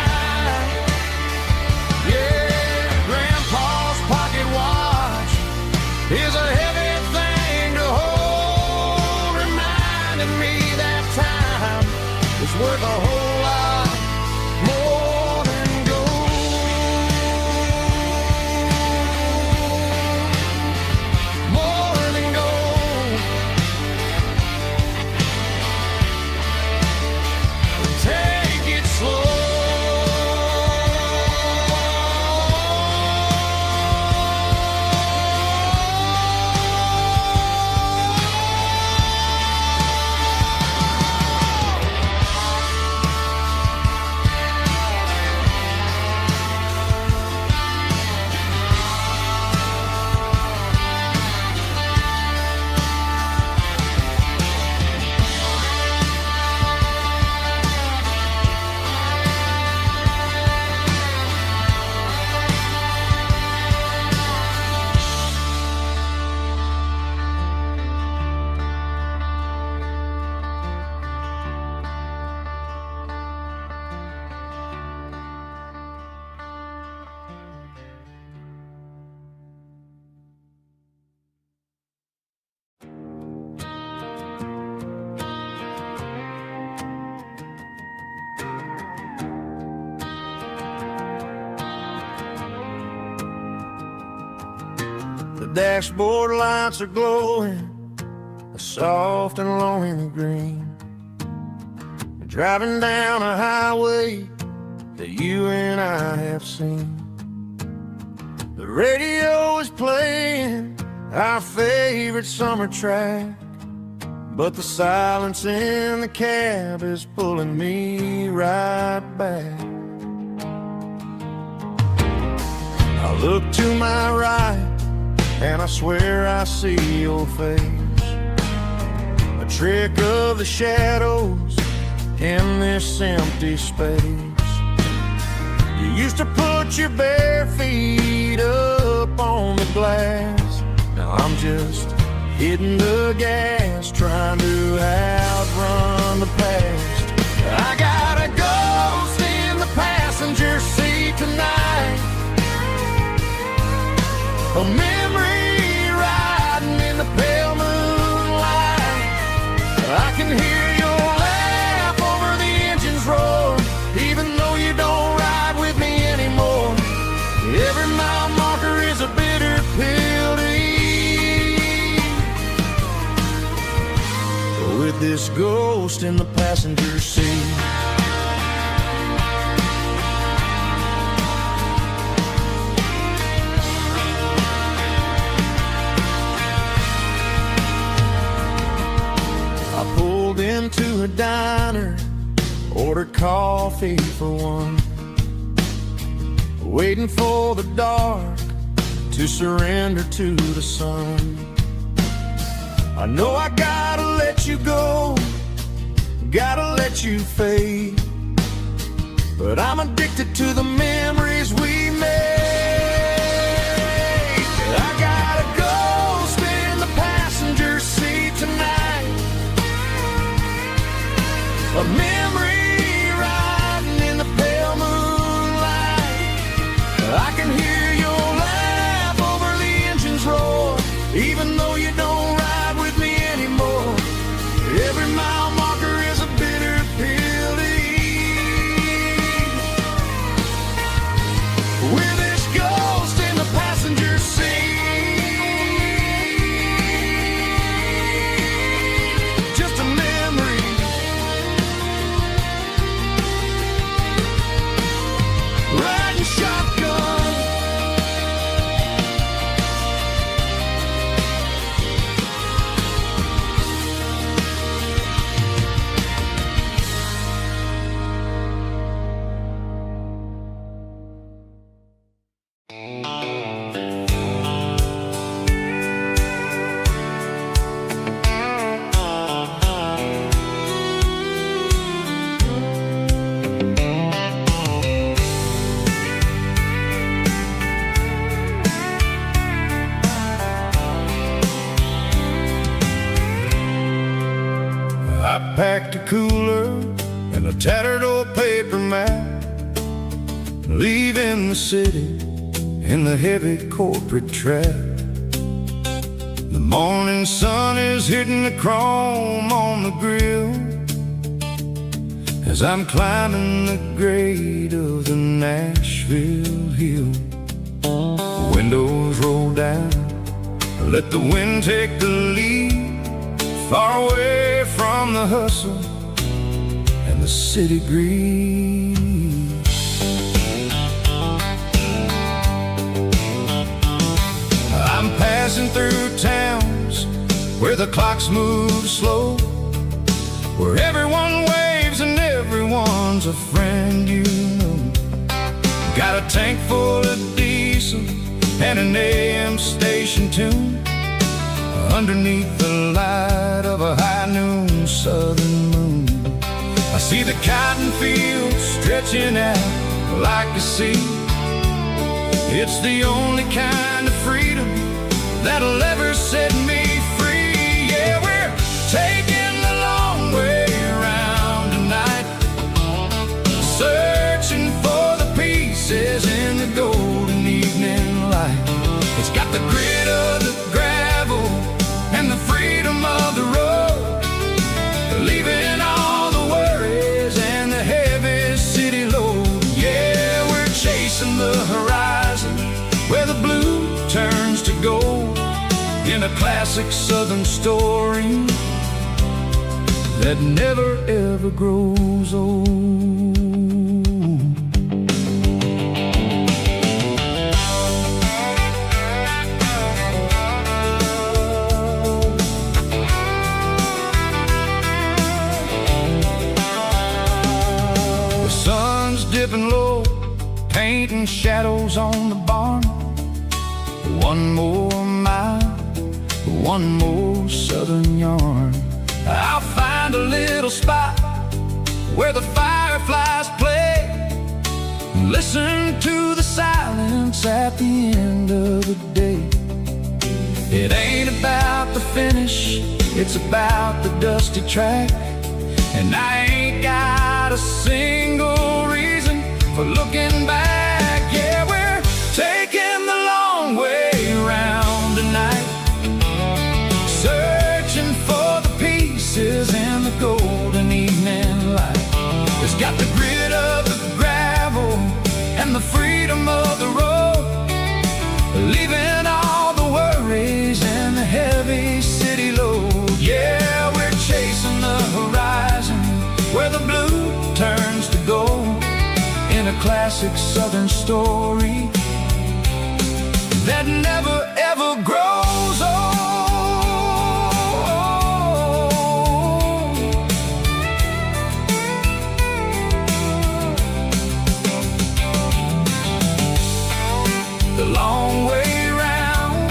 dashboard lights are glowing a soft and lonely green. Driving down a highway that you and I have seen. The radio is playing our favorite summer track, but the silence in the cab is pulling me right back. I look to my right and I swear I see your face, a trick of the shadows in this empty space. You used to put your bare feet up on the glass. Now I'm just hitting the gas, trying to outrun the past. I got a ghost in the passenger seat tonight, a memory riding in the pale moonlight. I can hear your laugh over the engine's roar, even though you don't ride with me anymore. Every mile marker is a bitter pill to eat, with this ghost in the passenger seat. I pulled into a diner, ordered coffee for one, waiting for the dark to surrender to the sun. I know I gotta let you go, gotta let you fade, but I'm addicted to the memories we made. I got a ghost in the passenger seat tonight, a memory riding in the pale moonlight. I can hear your laugh over the engine's roar, even though you don't ride with me anymore. Every mile marker is a bitter pill to eat, with this ghost in the passenger seat. Just a memory, riding shotgun. I packed a cooler and a tattered old paper map, leaving the city in the heavy corporate trap. The morning sun is hitting the chrome on the grill as I'm climbing the grade of the Nashville hill. Windows roll down, let the wind take the lead, far away from the hustle and the city greed. I'm passing through towns where the clocks move slow, where everyone waves and everyone's a friend you know. Got a tank full of diesel and an AM station tune underneath the light of a high noon southern moon. I see the cotton fields stretching out like a sea. It's the only kind of freedom that'll ever set me free. Yeah, we're taking the long way around tonight, searching for the pieces in the golden evening light. It's got the grit of the gravel and the freedom of the road, leaving all the worries and the heavy city load. Yeah, we're chasing the horizon where the blue turns to gold. classic southern story that never ever grows old. The sun's dipping low, painting shadows on the barn. One more mile, one more southern yarn. I'll find a little spot where the fireflies play, listen to the silence at the end of the day. It ain't about the finish, it's about the dusty track. And I ain't got a single reason for looking back. Yeah, we're taking the long way round tonight, searching for the pieces in the golden evening light. It's got the grit of the gravel and the freedom of the road, leaving all the worries and the heavy city load. Yeah, we're chasing the horizon where the blue turns to gold, in a classic southern story that never ever grows old. The long way round,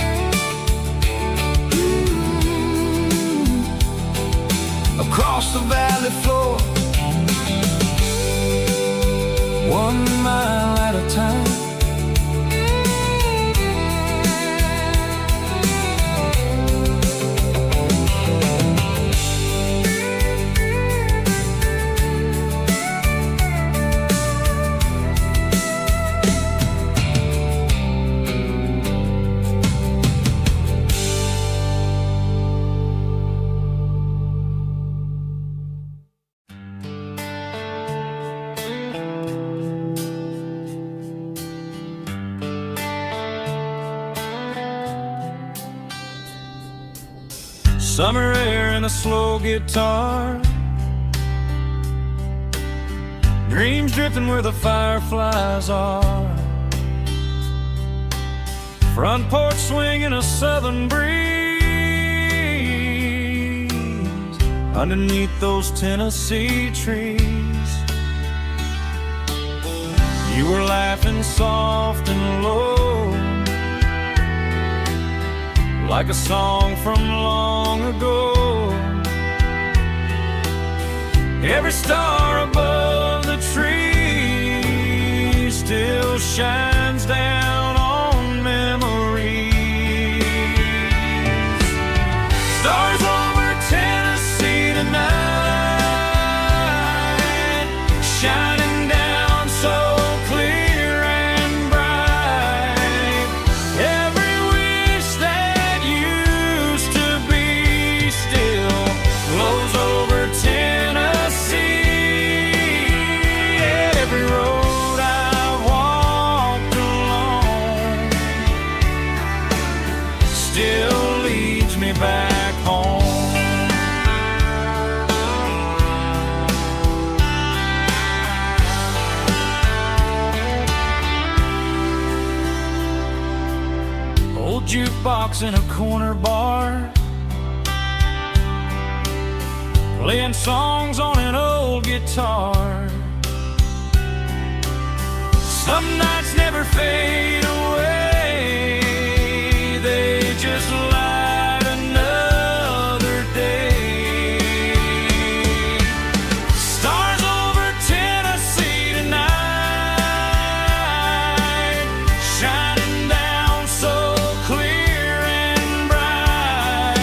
across the valley floor, 1 mile at a time. Summer air and a slow guitar, dreams drifting where the fireflies are. Front porch swinging a southern breeze underneath those Tennessee trees. You were laughing soft and low, like a song from long ago. Every star above the tree still shines down on memories. Stars over Tennessee tonight, shining down so clear and bright. Every wish that used to be still flows over Tennessee. Every road I've walked along still leads me back home. Old jukebox in a corner bar, playing songs on an old guitar. Some nights never fade away, they just light another day. Stars over Tennessee tonight, shining down so clear and bright.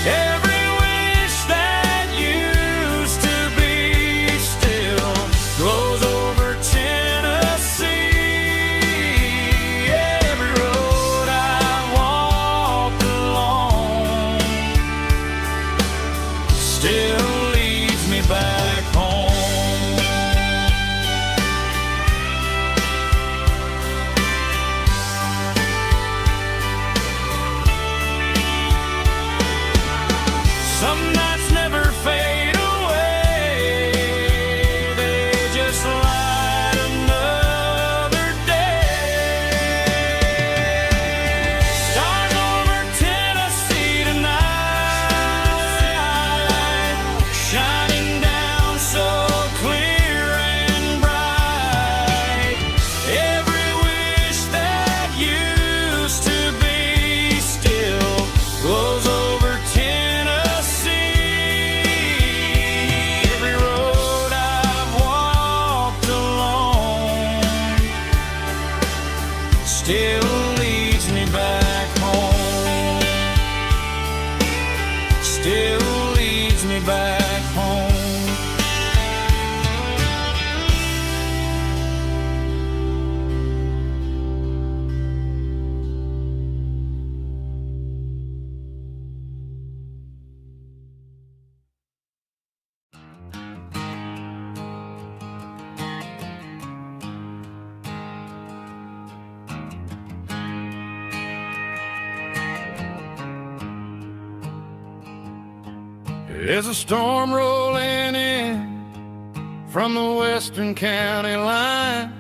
Every wish that used to be still glows over Tennessee. still leads me back home. There's a storm rolling in from the western county line,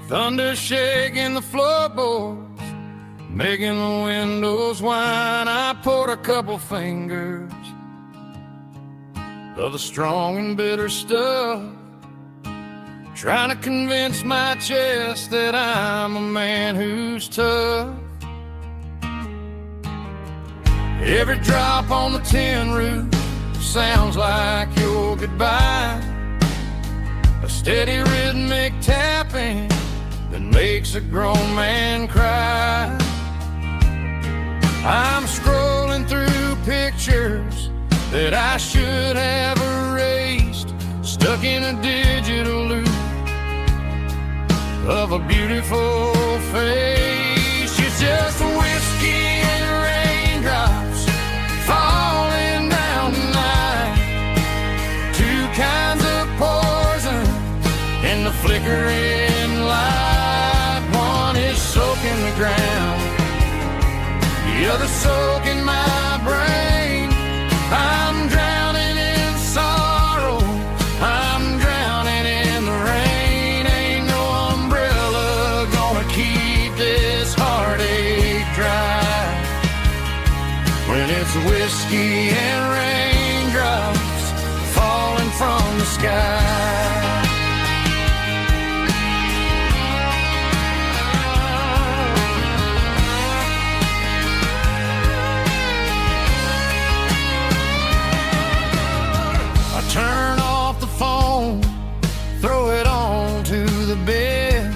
thunder shaking the floorboards, making the windows whine. I poured a couple fingers of the strong and bitter stuff, trying to convince my chest that I'm a man who's tough. Every drop on the tin roof sounds like your goodbye, a steady rhythmic tapping that makes a grown man cry. I'm scrolling through pictures that I should have erased, stuck in a digital loop of a beautiful face. It's just whiskey and raindrops falling down tonight, two kinds of poison in the flickering light. One is soaking the ground, the other soaking my brain. I'm drowning in sorrow, I'm drowning in the rain. Ain't no umbrella gonna keep this heartache dry when it's whiskey and raindrops falling from the sky. Turn off the phone, throw it on to the bed,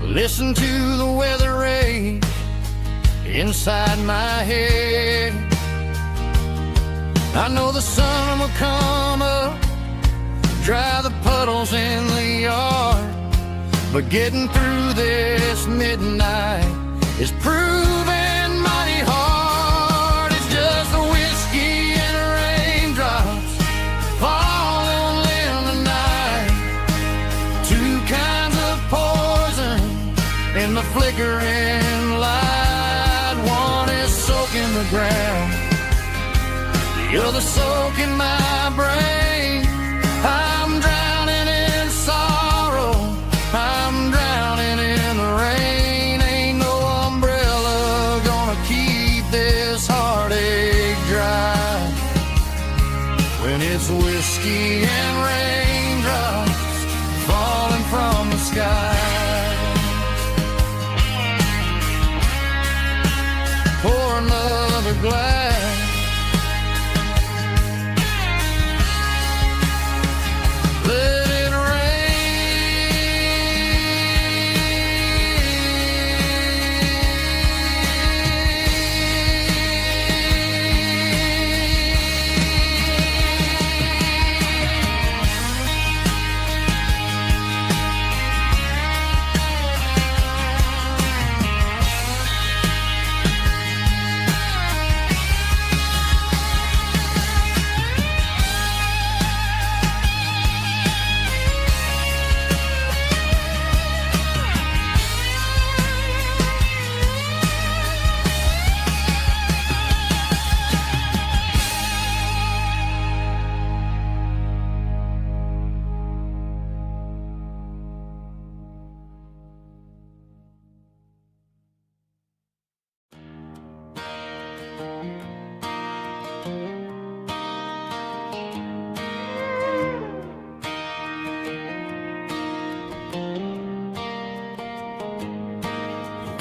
listen to the weather rage inside my head. I know the sun will come up, dry the puddles in the yard, but getting through this midnight is proving mighty hard. It's just the whiskey and raindrops falling in the night, two kinds of poison in the flickering light. One is soaking the ground, the other soaking my brain. I'm drowning in sorrow, I'm drowning in the rain. Ain't no umbrella gonna keep this heartache dry when it's whiskey and raindrops falling from the sky. Pour another glass, let it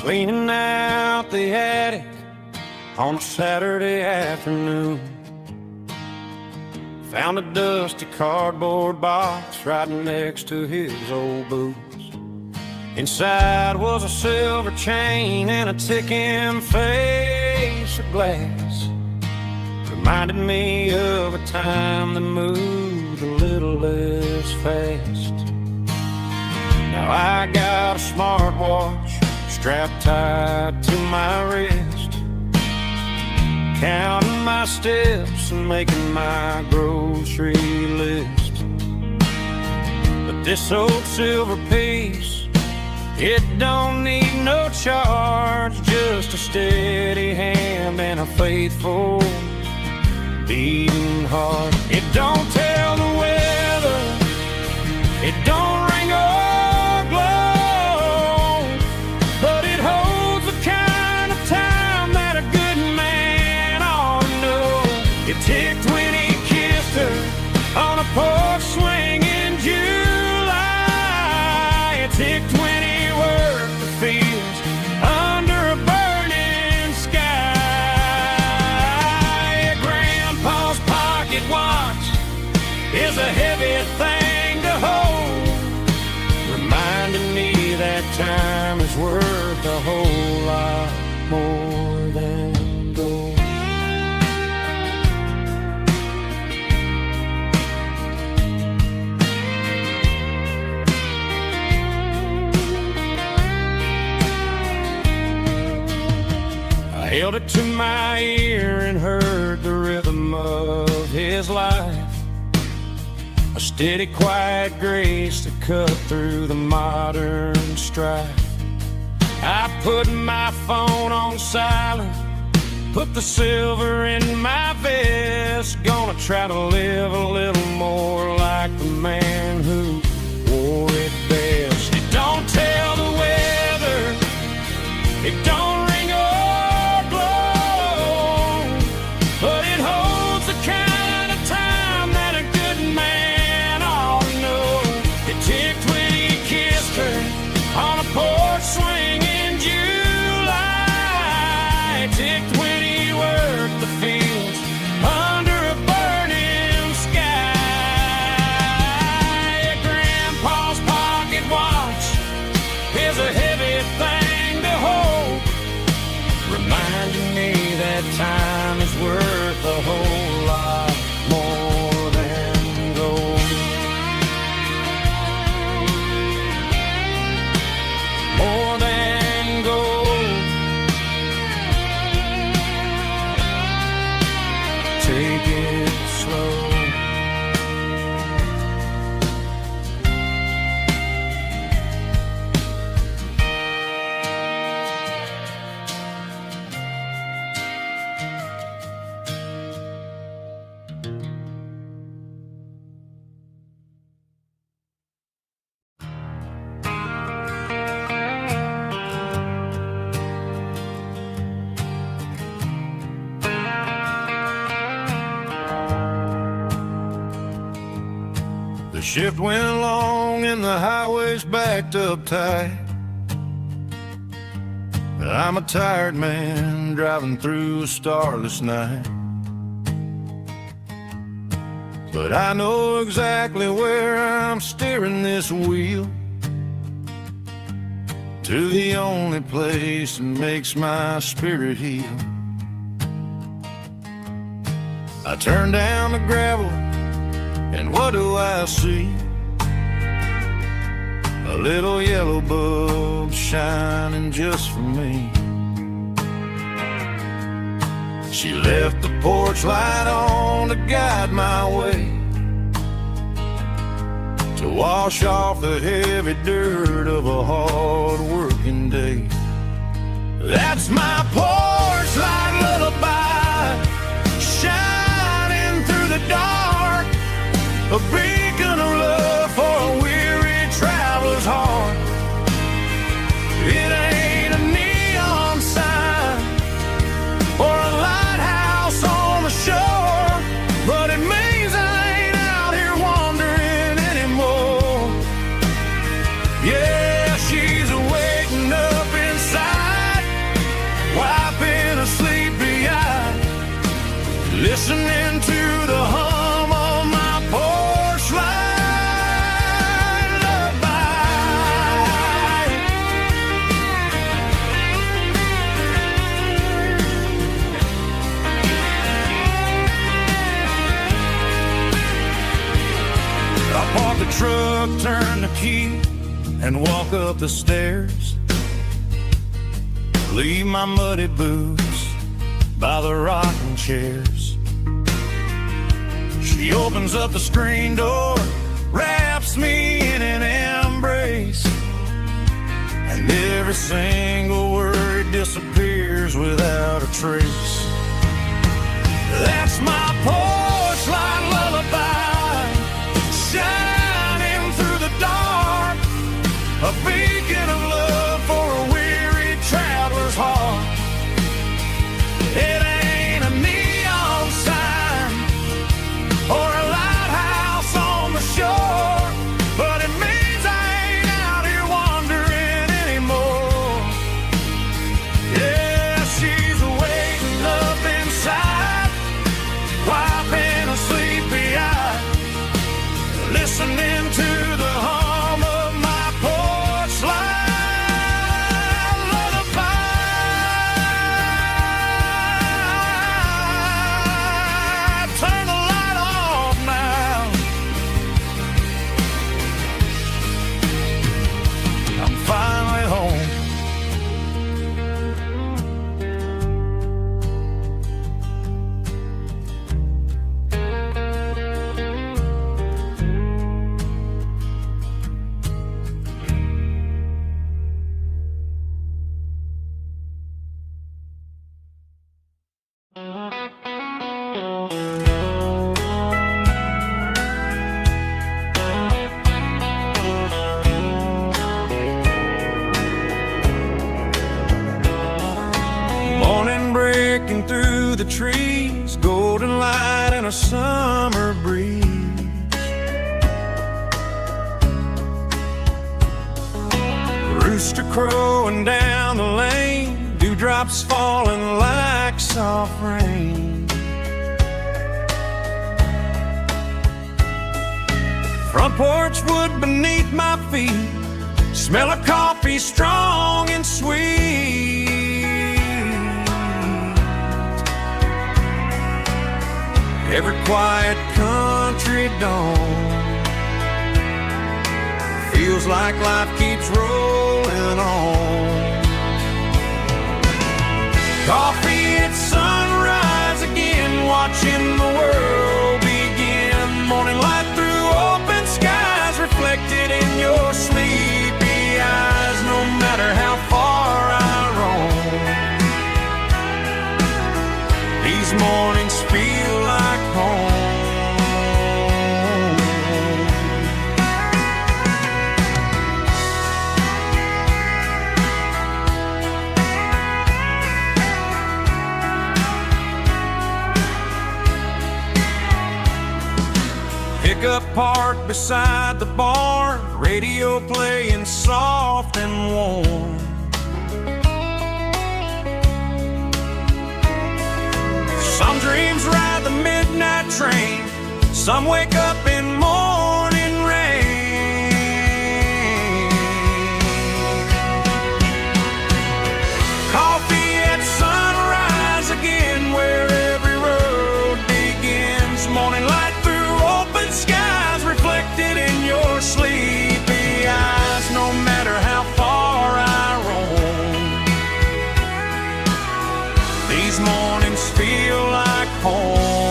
cleaning out the attic on a Saturday afternoon. Found a dusty cardboard box right next to his old boots. Inside was a silver chain and a ticking face of glass. reminded me of a time that moved a little less fast. Now I got a smartwatch strapped tight to my wrist, counting my steps and making my grocery list. But this old silver piece, it don't need no charge, just a steady hand and a faithful beating heart. It don't tell the weather, it don't ring or glow, but it holds the kind of time that a good man ought to know. It ticked when he kissed her on a porch swing in July. It ticked when he worked the fields under a burning sky. Grandpa's pocket watch is a heavy thing to hold, reminding me that time is worth a whole lot more than gold. I held it to my ear and heard the rhythm of his life, a steady, quiet grace to cut through the modern strife. I put my phone on silent, put the silver in my vest, gonna try to live a little more like the man who wore it best. It don't tell the weather, it don't ring or glow, but it holds the kind of time that a good man ought to know. It ticked when he kissed her on a porch swing in July. It ticked when he worked the fields under a burning sky. Grandpa's pocket watch is a heavy thing to hold, reminding me that time is worth a whole lot more than gold. More than gold. Take it slow. The shift went long and the highway's backed up tight. I'm a tired man driving through a starless night, but I know exactly where I'm steering this wheel, to the only place that makes my spirit heal. I turn down the gravel, and what do I see? A little yellow bulb shining just for me. She left the porch light on to guide my way, to wash off the heavy dirt of a hard working day. That's my porch light lullaby, shining through the dark, a beacon of love for a weary traveler's heart. It ain't a neon sign or a lighthouse on the shore, but it means I ain't out here wandering anymore. Yeah, she's waiting up inside, wiping a sleepy eye, listening to the hum of my porch light lullaby. truck, turn the key, and walk up the stairs. Leave my muddy boots by the rocking chairs. She opens up the screen door, wraps me in an embrace, and every single word disappears without a trace. That's my porch light lullaby, shining through the dark, a beacon of love for a weary traveler's heart. It ain't a neon sign or a lighthouse on the shore, but it means I ain't out here wandering anymore. Yeah, she's waiting up inside, wiping a sleepy eye, listening to the hum of my porch light lullaby. Turn the light off now. I'm finally home. Morning breaking through the trees, golden light and a summer breeze. Rooster crowing down the lane, dewdrops falling like soft rain. Front porch wood beneath my feet, smell of coffee strong and sweet. Every quiet country dawn feels like life keeps rolling on. Coffee at sunrise again, watching the world begin. Morning light through open skies, reflected in your sleepy eyes. No matter how far I roam, these mornings feel like home. Pickup parked beside the barn, radio playing soft and warm. Some dreams ride the midnight train, some wake up in morning rain. Coffee at sunrise again, where every road begins. Morning light through open skies, reflected in your sleepy eyes. No matter how far I roam, these mornings feel like home.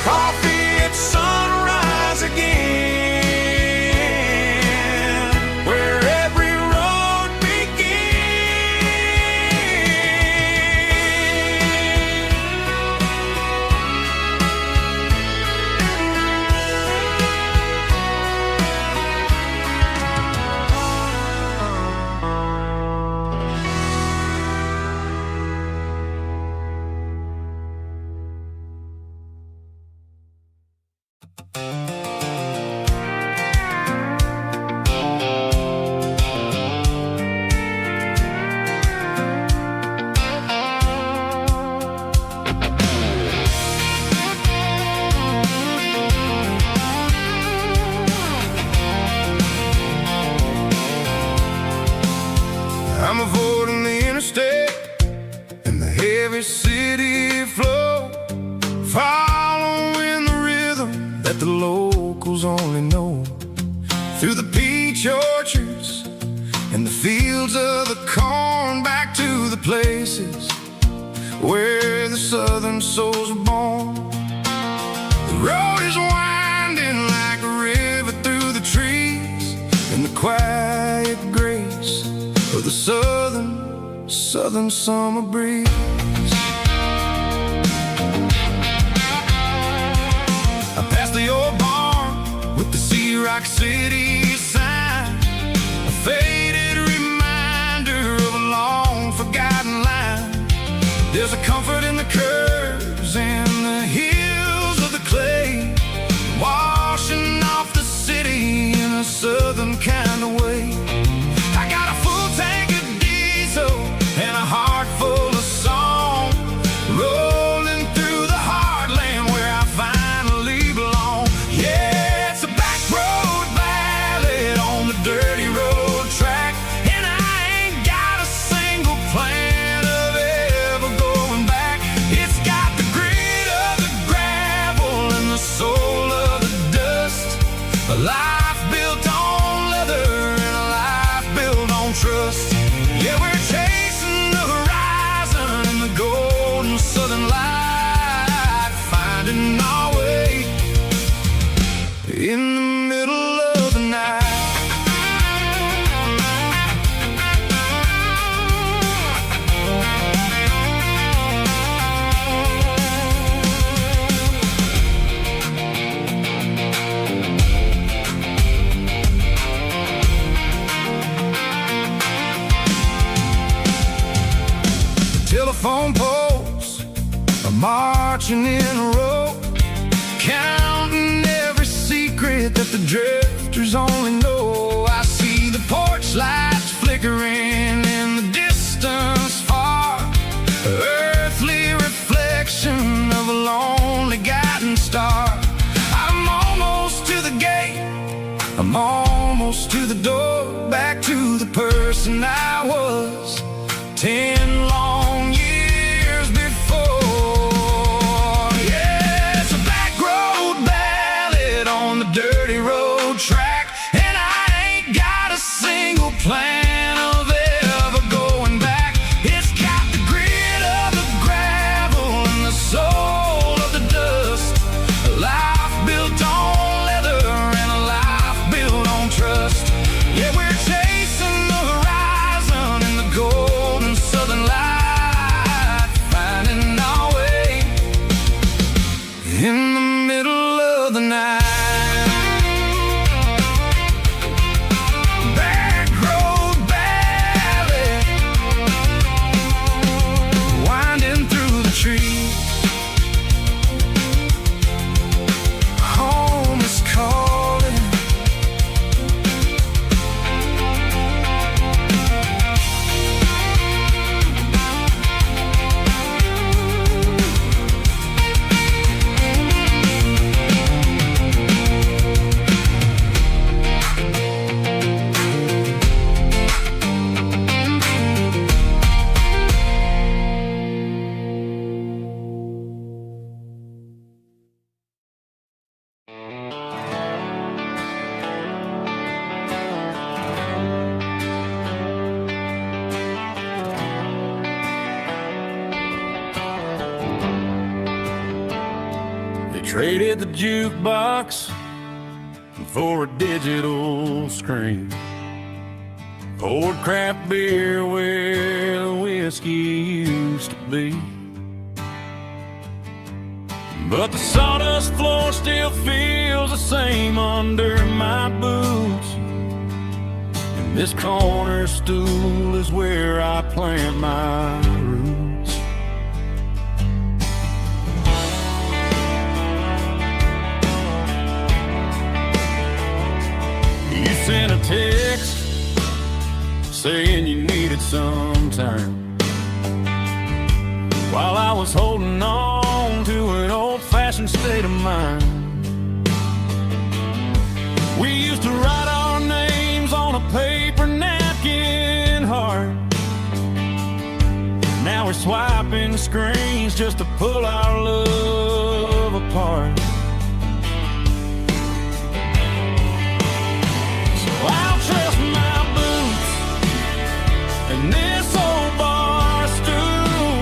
Coffee at sunrise again, where every road I'm avoiding the interstate and the heavy city flow, following the rhythm that the locals only know, through the peach orchards and the fields of the corn, back to the places where the southern souls were born. The road is winding like a river through the trees, in the quiet grace of the southern summer breeze. I passed the old barn with the Sea Rock City sign, a faded reminder of a long forgotten line. There's a comfort in the curves and the hills of the clay, washing off the city in a southern kind of way. I got a full tank of diesel and a heart full of song, rolling through the heartland where I finally belong. Yeah, it's a back road ballad on the dirty road track, and I ain't got a single plan of ever going back. It's got the grit of the gravel and the soul of the dust, a life built on leather and a life built on trust. Yeah, we're chasing the horizon in the golden southern light, finding our way in the middle of the night. Telephone poles are marching in a row, counting every secret that the drifters only know. I see the porch lights flickering in the distance far, earthly reflection of a lonely guiding star. I'm almost to the gate, I'm almost to the door, back to the person I was 10 long years before. Yeah, it's a back road ballad on the dirty road track, and I ain't got a single plan of ever going back. It's got the grit of the gravel and the soul of the dust, a life built on leather and a life built on trust. Yeah, we're chasing the horizon in the golden southern light, finding our way in the middle of the night. Back road ballad, winding through the trees. Home is calling. Traded the jukebox for a digital screen, poured craft beer where the whiskey used to be. But the sawdust floor still feels the same under my boots, and this corner stool is where I plant my roots. You sent a text saying you needed some time, while I was holding on to an old-fashioned state of mind. We used to write our names on a paper napkin heart. Now we're swiping screens just to pull our love apart. So I'll trust my boots and this old bar stool.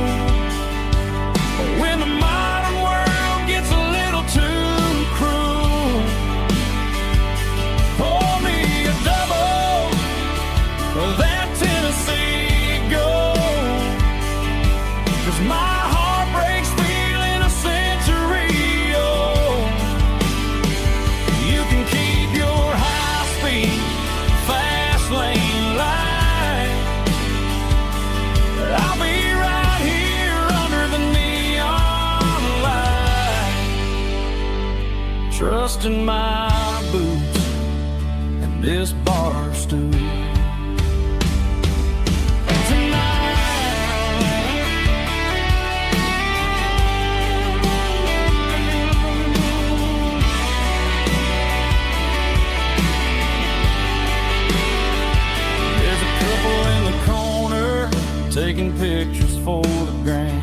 But when the modern world gets a little too cruel, pour me a double of that Tennessee Gold. 'Cause my heart breaks feeling a century old. You can keep your high-speed, fast lane light. I'll be right here under the neon light, trusting my boots and this bar stool. Taking pictures for the gram,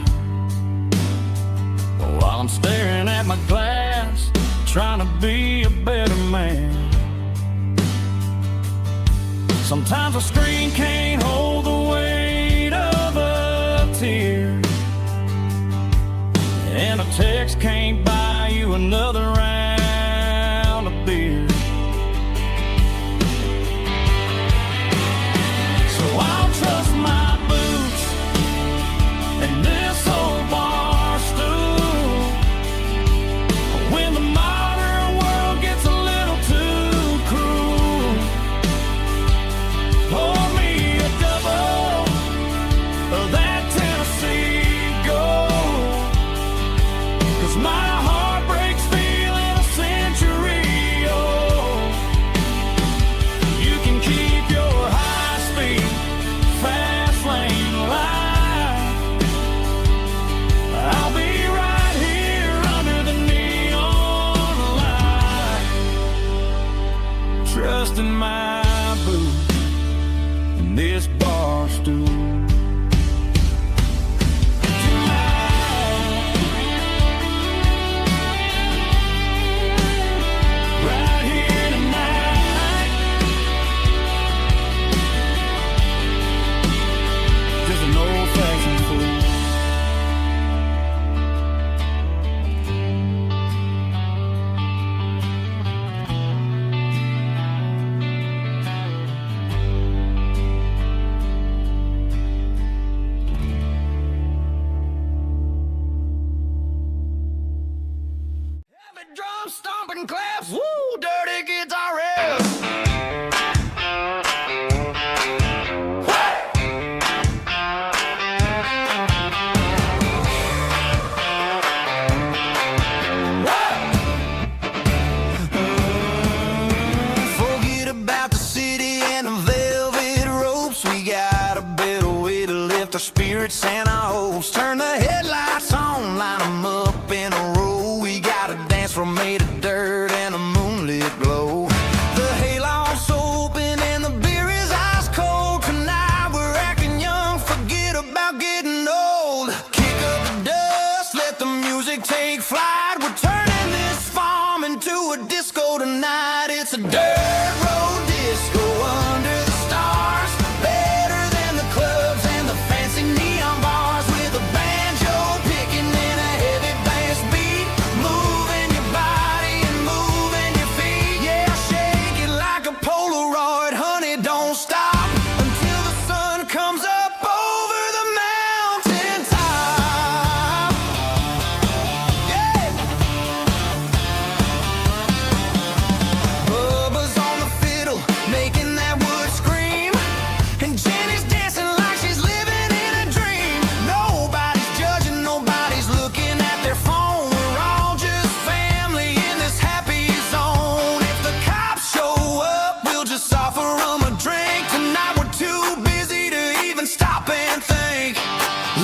while I'm staring at my glass, trying to be a better man. Sometimes a screen can't hold the weight of a tear, and a text can't buy you another round of beer. So I'll trust my and this old bar stool. When the modern world gets a little too cruel, pour me a double of that Tennessee Gold. 'Cause my heart breaks feeling a century old. You can keep your high-speed, fast lane light. I'll be right here under the neon light, trusting my boots and this bar stool. Right here tonight, just an old-fashioned fool. Heavy drum stomping claps, woo, dirty guitar riffs. Forget about the city and the velvet ropes. We got a better way to lift our spirits and our hopes. Turn the headlights on, line them up in a row. We got a dance floor made of dirt and a moonlit glow. The hayloft's open and the beer is ice cold. Tonight we're acting young, forget about getting old. Kick up the dust, let the music take flight. We're turning this farm into a disco tonight. It's a dirt road disco under the stars. Better than the clubs and the fancy neon bars, with a banjo picking and a heavy bass beat. Moving your body and moving your feet. Yeah, shake it like a Polaroid, honey, don't stop until the sun comes up over the mountain top. Yeah. Bubba's on the fiddle, making that wood scream, and Jenny's dancing like she's living in a dream. Nobody's judging, nobody's looking at their phone. We're all just family in this happy zone. If the cops show up, we'll just offer them a drink. Tonight we're too busy to even stop and think.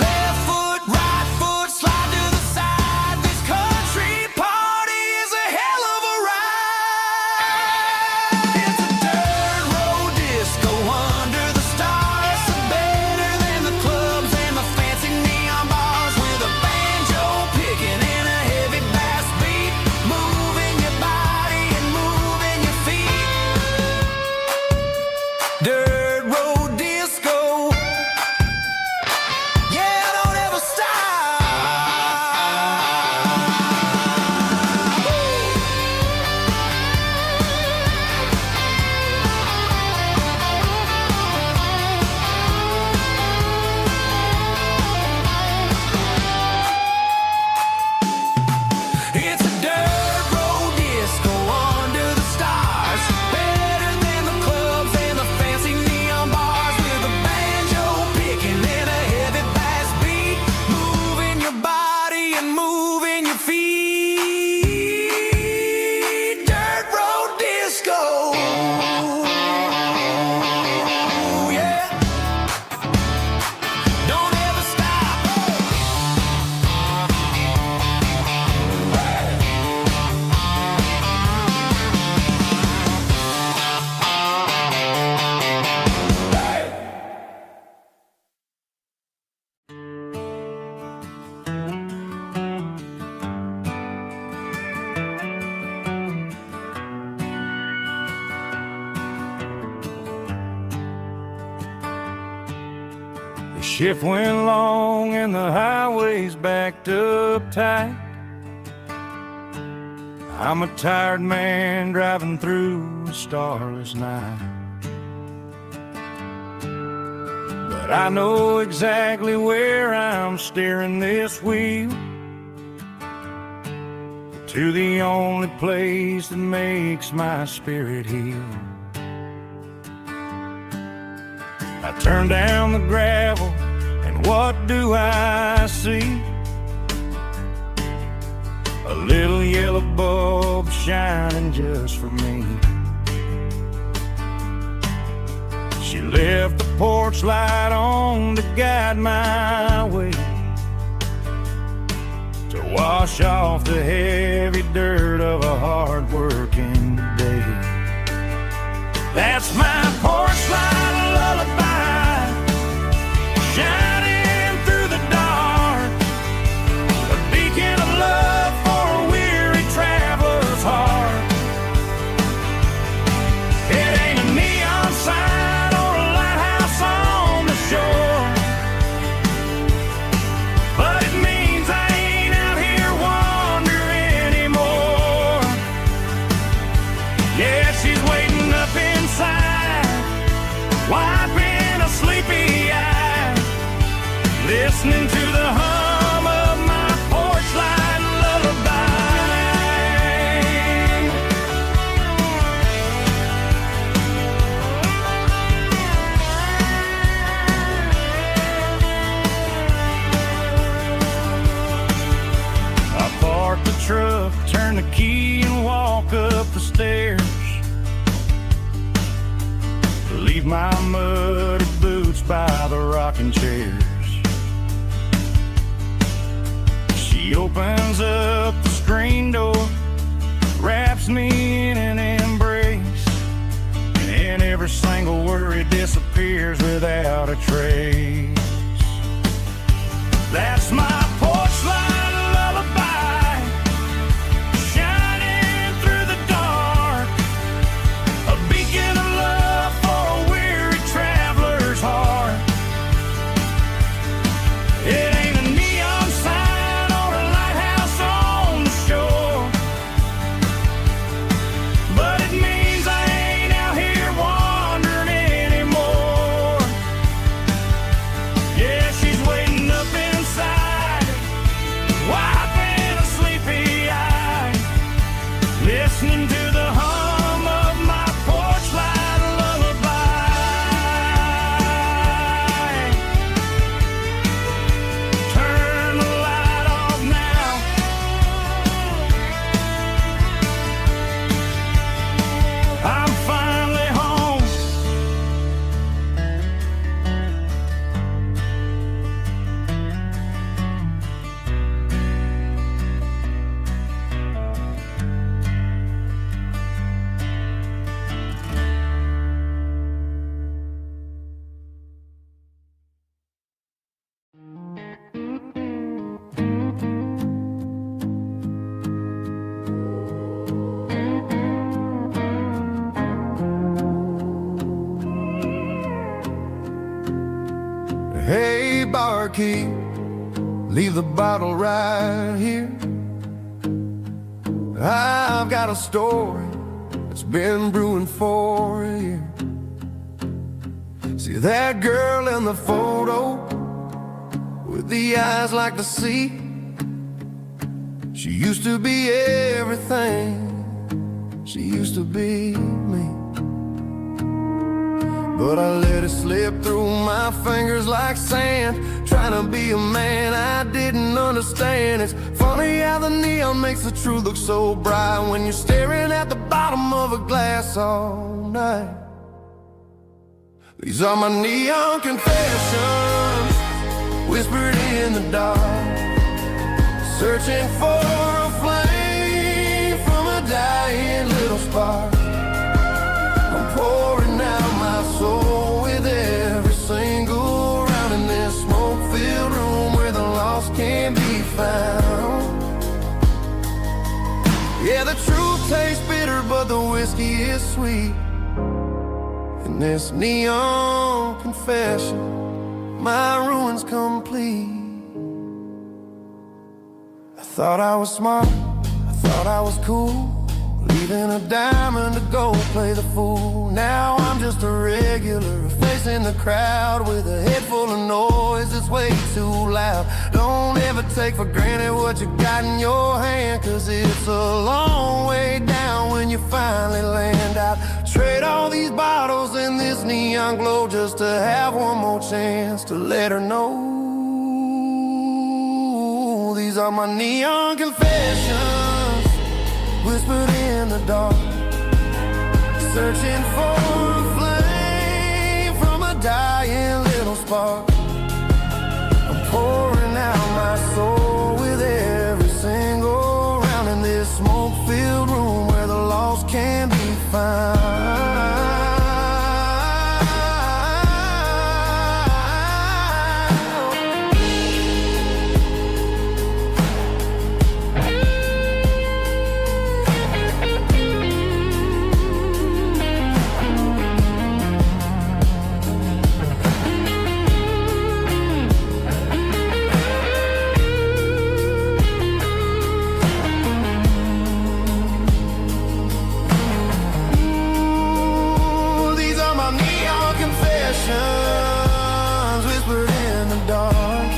Left foot, right foot, slide to the side. This country party is a hell of a ride. It's a dirt road disco under the stars. Better than the clubs and the fancy neon bars, with a banjo picking and a heavy bass beat. Shift went long and the highway's backed up tight. I'm a tired man driving through a starless night. But I know exactly where I'm steering this wheel, to the only place that makes my spirit heal. I turn down the gravel, and what do I see? A little yellow bulb shining just for me. She left the porch light on to guide my way, to wash off the heavy dirt of a hard-working day. That's my porch light lullaby, shining through the dark, a beacon of love for a weary traveler's heart. It ain't a neon sign or a lighthouse on the shore, but it means I ain't out here wandering anymore. Yeah, she's waiting up inside, wiping a sleepy eye, listening to the hum of my porch light lullaby. I park the truck, turn the key and walk up the stairs, leave my muddy boots by the rocking chairs. She opens up the screen door, wraps me in an embrace, and every single worry disappears without a trace. That's my porch light lullaby, shining through the dark, a beacon of love for a weary traveler's heart. It ain't a neon sign or a lighthouse on the shore, but it means I ain't out here wandering anymore. Yeah, she's waiting up inside, wiping a sleepy eye, listening to the hum of my porch light lullaby. Turn the light off now, I'm finally home. Hey, barkeep, leave the bottle right here. I've got a story that's been brewing for a year. See that girl in the photo with the eyes like the sea? She used to be everything, she used to be me. But I let it slip through my fingers like sand, trying to be a man I didn't understand. It's funny how the neon makes the truth look so bright when you're staring at the bottom of a glass all night. These are my neon confessions, whispered in the dark, searching for a flame from a dying little spark. I'm pouring out my soul with every single round in this smoke-filled room where the lost can be found. Yeah, the truth tastes bitter, but the whiskey is sweet. And this neon confession my ruin's complete. I thought I was smart, I thought I was cool, leaving a diamond to go play the fool. Now I'm just a regular, facing the crowd with a head full of noise that's way too loud. Don't ever take for granted what you got in your hand, 'cause it's a long way down when you finally land out. Trade all these bottles and this neon glow just to have one more chance to let her know. These are my neon confessions, whispered in the dark, searching for a flame from a dying little spark. I'm pouring out my soul with every single round in this smoke-filled room where the lost can be found. Whispered in the dark,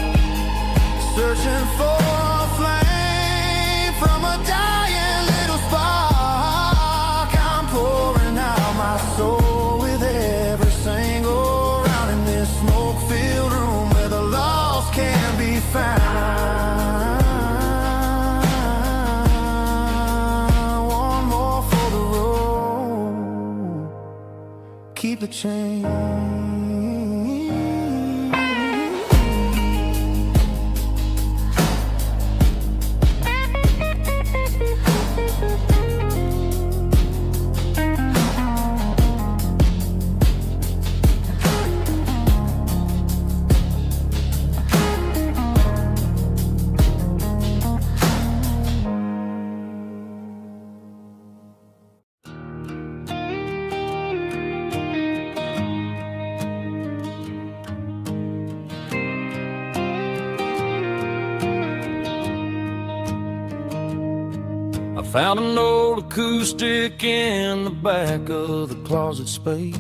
searching for a flame from a dying little spark. I'm pouring out my soul with every single round in this smoke-filled room where the lost can be found. One more for the road, keep the change. Found an old acoustic in the back of the closet space.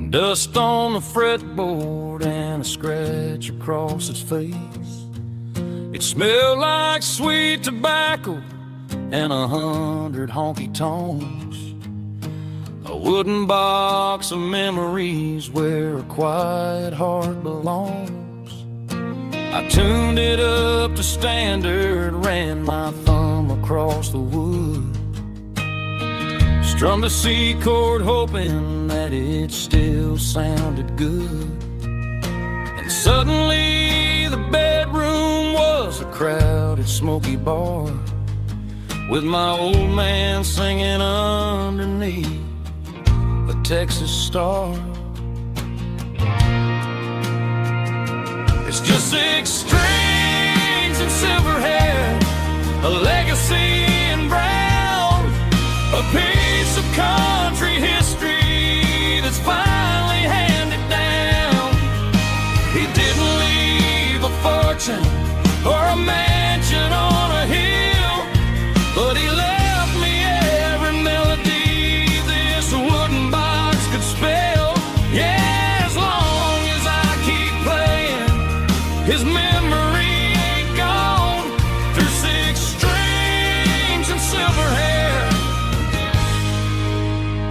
Dust on the fretboard and a scratch across its face. It smelled like sweet tobacco and 100 honky-tonks. A wooden box of memories where a quiet heart belongs. I tuned it up to standard, ran my thumb across the wood, strummed a C chord hoping that it still sounded good. And suddenly the bedroom was a crowded smoky bar, with my old man singing underneath a Texas star. It's just 6 strings and silver hair, a legacy in brown, a piece of country history that's finally handed down. He didn't leave a fortune or a mansion on a hill, but he left me every melody this wooden box could spell. Yeah. His memory ain't gone through 6 strings and silver hair.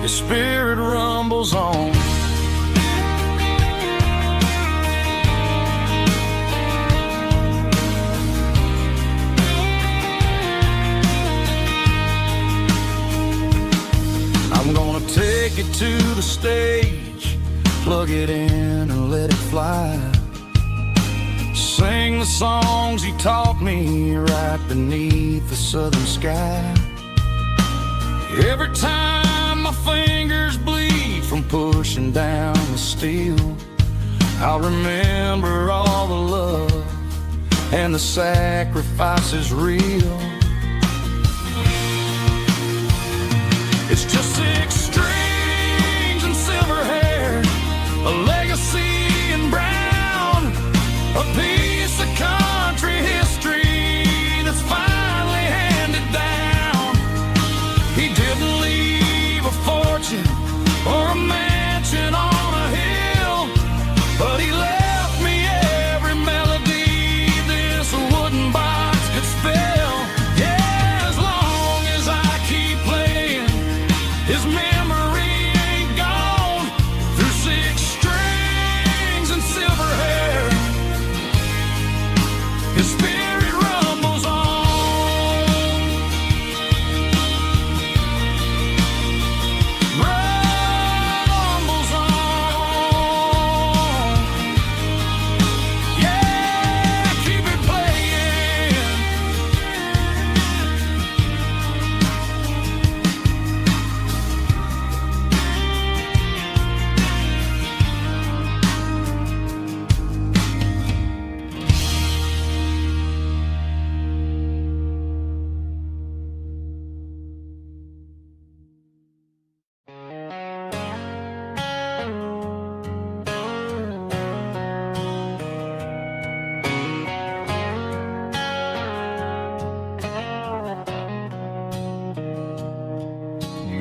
His spirit rumbles on. I'm gonna take it to the stage, plug it in and let it fly. Sing the songs he taught me right beneath the southern sky. Every time my fingers bleed from pushing down the steel, I'll remember all the love and the sacrifices real. It's just 6 strings and silver hair, a legacy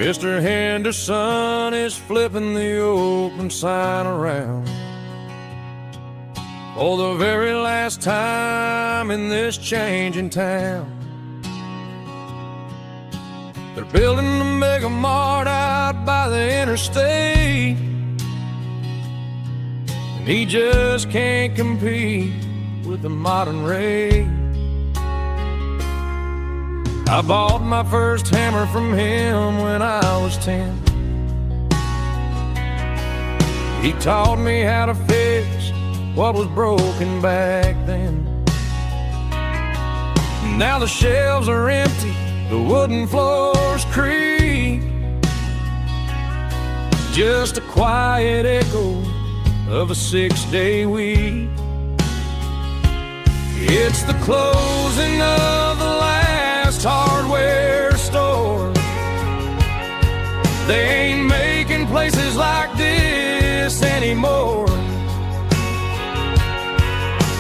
Mr. Henderson is flipping the open sign around for the very last time in this changing town. They're building a mega mart out by the interstate, and he just can't compete with the modern rate. I bought my first hammer from him when I was 10. He taught me how to fix what was broken back then. Now the shelves are empty, the wooden floors creak, just a quiet echo of a 6-day week. It's the closing of the last hardware store. They ain't making places like this anymore,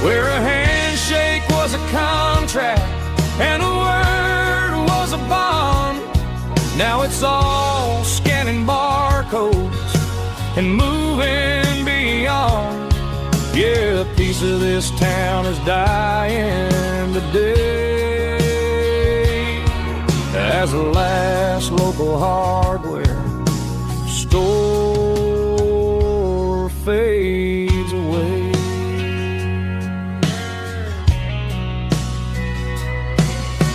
where a handshake was a contract and a word was a bond. Now it's all scanning barcodes and moving beyond. Yeah, a piece of this town is dying today as the last local hardware store fades away.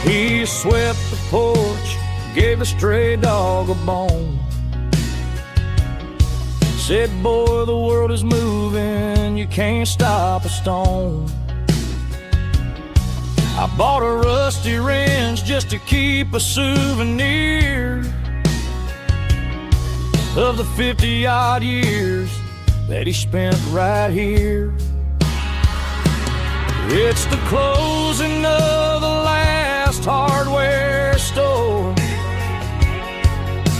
He swept the porch, gave a stray dog a bone, said, boy, the world is moving, you can't stop a stone. I bought a rusty wrench just to keep a souvenir of the 50-odd years that he spent right here. It's the closing of the last hardware store.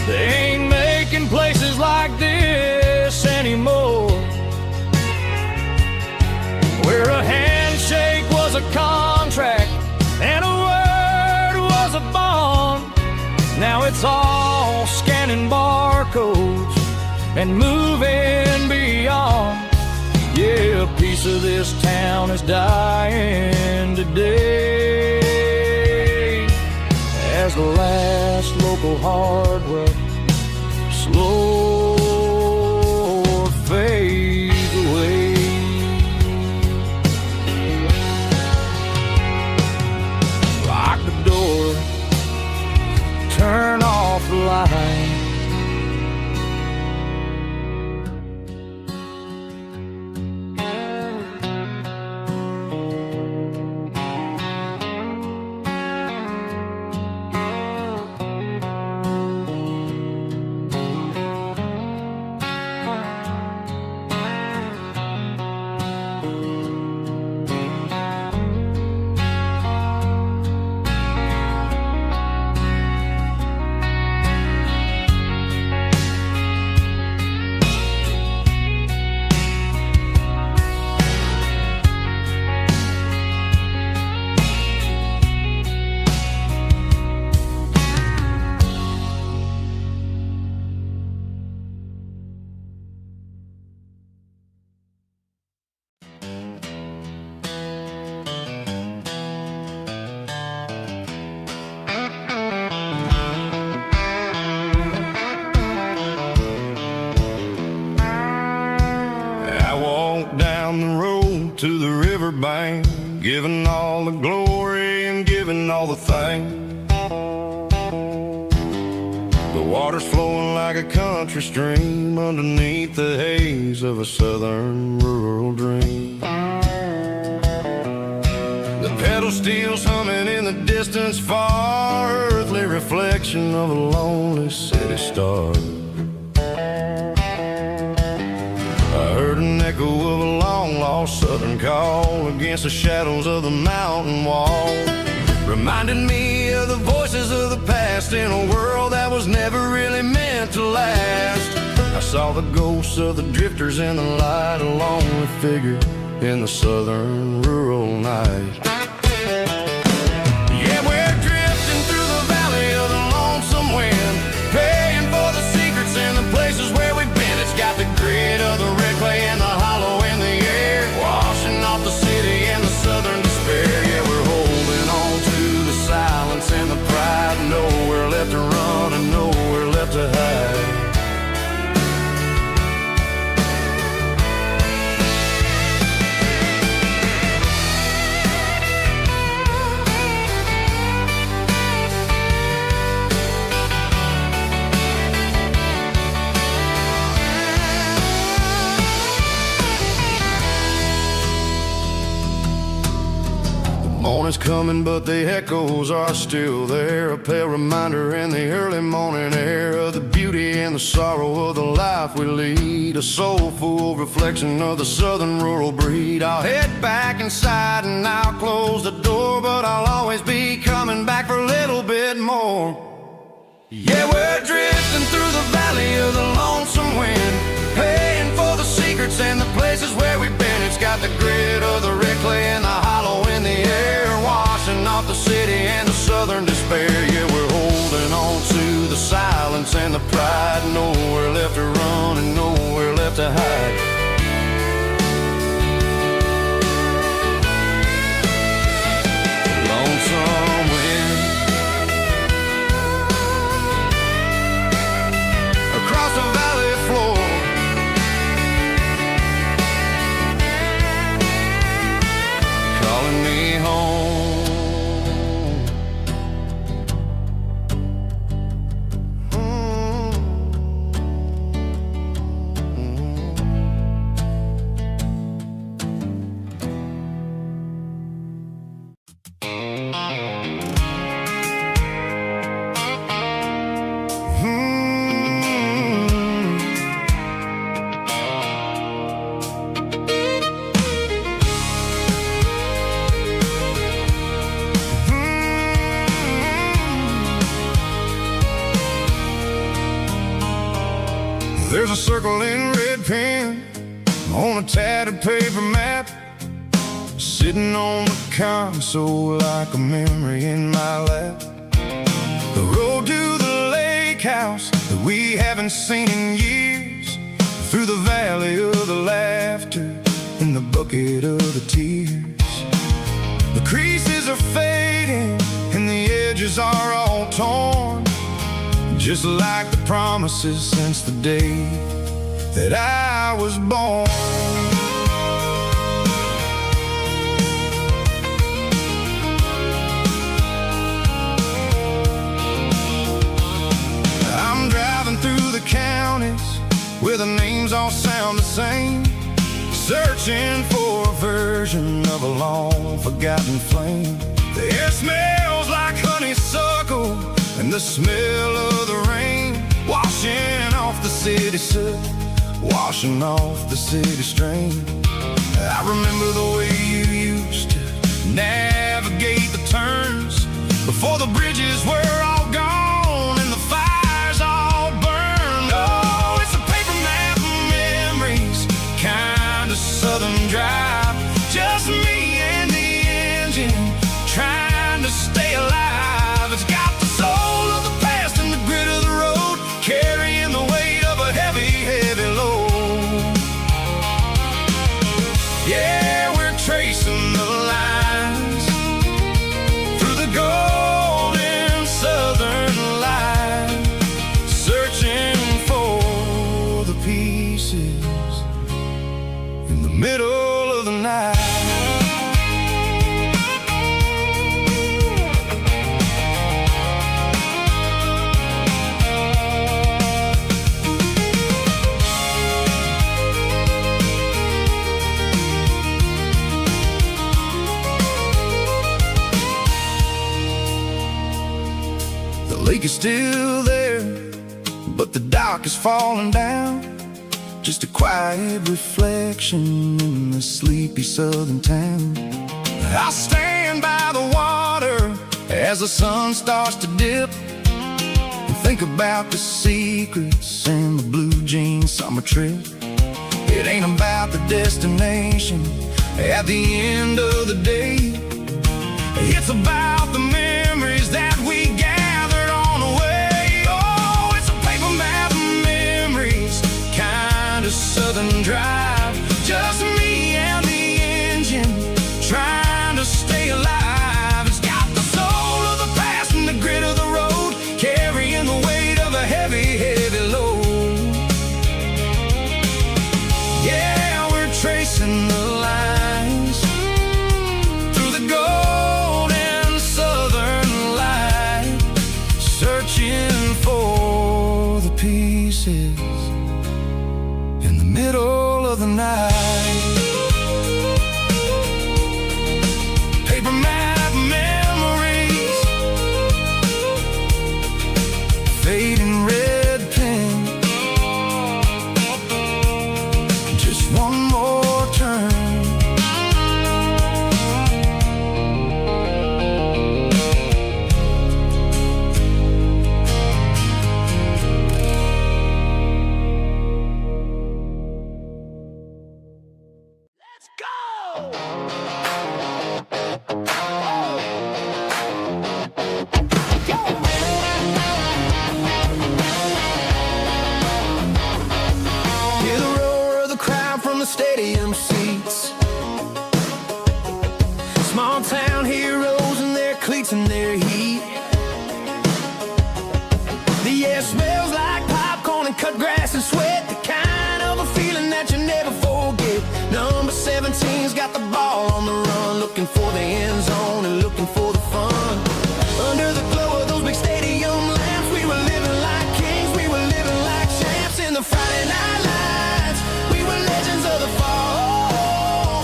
They ain't making places like this anymore, where a handshake was a contract and a word was a bond. Now it's all scanning barcodes and moving beyond. Yeah, a piece of this town is dying today as the last local hardware slow fades away. Lock the door, turn off the light. To the riverbank, giving all the glory and giving all the thanks. The water's flowing like a country stream underneath the haze of a southern rural dream. The pedal steel's humming in the distance far, earthly reflection of a lonely city star. I heard an echo of a long-lost southern call against the shadows of the mountain wall, reminding me of the voices of the past in a world that was never really meant to last. I saw the ghosts of the drifters in the light, a lonely figure in the southern rural night. Yeah, we're drifting through the valley of the lonesome wind, paying Morning's coming, but the echoes are still there. A pale reminder in the early morning air of the beauty and the sorrow of the life we lead. A soulful reflection of the southern rural breed. I'll head back inside and I'll close the door, but I'll always be coming back for a little bit more. Yeah, we're drifting through the valley of the lonesome wind, paying for the secrets and the places where we've been. It's got the grit of the red clay and the hollow in the air, washing off the city and the southern despair. Yeah, we're holding on to the silence and the pride. Nowhere left to run and nowhere left to hide. Lonesome wind across the valley floor, calling me home. There's a circle in red pen on a tattered paper map, sitting on the console like a memory in my lap. The road to the lake house that we haven't seen in years, through the valley of the laughter and the bucket of the tears. The creases are fading and the edges are all torn, just like the promises since the day that I was born. I'm driving through the counties where the names all sound the same, searching for a version of a long forgotten flame. The air smells like honeysuckle and the smell of the rain, washing off the city soot, washing off the city strain. I remember the way you used to navigate the turns before the bridges were all gone and the fires all burned. Oh, it's a paper map of memories, kind of southern drive, just me and the engine trying to stay alive. It's got the soul of the past and the grit of the road, carrying the weight of a heavy, heavy load. Yeah, we're tracing the lines through the golden southern light, searching for the pieces in the middle of the night. The lake is still there, but the dock is falling down, just a quiet reflection in the sleepy southern town. I stand by the water as the sun starts to dip, and think about the secrets and the blue jean summer trip. It ain't about the destination at the end of the day, it's about the memories that we gathered on the way. Oh, it's a paper map of memories, kind of southern drive, just me and the engine trying to stay alive. It's got the soul of the past and the grit of the road, carrying the weight of a heavy, heavy load. Yeah, we're tracing the lines through the golden southern light, searching for the pieces in the middle of the night. Paper map Hear the roar of the crowd from the stadium seats. Small town heroes in their cleats and their heat. The air smells like popcorn and cut grass and sweat. The kind of a feeling that you never forget. Number 17's got the ball on the run, looking for the end zone and looking for the fun. Under the glow of those big stadium lamps, we were living like kings, we were living like champs in the Friday night lights. We were legends of the fall,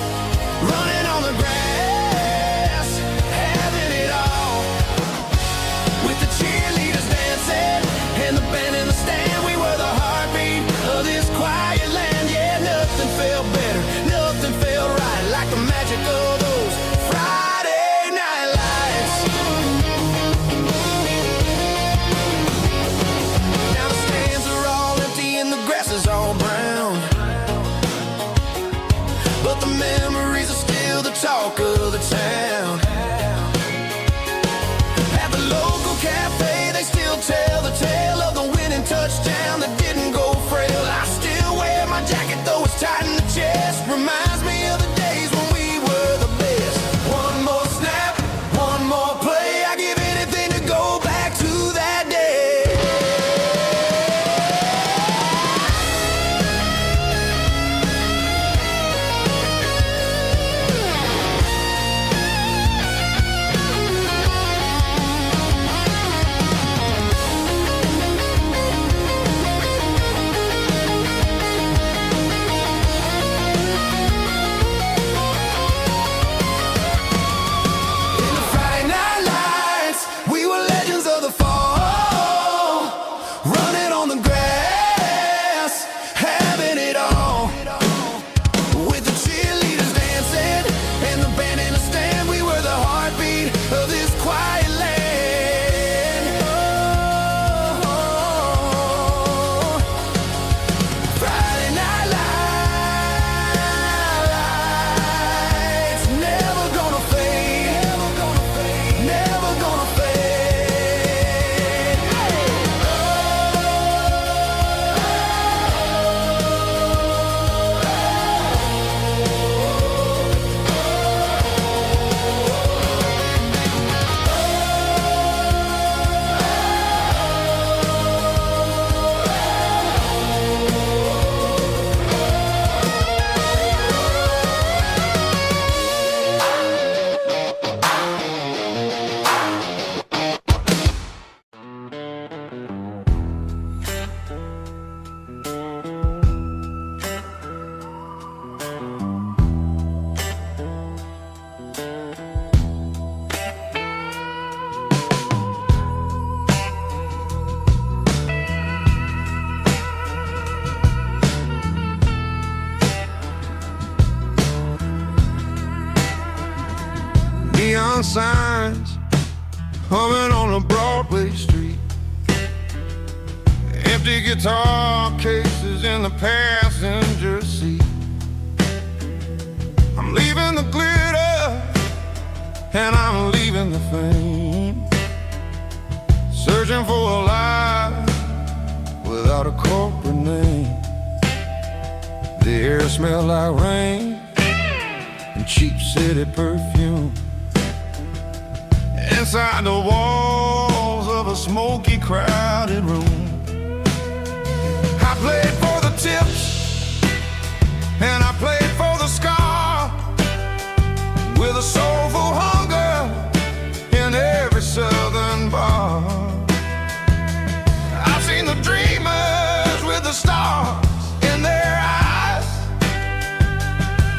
running on the grass, having it all. With the cheerleaders dancing and the band in the stand, we were the heartbeat of this quiet land. Yeah, nothing felt better, nothing felt right like the magic of those Friday night lights. Now the stands are all empty and the grass is all brown, but the memories are still the talk of the town. At the local cafe, they still tell the tale of the winning touchdown that didn't go frail. I still wear my jacket though it's tight in the chest. Reminds me of the days when we were the best. One more snap, one more play. I give anything to go back to that day. In the Friday night lights, we were legends of the fall, running on the grass, having it all. With the cheerleaders dancing and the band in the stand, we were the heartbeat of this quiet land. Oh, Friday night lights, never gonna fade, never gonna fade, never gonna fade. Neon signs humming on a Broadway street. Empty guitar cases in the passenger seat. I'm leaving the glitter and I'm leaving the fame. Searching for a life without a corporate name. The air smelled like rain and cheap city perfume. Inside the walls of a smoky, crowded room, I played for the tips and I played for the scar, with a soulful hunger in every southern bar. I've seen the dreamers with the stars in their eyes,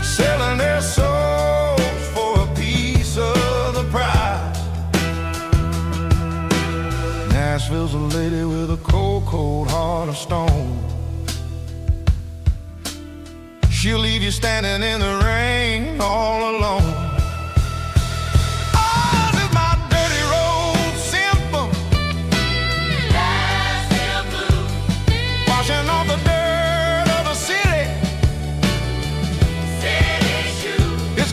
selling their souls for a piece of the prize. Nashville's a lady with a cold, cold heart of stone. She'll leave you standing in the rain all alone. Ours is my dirty road simple, Nashville blue, washing off the dirt of the city. City shoe. It's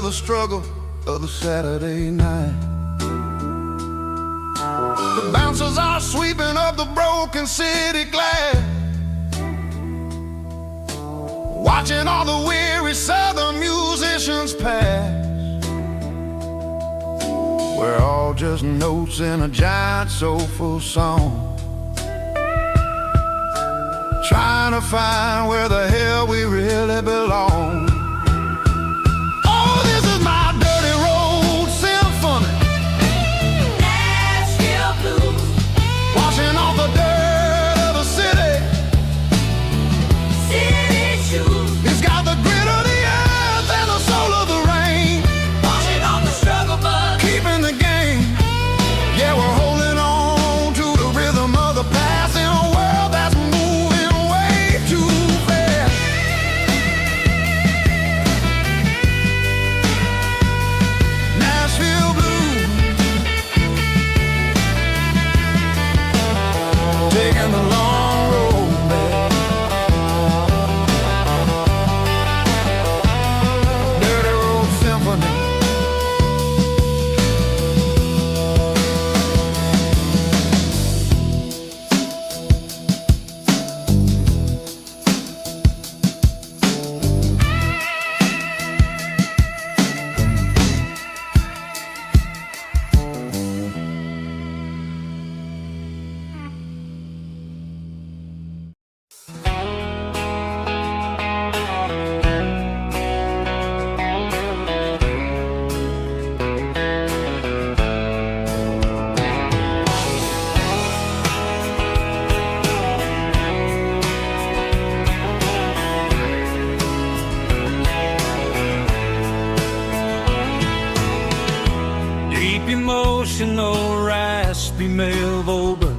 with the struggle of the Saturday night. The bouncers are sweeping up the broken city glass, watching all the weary southern musicians pass. We're all just notes in a giant soulful song, trying to find where the hell we really belong. Oh, this is my dirty road symphony, Nashville blues, washing off the dirt of the city. city shoes, It's got the grit of the earth and the soul of the rain, washing off the struggle bug. keeping the game. Yeah, we're holding on to the rhythm of the past in a world that's moving way too fast. Nashville blues, taking the long road back. Dirty road symphony. Deep emotional, raspy male vulva,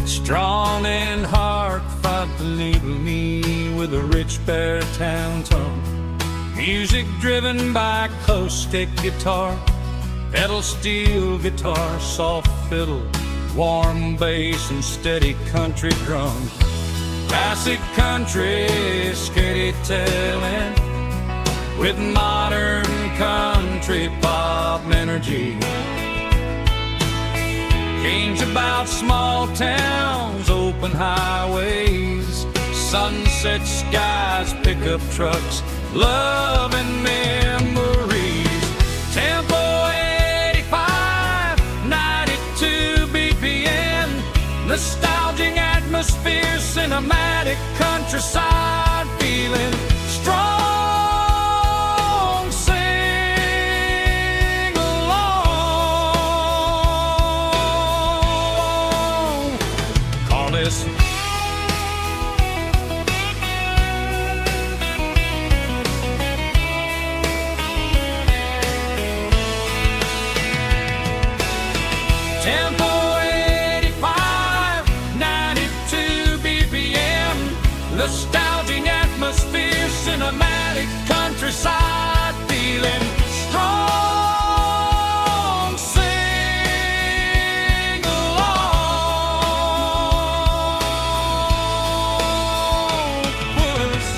strong in heart, fight to label me with a rich baritone tone. Music driven by acoustic guitar, pedal steel guitar, soft fiddle, warm bass and steady country drums. Classic country, skitty telling, with modern country pop energy. Kings about small towns, open highways, sunset skies, pickup trucks, love and memories. Tempo 85, 92 BPM, nostalgic atmosphere, cinematic countryside feeling, strong. Tempo 85, 92 BPM, nostalgic atmosphere, cinematic countryside feeling, strong, sing along with us.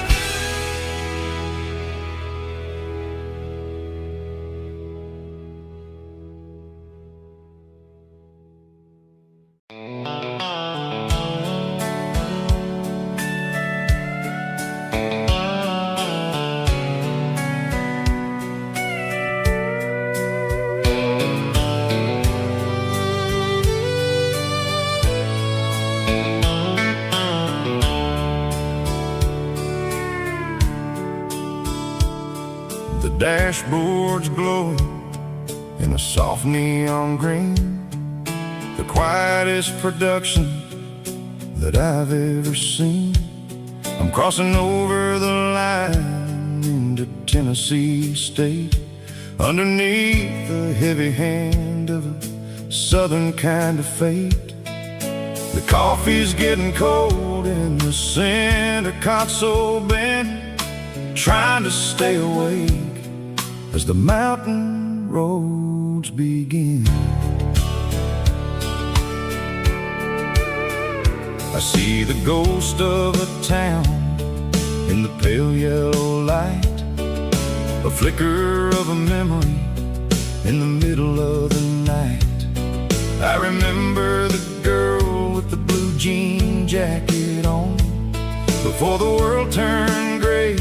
The dashboard's glowing in a soft neon green, the quietest production that I've ever seen. I'm crossing over the line into Tennessee State, underneath the heavy hand of a southern kind of fate. The coffee's getting cold in the center console bin, trying to stay awake as the mountain roads begin. I see the ghost of a town in the pale yellow light, a flicker of a memory in the middle of the night. I remember the girl with the blue jean jacket on, before the world turned gray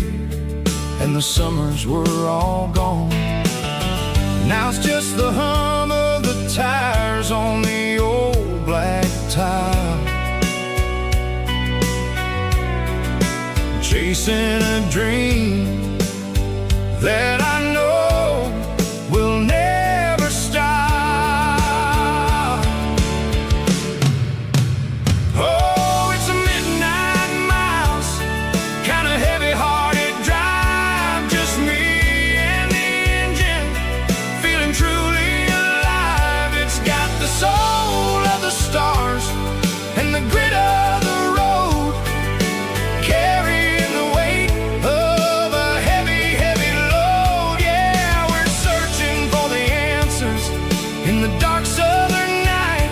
and the summers were all gone. Now it's just the hum of the tires on the old black tile, chasing a dream that I know will never stop. Oh, it's a midnight miles, kind of heavy-hearted drive, just me and the engine, feeling truly alive. It's got the soul of the stars and the grit of the road, carrying the weight of a heavy, heavy load. Yeah, we're searching for the answers in the dark southern night,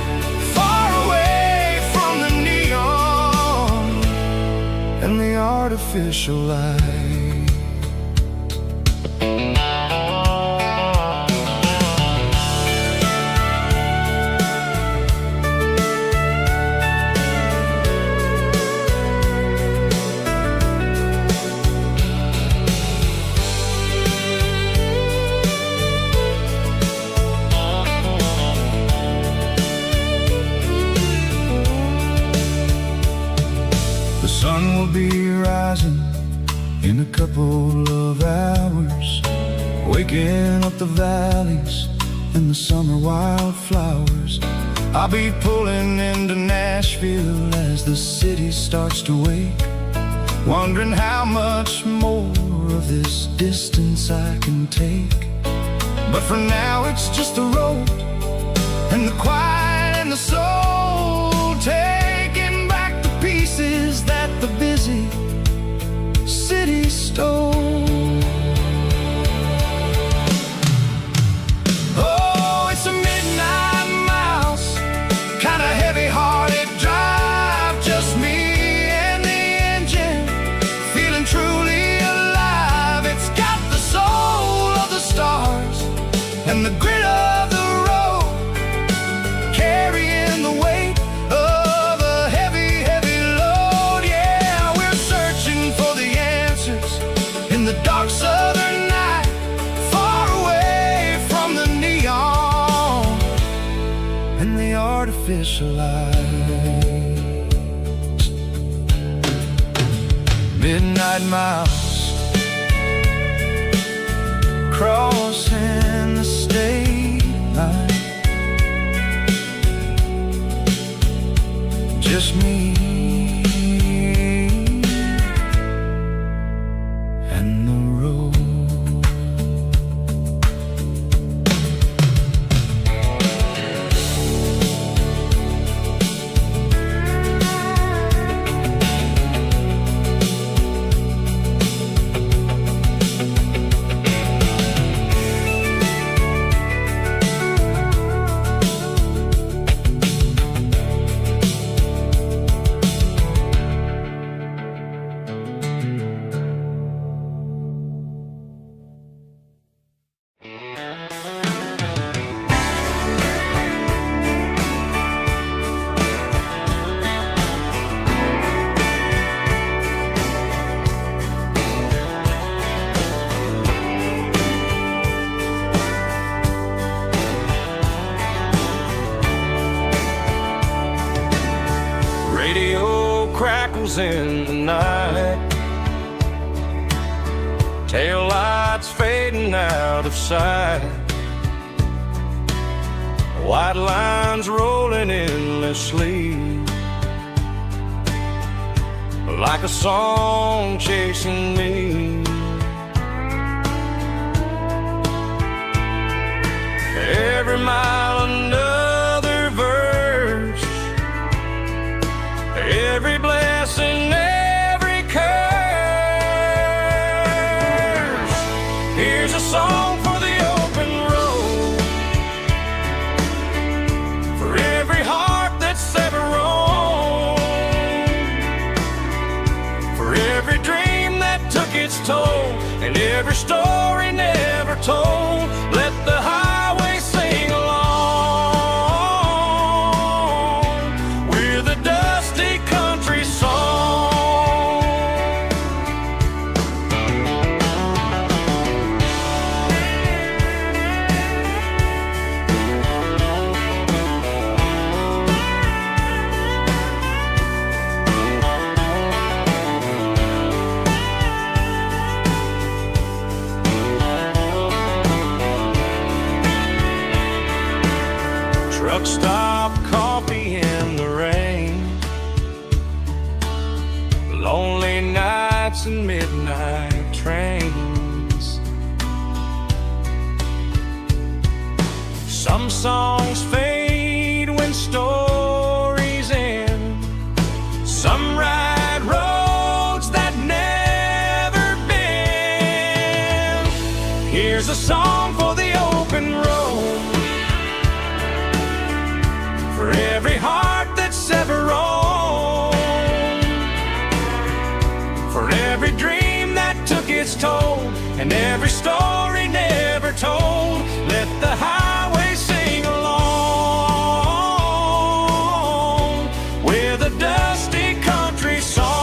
far away from the neon and the artificial light. The sun will be rising in a couple of hours, waking up the valleys and the summer wildflowers. I'll be pulling into Nashville as the city starts to wake, wondering how much more of this distance I can take. But for now it's just the road and the quiet and the soul, taking back the pieces that the busy city stole. Oh, it's a midnight miles, kind of heavy-hearted drive, just me and the engine, feeling truly alive. It's got the soul of the stars and the grit of the road, carrying the weight of a heavy, heavy load. Yeah, we're searching for the answers in the dark southern night, far away from the neon and the artificial lights. Midnight miles, crossing the state line, just me and the road. Radio crackles in the night, tail lights fading out of sight, white lines rolling endlessly, like a song chasing me. Every mile another verse, every blessing, every curse. Here's a song for the open road, for every heart that's ever roamed, for every dream that took its and every story never told. Let the highway sing along with a dusty country song. Truck stop, coffee in the rain, lonely nights and midnight trains. Some songs fade when stories end. Some ride roads that never bend. Here's a song for the open road, for every heart that's ever roamed, for every dream that took its toll, and every story never told. Let the highway sing along with a dusty country song.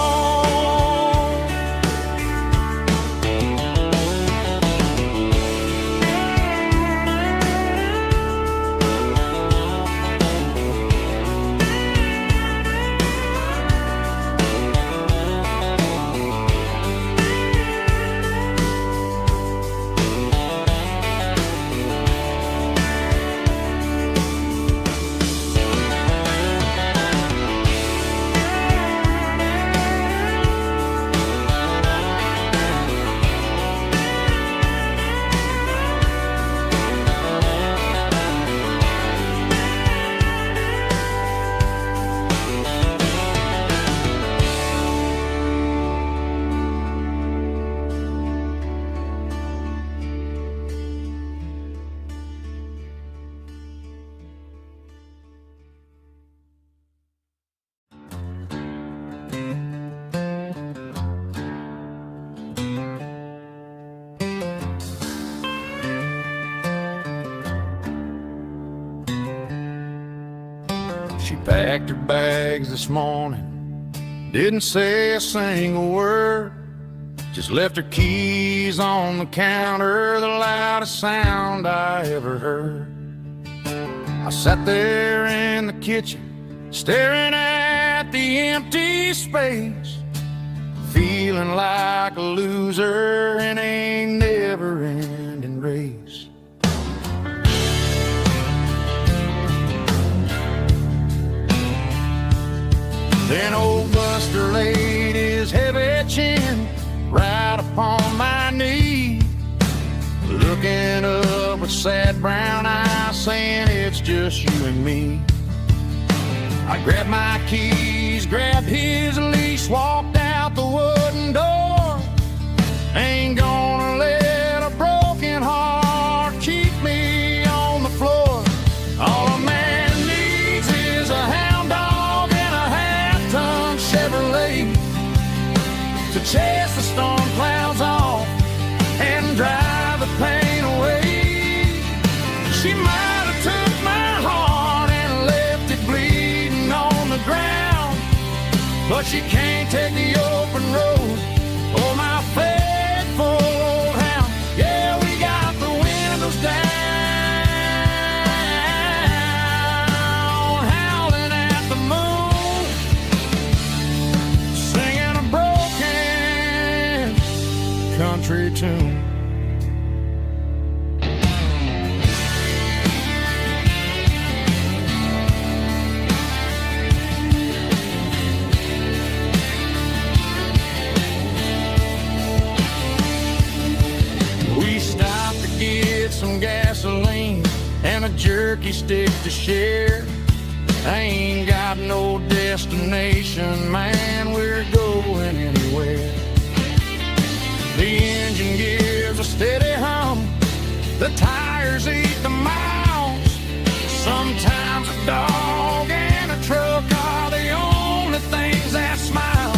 She packed her bags this morning, didn't say a single word, just left her keys on the counter, the loudest sound I ever heard. I sat there in the kitchen, staring at the empty space, feeling like a loser in a never-ending race. Then old Buster laid his heavy chin right upon my knee, looking up with sad brown eyes, saying it's just you and me. I grabbed my keys, grabbed his leash, walked out the wooden door. Ain't gonna let a broken heart keep me on the floor. All a man needs is a hound dog and a half-ton Chevrolet to chase the storm clouds off and drive the pain away. She might have took my heart and left it bleeding on the ground, but she can't take the open road or my faithful old hound. Yeah, we got the windows down, howling at the moon, singing a broken country tune. Some gasoline and a jerky stick to share. I ain't got no destination, man, we're going anywhere. The engine gives a steady hum, the tires eat the miles. Sometimes a dog and a truck are the only things that smile.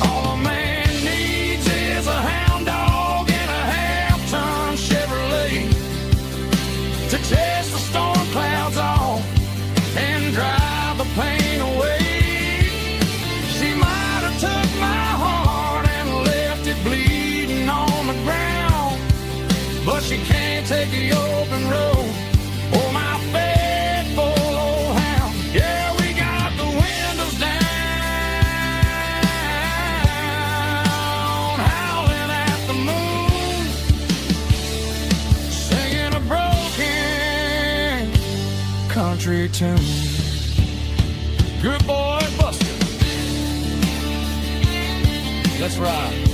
All a man needs is a hound dog and a but she can't take the open road. Oh, my faithful old hound. Yeah, we got the windows down, howling at the moon, singing a broken country tune. Good boy, Buster. Let's ride.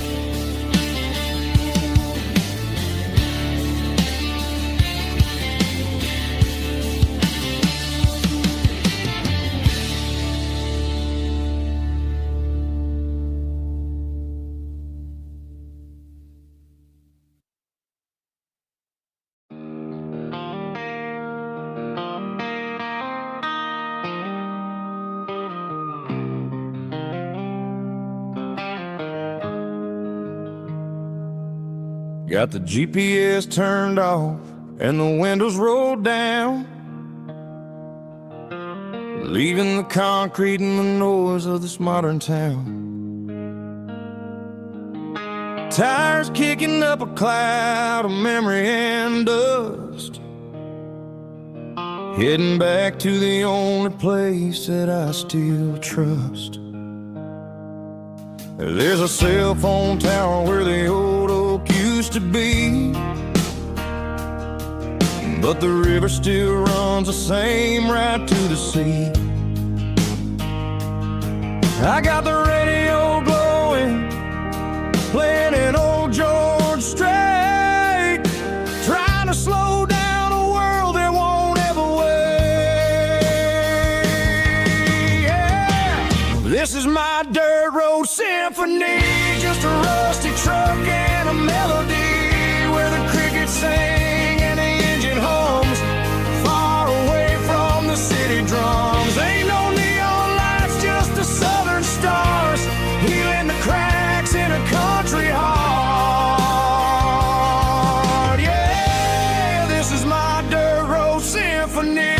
Got the GPS turned off and the windows rolled down, leaving the concrete and the noise of this modern town. Tires kicking up a cloud of memory and dust, heading back to the only place that I still trust. There's a cell phone tower where the old oak used to be, but the river still runs the same right to the sea. I got the radio glowing, playing an old George Strait, trying to slow down a world that won't ever wait. Yeah. This is my dirt road symphony, just a rusty truck and a melody where the crickets sing and the engine hums, far away from the city drums. Ain't no neon lights, just the southern stars, healing the cracks in a country heart. Yeah, this is my dirt road symphony.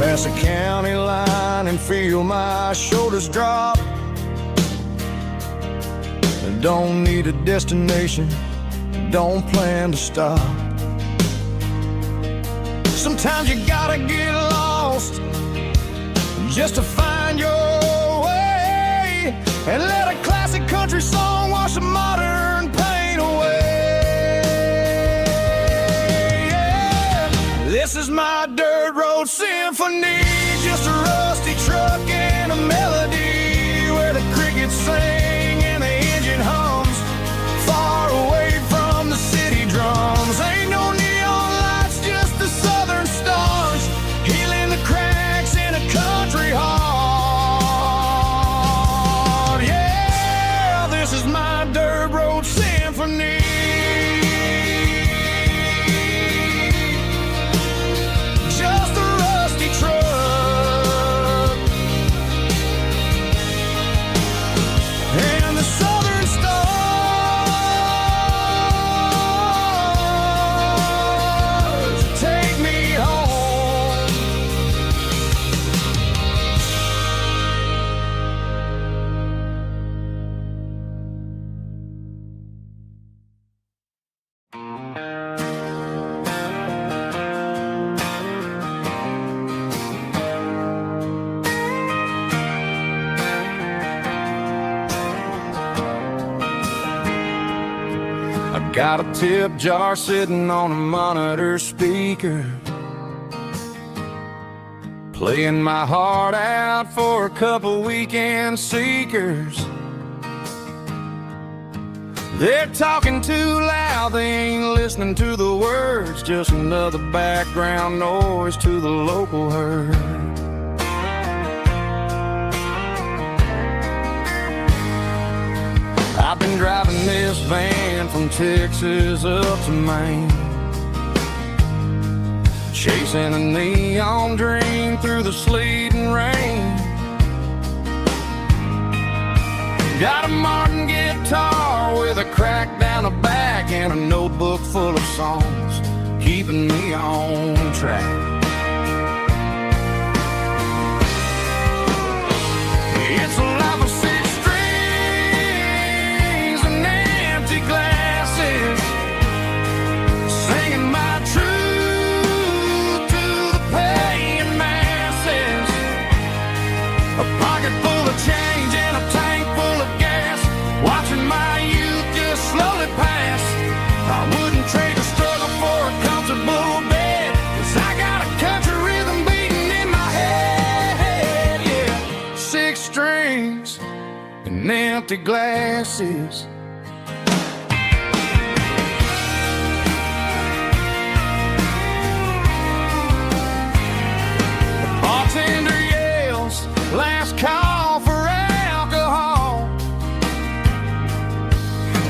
Pass a county line and feel my shoulders drop. Don't need a destination, don't plan to stop. Sometimes you gotta get lost just to find your way, and let a classic country song wash a modern pain away. Yeah. This is my dirt road symphony, just a rusty truck and a melody where the crickets sing and the engine hums, far away from the city drums. Ain't no neon lights, just the southern stars, healing the cracks in a country heart. Yeah, this is my dirt road symphony. Just a rusty truck and the southern stars take me home. I got a tip jar sitting on a monitor speaker, playing my heart out for a couple weekend seekers. They're talking too loud, they ain't listening to the words, just another background noise to the local herd. I've been driving this van from Texas up to Maine, chasing a neon dream through the sleet and rain. Got a Martin guitar with a crack down the back and a notebook full of songs, keeping me on track. empty glasses. The bartender yells, last call for alcohol.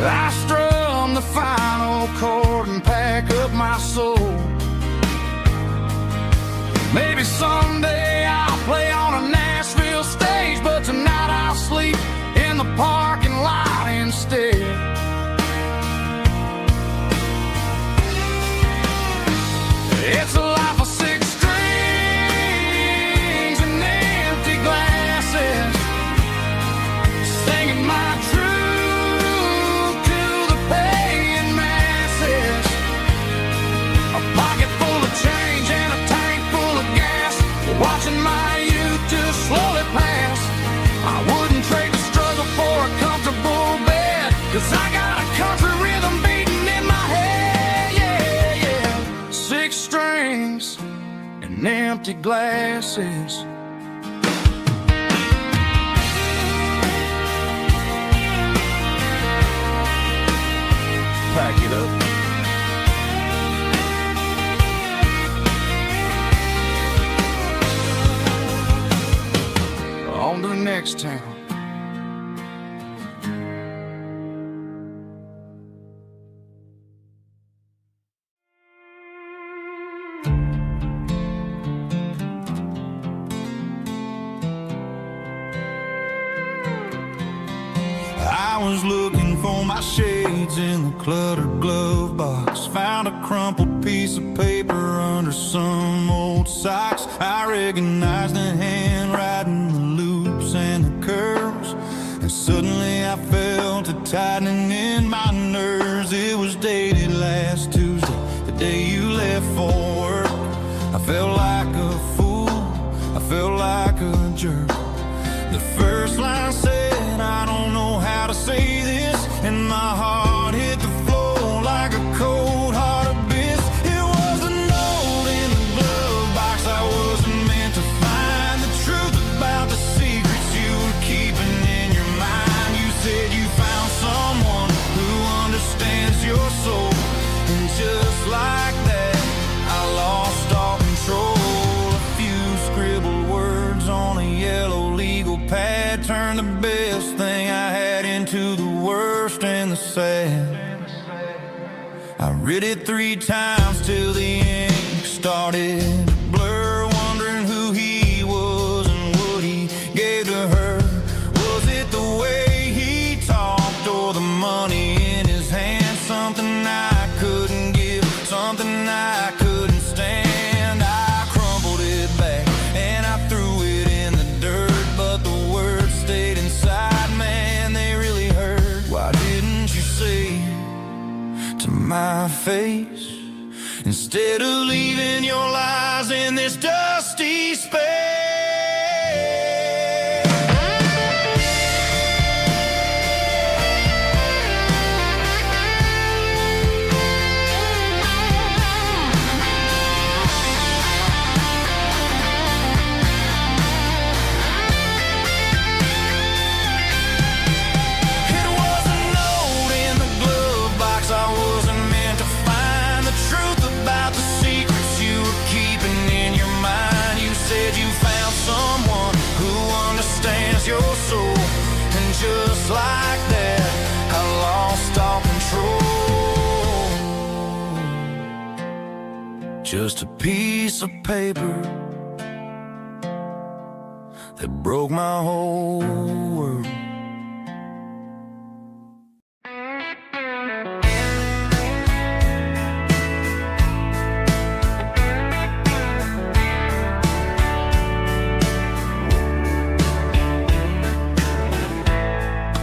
I strum the final chord and pack up my soul. Maybe someday I'll play on a Nashville stage, but tonight I'll sleep in the parking lot instead. It's a life of 6 strings and empty glasses, singing my truth to the paying masses. A pocket full of change and a tank full of gas, watching my youth just slowly pass. I wouldn't trade the struggle for a comfortable bed, 'cause I got a country rhythm beating in my head, yeah, yeah. 6 strings and empty glasses. Pack it up. On to the next town. I was looking for my shades in the cluttered glove box. Found a crumpled piece of paper under some old socks. I recognized the handwriting, the loops and the curves, and suddenly I felt a tightening in my nerves. It was dated last Tuesday, the day you left for work. I felt like a fool, I felt like a jerk. The first line said, I don't know how to say this, and my heart hit the floor like a cold heart abyss. It was a note in the glove box. I wasn't meant to find the truth about the secrets you were keeping in your mind. You said you found someone who understands your soul, and just like that, I lost all control. A few scribbled words on a yellow legal pad turned the best thing I had into the worst and the sad. I read it 3 times till the ink started to blur, wondering who he was and what he gave to her. Was it the way he talked or the money in his hand? Something I couldn't give, something I couldn't stand. I crumpled it back and I threw it in the dirt, but the words stayed inside. Man, they really hurt. Why didn't you say to my face, instead of leaving your lies in this dusty space? It was a note in the glove box. I wasn't meant to find the truth about the secrets you were keeping in your mind. You said you found someone who understands your soul, and just like that, I lost all control. Just a piece of paper that broke my whole world.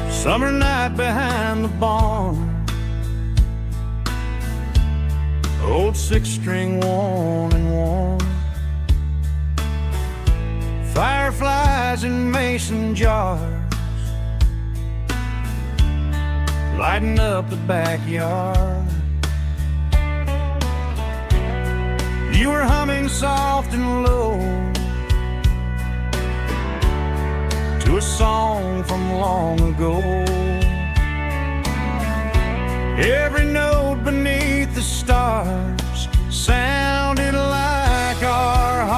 Summer night behind the barn, old 6-string worn and worn. Fireflies in mason jars, lighting up the backyard. You were humming soft and low to to a song from long ago. Every note beneath the stars sounded like our hearts.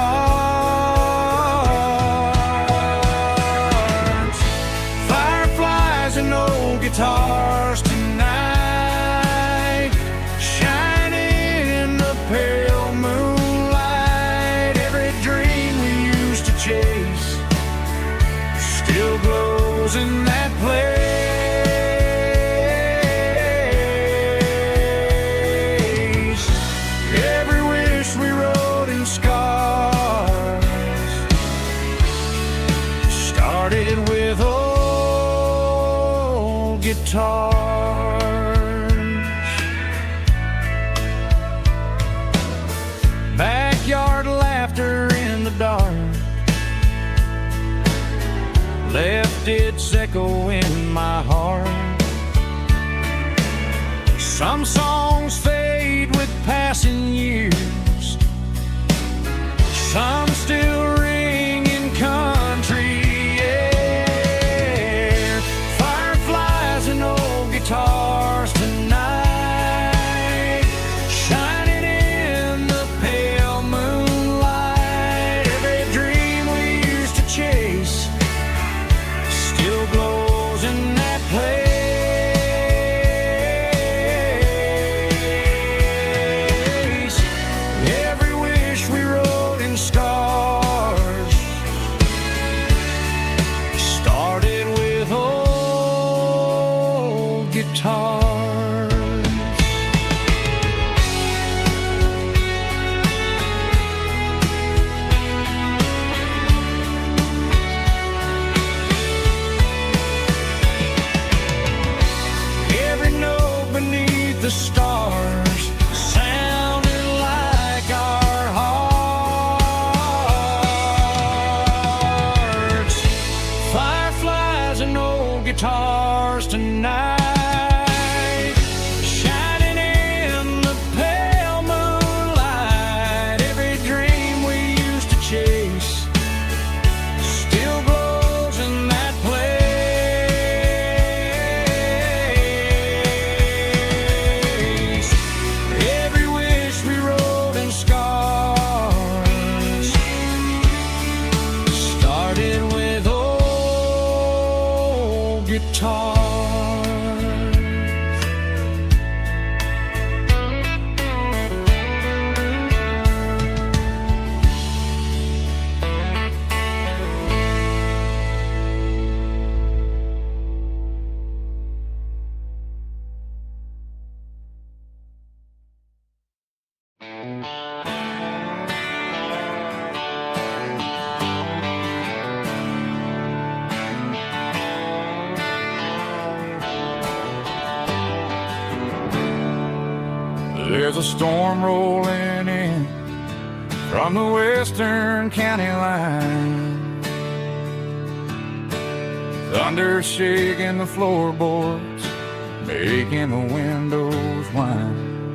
Fireflies and old guitars tonight, shining in the pale moonlight. Every dream we used to chase still glows in that place. Every wish we wrote in scars started with old guitars. Backyard laughter in the dark left its echo in my heart. Some songs fade with passing years, some still ring in country air. Fireflies and old guitars tonight, shining in the pale moonlight. Every dream we used to chase still glows in that place. Every wish we wrote in scars started with old guitars. Every note beneath the stars sounded like our hearts. Fireflies and old guitars tonight, shining in the pale moonlight. Every dream we used to chase still glows in that place. Every wish we wrote in scars started with old guitars. There's a storm rolling in from the western county line. Thunder shaking the floorboards, making the windows whine.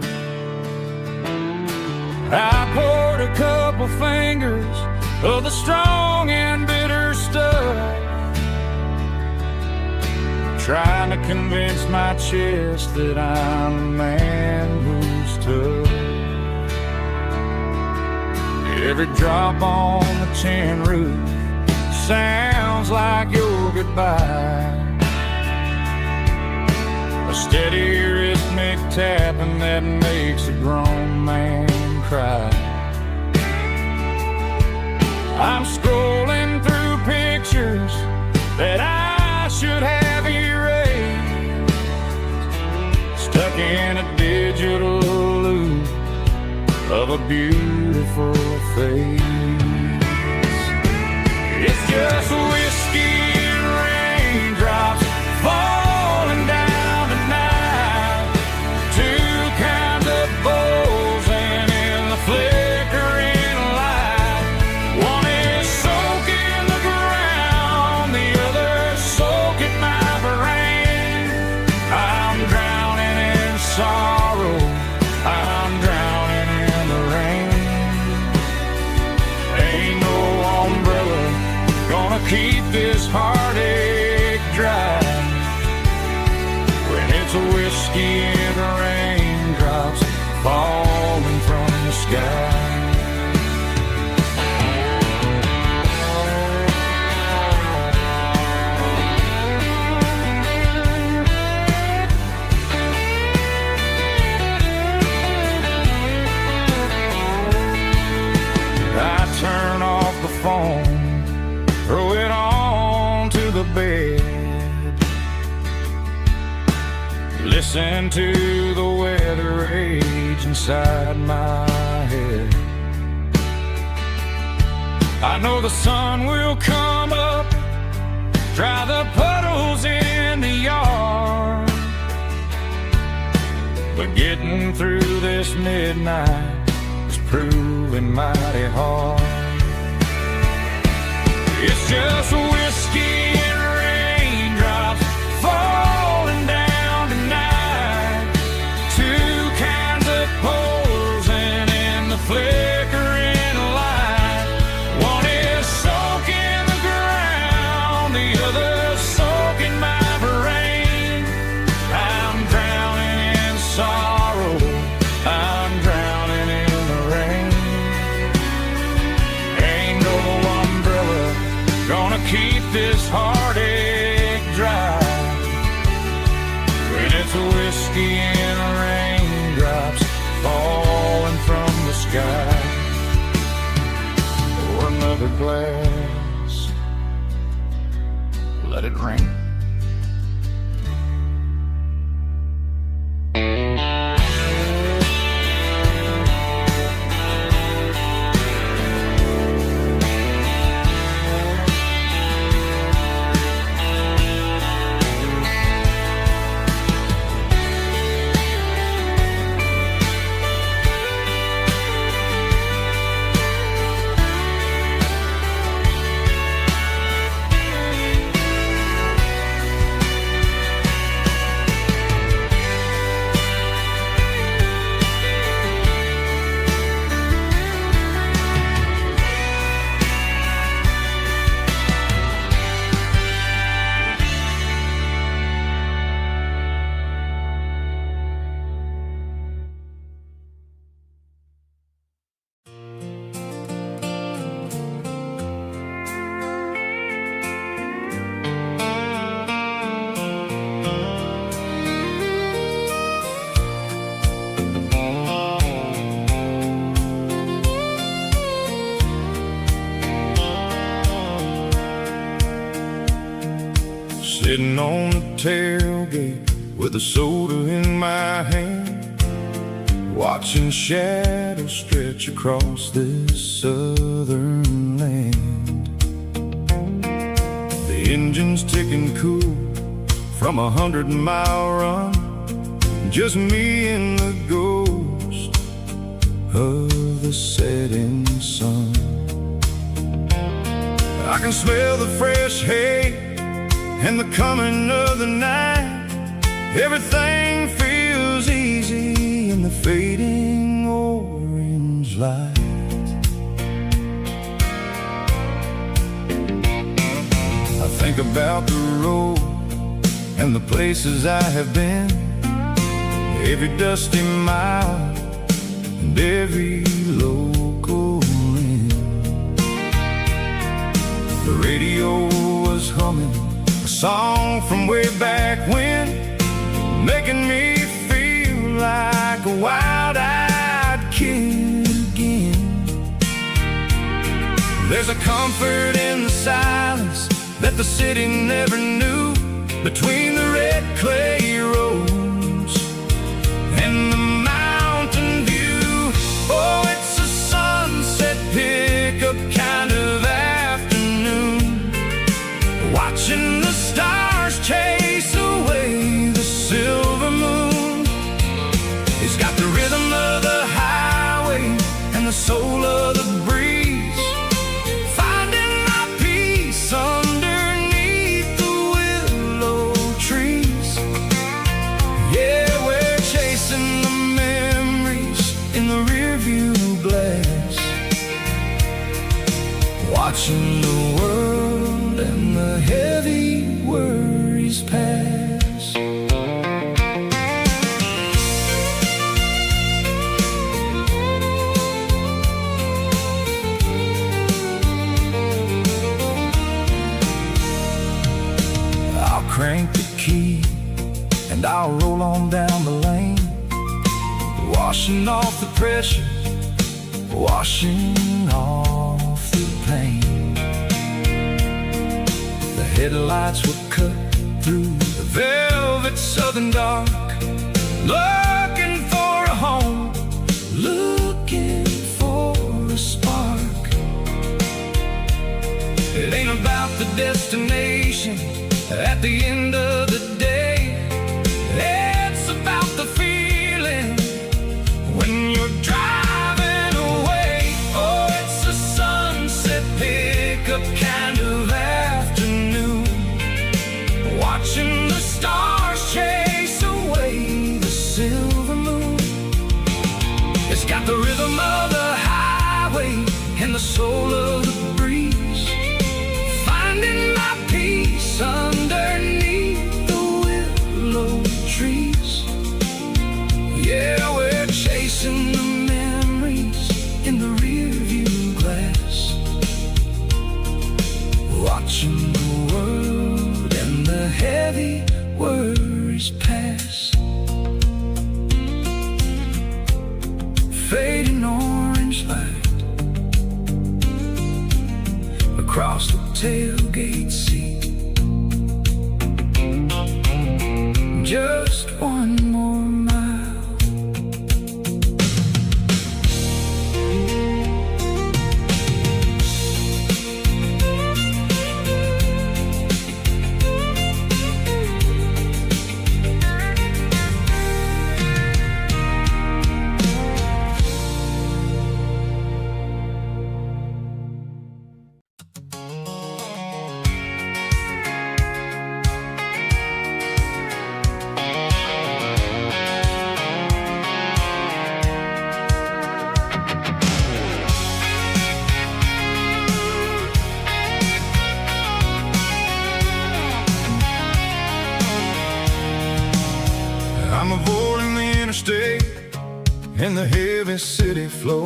I poured a couple fingers of the strong and bitter stuff, trying to convince my chest that I'm a man who's tough. Every drop on the tin roof sounds like your goodbye, a steady rhythmic tapping that makes a grown man cry. I'm scrolling through pictures that I should have erased, stuck in a digital loop of a beautiful face. It's just whiskey and raindrops falling down tonight, two kinds of bowls and in the flickering light. One is soaking the ground, the other soaking my brain. I'm drowning in sorrow, I'm drowning in the rain. Ain't no umbrella gonna keep listen to the weather rage inside my head. I know the sun will come up, dry the puddles in the yard, but getting through this midnight is proving mighty hard. It's just whiskey and raindrops falling down tonight, two kinds of posing in the flickering light. One is soaking the ground, the other soaking my brain. I'm drowning in sorrow, I'm drowning in the rain. Ain't no umbrella gonna keep this heartache dry when it's whiskey and raindrops falling from the sky. Pour another glass, let it rain. Sitting on the tailgate with a soda in my hand, watching shadows stretch across this southern land. The engine's ticking cool from 100-mile run, just me and the ghost of the setting sun. I can smell the fresh hay and the coming of the night. Everything feels easy in the fading orange light. I think about the road and the places I have been, every dusty mile and every local inn. The radio was humming a song from way back when, making me feel like a wild-eyed kid again. There's a comfort in the silence that the city never knew, between the red clay roads and the mountain view. Oh, it's a sunset pickup kind of afternoon, watching the stars chase away the silver moon. It's got the rhythm of the highway and the soul of the breeze, finding my peace underneath the willow trees. Yeah, we're chasing the memories in the rearview glass, watching the world and the heavy worries pass. I'll crank the key and I'll roll on down the lane, washing off the pressure, washing off the pain. The headlights were cut through the velvet southern dark, looking for a home, looking for a spark. It ain't about the destination at the end of the day. It's about the feeling when you're driving away. Oh, it's a sunset pickup kind of afternoon, watching the stars chase away the silver moon. It's got the rhythm of the highway and the soul of the breeze, finding my peace underneath the willow trees. Yeah, we're chasing the memories in the rearview glass, watching the world and the heavy worries pass. Fading orange light across the tailgate seat. Just one more mile. I'm avoiding the interstate and the heavy city flow,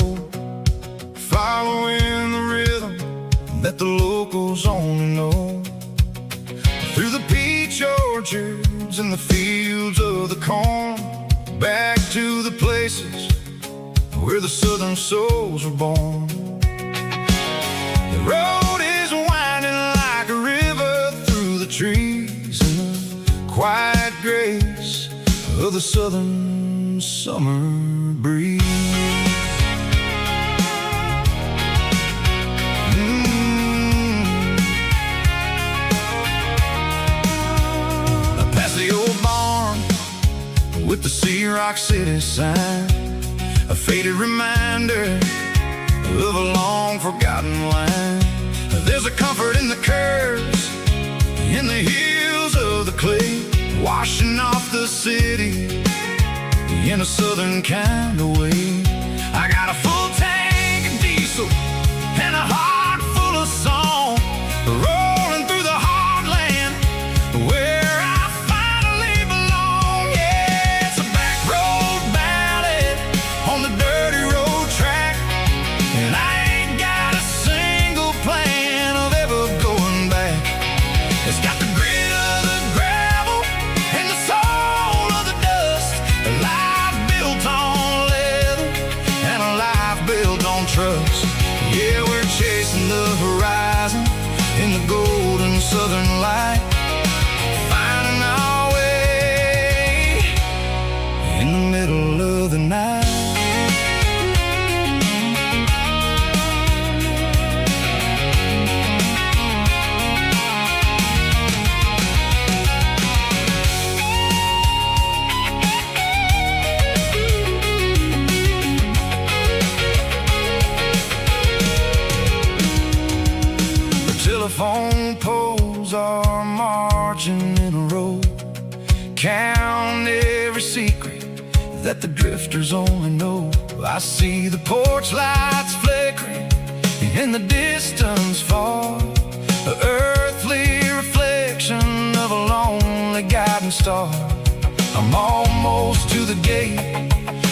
following the rhythm that the locals only know. Through the peach orchards and the fields of the corn, back to the places where the southern souls were born. The road is winding like a river through the trees and the quiet grace of the southern summer breeze. Past the old barn with the Sea Rock City sign, a faded reminder of a long forgotten line. There's a comfort in the curves, in the hills of the clay, washing off the city in a southern kind of way. I got a full tank of diesel and a heart full of song, rolling through the heartland where I finally belong. Yeah, it's a back road ballad on the dirty road track, and I ain't got a single plan of ever going back. It's got the grit of the gravel and the soul of the dust, a life built on leather and a life built on trust. Yeah, we're chasing the horizon in the golden southern light, finding our way in the middle of the night. Telephone poles are marching in a row, count every secret that the drifters only know. I see the porch lights flickering in the distance far, the earthly reflection of a lonely guiding star. I'm almost to the gate,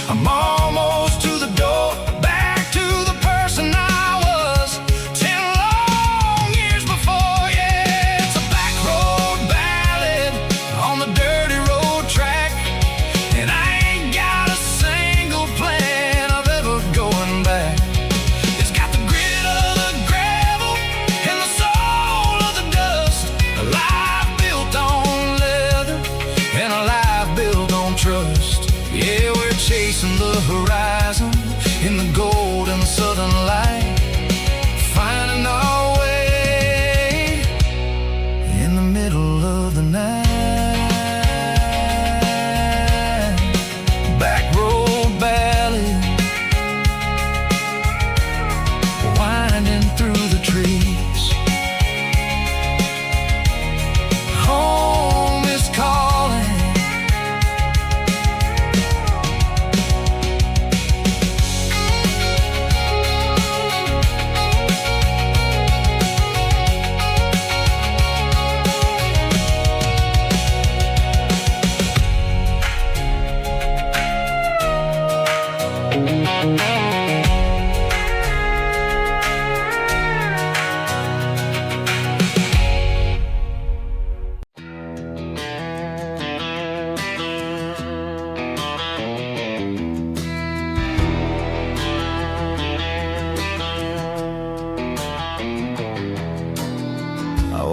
I'm almost to the door, back to the person I was 10 long years before. Yeah, it's a back road ballad on the dirty road track, and I ain't got a single plan of ever going back. It's got the grit of the gravel and the soul of the dust, a life built on leather and a life built on trust.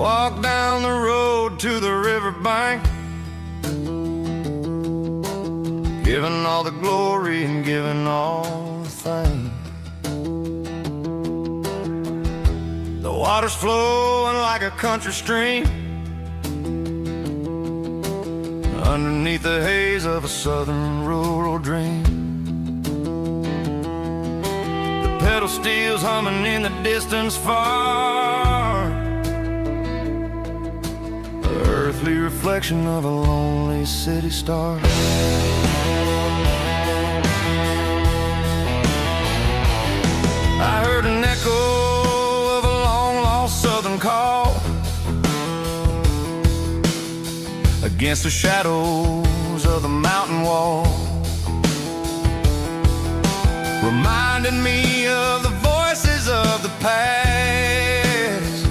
walk down the road to the riverbank, giving all the glory and giving all the thanks. The water's flowing like a country stream underneath the haze of a southern rural dream. The pedal steel's humming in the distance far, the earthly reflection of a lonely city star. I heard an echo of a long-lost southern call against the shadows of the mountain wall, reminding me of the voices of the past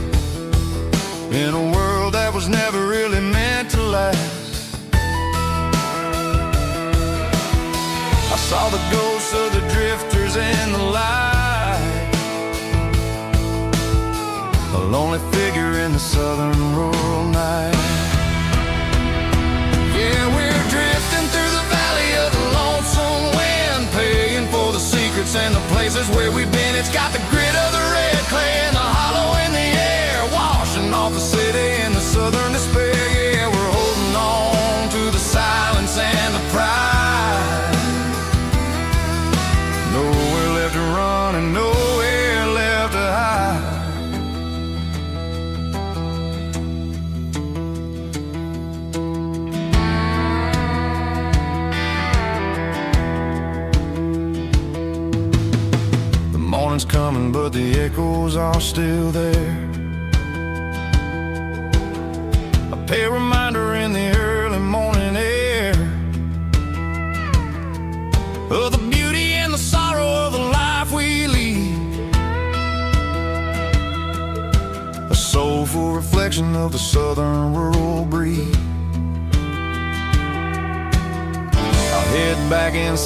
in a world that was never really meant to last. I saw the ghosts of the drifters in the light, a lonely figure in the southern rural night. Yeah, we're drifting through the valley of the lonesome wind, paying for the secrets and the places where we've been. It's got the grit of the red clay and the hollow in the air, washing off the city and the southern despair. Yeah, we're holding on to the silence and the pride. Nowhere left to run and nowhere left to hide. Morning's coming, but the echoes are still there. A pale reminder in the early morning air of the beauty and the sorrow of the life we lead, a soulful reflection of the southern rural breed. I'll head back inside